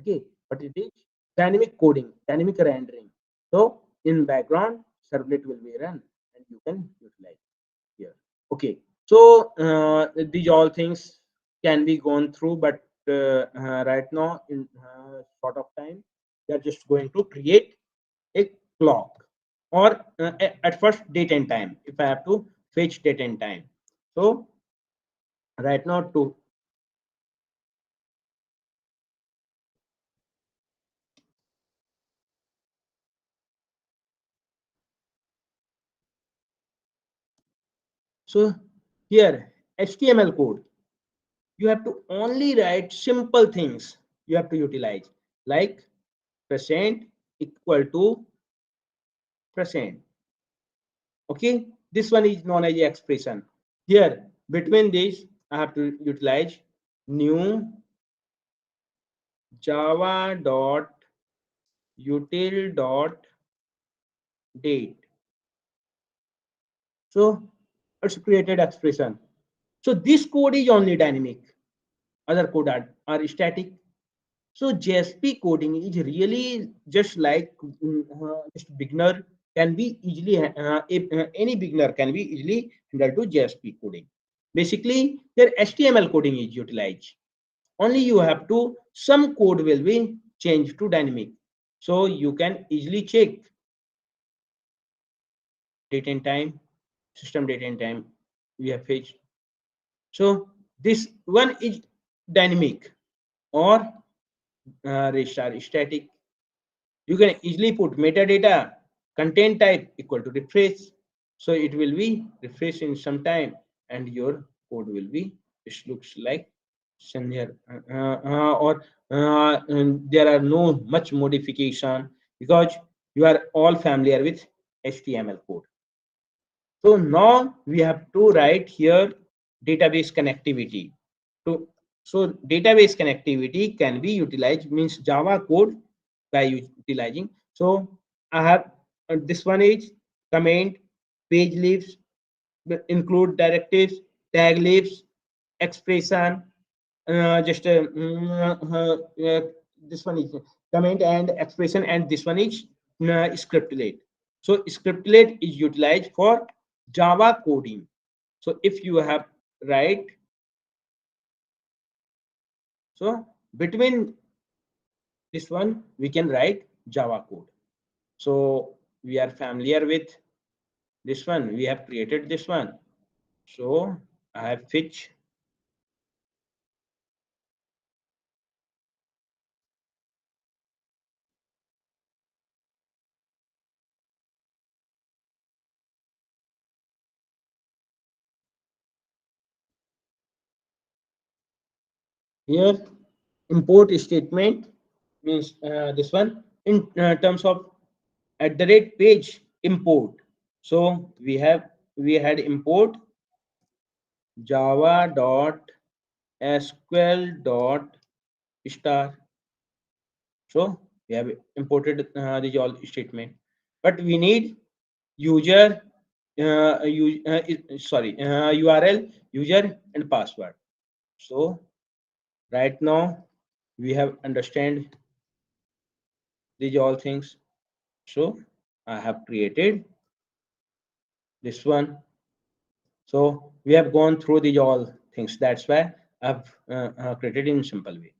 Okay, but it is dynamic coding, dynamic rendering. So in background servlet will be run and you can utilize here. Okay, so these all things can be gone through, but right now in short of time we are just going to create a clock or at first date and time if I have to fetch date and time. So right now to so here HTML code you have to only write simple things you have to utilize like percent equal to percent. Okay, this one is known as the expression. Here between this I have to utilize new java dot util dot date. So it's created expression. So this code is only dynamic, other code are static. So JSP coding is really just like just beginner can be easily any beginner can be easily handled to JSP coding. Basically, their HTML coding is utilized. Only you have to some code will be changed to dynamic. So you can easily check date and time, system date and time we have fetched. So this one is dynamic or registrar static. You can easily put metadata content type equal to refresh. So it will be refresh in some time and your code will be, it looks like senior or and there are no much modification because you are all familiar with HTML code. So now we have to write here database connectivity. To, so database connectivity can be utilized means Java code by utilizing. So I have this one is command, page leaves, include directives, tag leaves, expression, just this one is comment and expression, and this one is scriptlet. So scriptlet is utilized for Java coding. So if you have write, so between this one we can write Java code. So we are familiar with this one. We have created this one. So I have fetch here import statement means this one in terms of @page import. So we had import java dot sql dot star. So we have imported the all statement, but we need user URL, user and password. So right now we have understand these all things. So I have created this one. So we have gone through these all things. That's why I've created in simple way.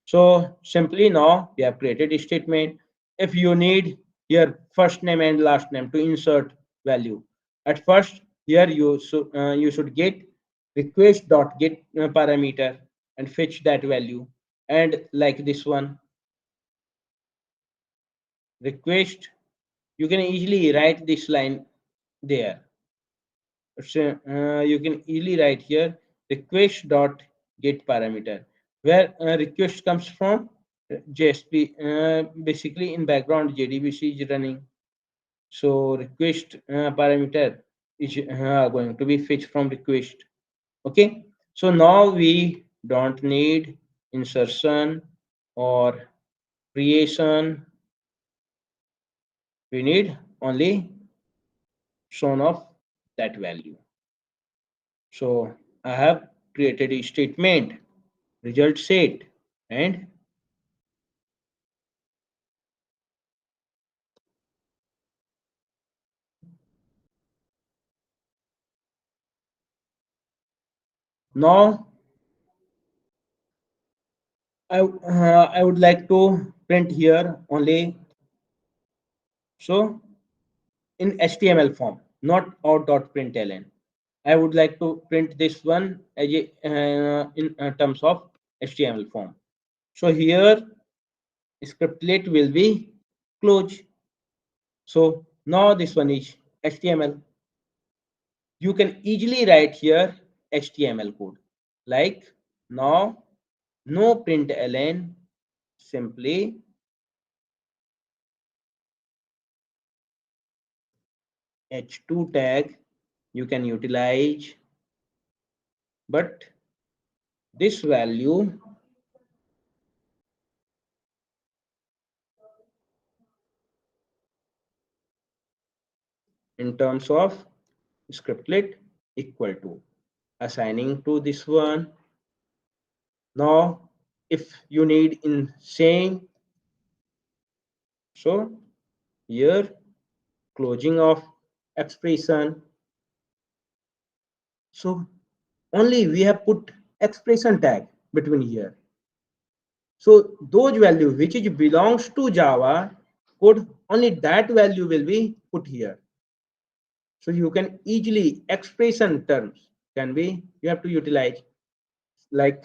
So simply now we have created a statement. If you need your first name and last name to insert value, at first here you should get request dot get parameter and fetch that value. And like this one request, you can easily write this line there. So you can easily write here request dot get parameter, where request comes from JSP. Basically in background JDBC is running, so request parameter is going to be fetched from request. Okay, so now we don't need insertion or creation, we need only shown of that value. So I have created a statement result set, and now I would like to print here only, so in HTML form, not out.println. I would like to print this one as a, in terms of HTML form. So here scriptlet will be close. So now this one is HTML. You can easily write here HTML code like now no println, simply h2 tag you can utilize, but this value in terms of scriptlet equal to assigning to this one. Now if you need in same, so here closing of expression, so only we have put expression tag between here. So those value which is belongs to Java code, only that value will be put here. So you can easily expression terms can be, you have to utilize like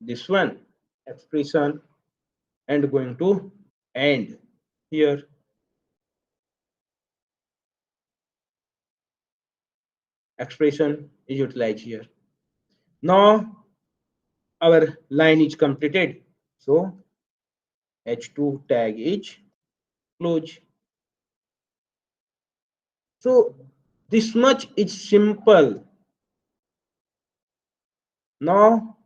this one expression and going to end here. Expression is utilized here. Now our line is completed. So h2 tag is close. So this much is simple. Now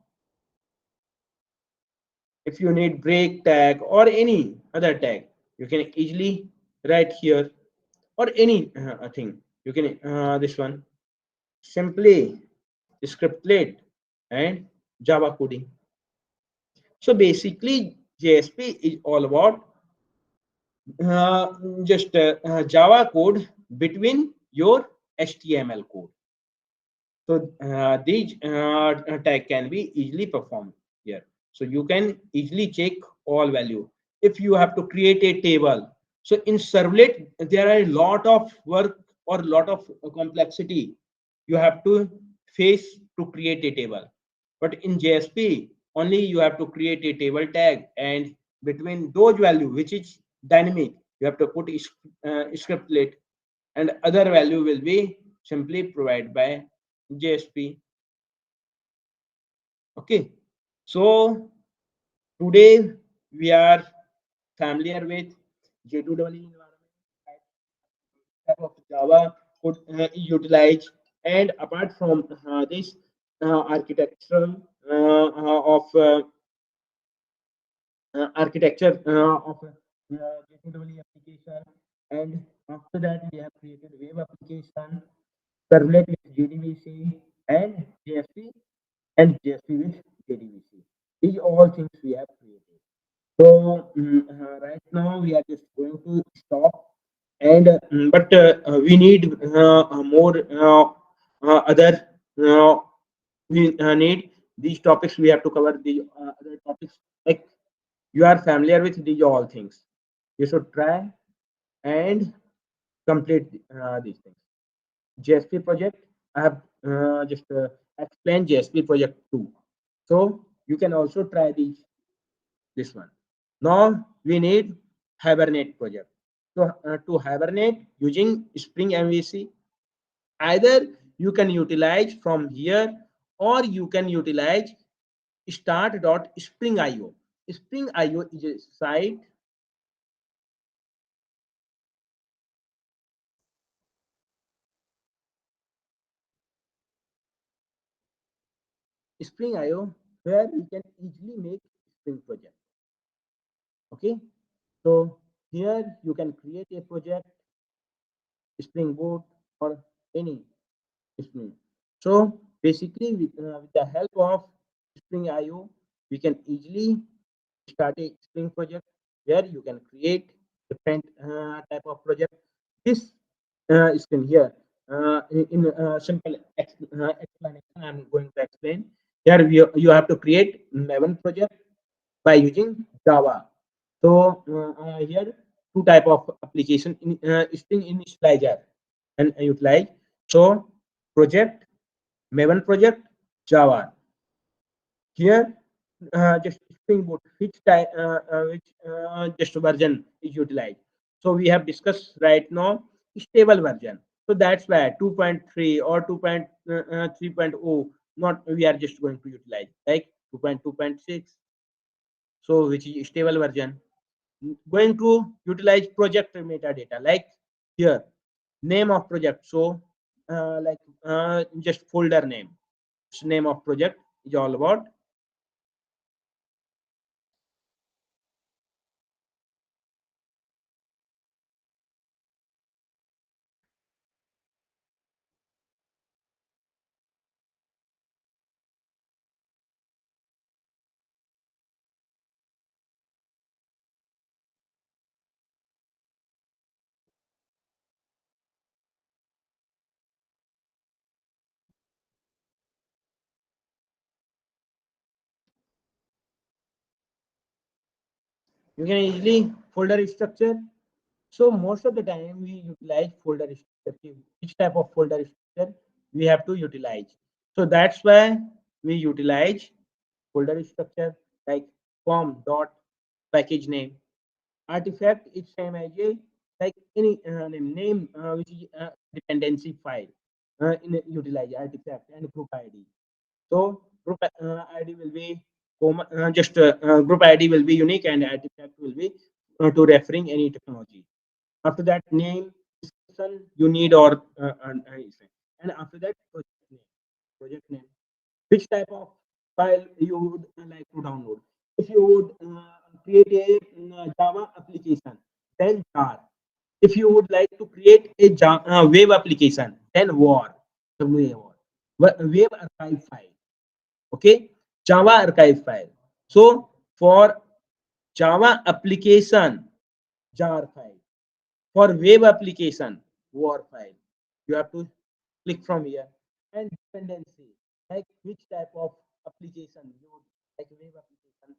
if you need break tag or any other tag, you can easily write here, or any thing you can this one simply scriptlet and Java coding. So basically JSP is all about uh, just Java code between your HTML code. So these tag can be easily performed here. So you can easily check all value. If you have to create a table, so in servlet there are a lot of work or lot of complexity you have to face to create a table. But in JSP only you have to create a table tag, and between those value which is dynamic, you have to put scriptlet, and other value will be simply provided by JSP. Okay, so today we are familiar with J2EE environment, type of Java could utilize. And apart from this architectural architecture of J2EE application, and after that we have created web application, servlet with JDBC, and JSP, and JSP with JDBC. These all things we have created. So right now we are just going to stop, and but we need more other. We need these topics. We have to cover the other topics. Like, you are familiar with these all things. You should try and complete these things. JSP project. I have just explained JSP project too. So you can also try this one. Now we need Hibernate project. So to Hibernate using Spring MVC, either you can utilize from here, or you can utilize start.spring.io. Spring.io is a site. Spring.io, where you can easily make Spring project. Okay, so here you can create a project, Spring Boot, or any Spring. So basically, with the help of Spring IO, we can easily start a Spring project where you can create different type of project. This screen here, in simple explanation, I'm going to explain. Here you have to create Maven project by using Java. So here two type of application in string initializer and utilize. So project, Maven project, Java. Here just Spring Boot, which just version is utilized. So we have discussed right now stable version. So that's why 2.3 or 2.3.0, not we are just going to utilize like 2.2.6. So which is stable version. Going to utilize project metadata, like here name of project. So like just folder name. So name of project is all about. You can easily folder structure. So most of the time we utilize folder structure. Which type of folder structure we have to utilize? So that's why we utilize folder structure, like form dot package name. Artifact is same as a, like any name which is dependency file. In utilize artifact and group ID. So group ID will be just group ID will be unique, and artifact will be to referring any technology. After that, name, description you need, or and after that, project name. Project name. Which type of file you would like to download? If you would create a Java application, then jar. If you would like to create a web application, then war. Web archive file. Okay, Java archive file. So for Java application, jar file. For web application, war file. You have to click from here. And dependency, like which type of application you would like, web application.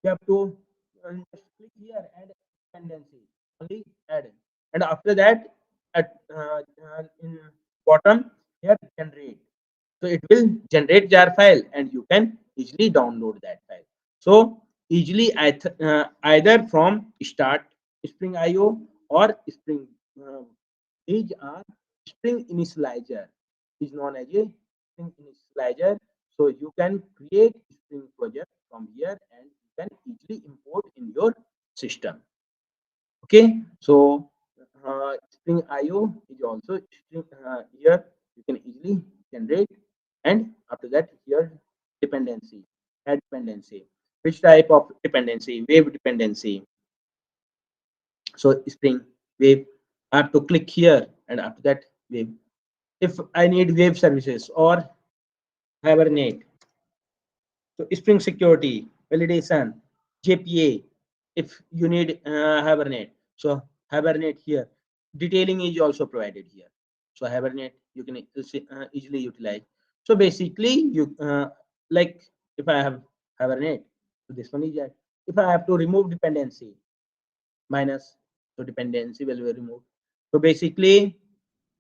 You have to just click here, and dependency only add. And after that, at in bottom here, generate. So it will generate jar file, and you can easily download that file. So easily either from start Spring IO or Spring. Uh, these are Spring initializer. Is known as a Spring initializer. So you can create Spring project from here, and you can easily import in your system. Okay, so string IO is also string here you can easily generate, and after that here dependency, add dependency. Which type of dependency? Wave dependency. So string wave, I have to click here, and after that wave. If I need wave services or hibernate, so Spring Security, Validation, JPA, if you need Hibernate. So Hibernate here. Detailing is also provided here. So Hibernate you can easily utilize. So basically you like if I have Hibernate, so this one is that. If I have to remove dependency, minus, so dependency will be removed. So basically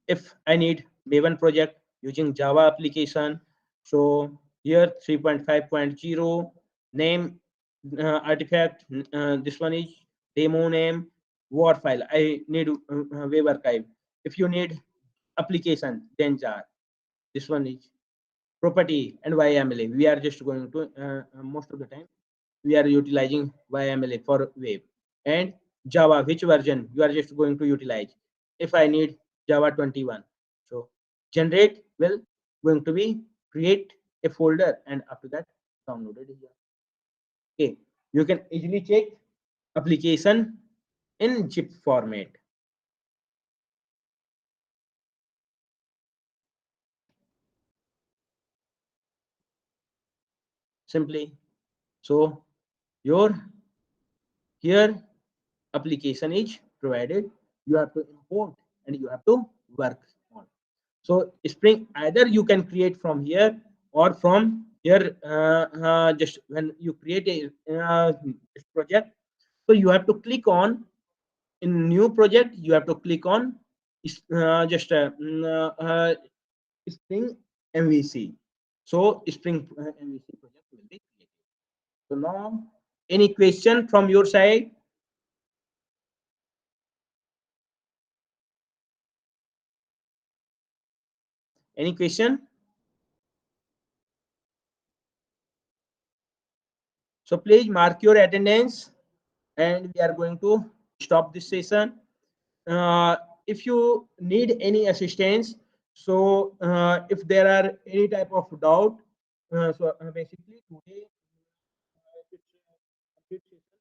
if I need Maven project using Java application, so here 3.5.0 name artifact, this one is demo name, war file. I need web archive. If you need application, then jar. This one is property and YMLA. We are just going to most of the time we are utilizing YMLA for web, and Java. Which version you are just going to utilize? If I need Java 21, so generate will going to be create a folder, and after that downloaded here. Okay, you can easily check application in zip format. Simply, so your here application is provided, you have to import and you have to work on. So Spring either you can create from here or from here, just when you create a project, so you have to click on in new project, you have to click on just Spring MVC. So Spring MVC project will be created. So now any question from your side? Any question? So please mark your attendance, and we are going to stop this session. Uh, if you need any assistance, so if there are any type of doubt, basically today it's a complete session.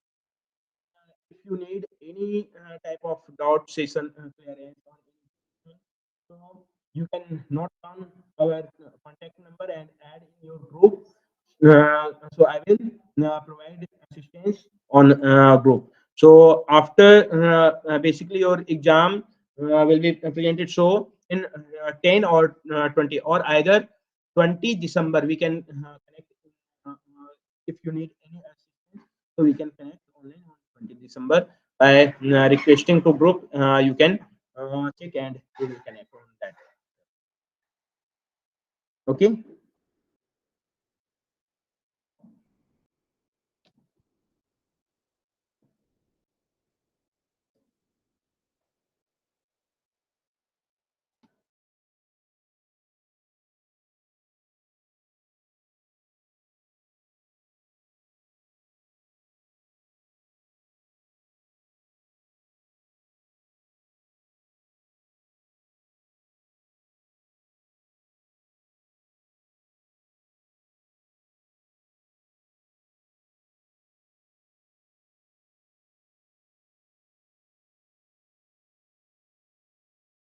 If you need any type of doubt session clearance on anything, so you can note down our contact number and add in your group. So I will provide assistance on group. So after basically your exam will be presented. So in 10 or 20 or either 20 December we can connect. If you need any assistance, so we can connect online on 20 December by requesting to group. You can check and we will connect on that. Okay.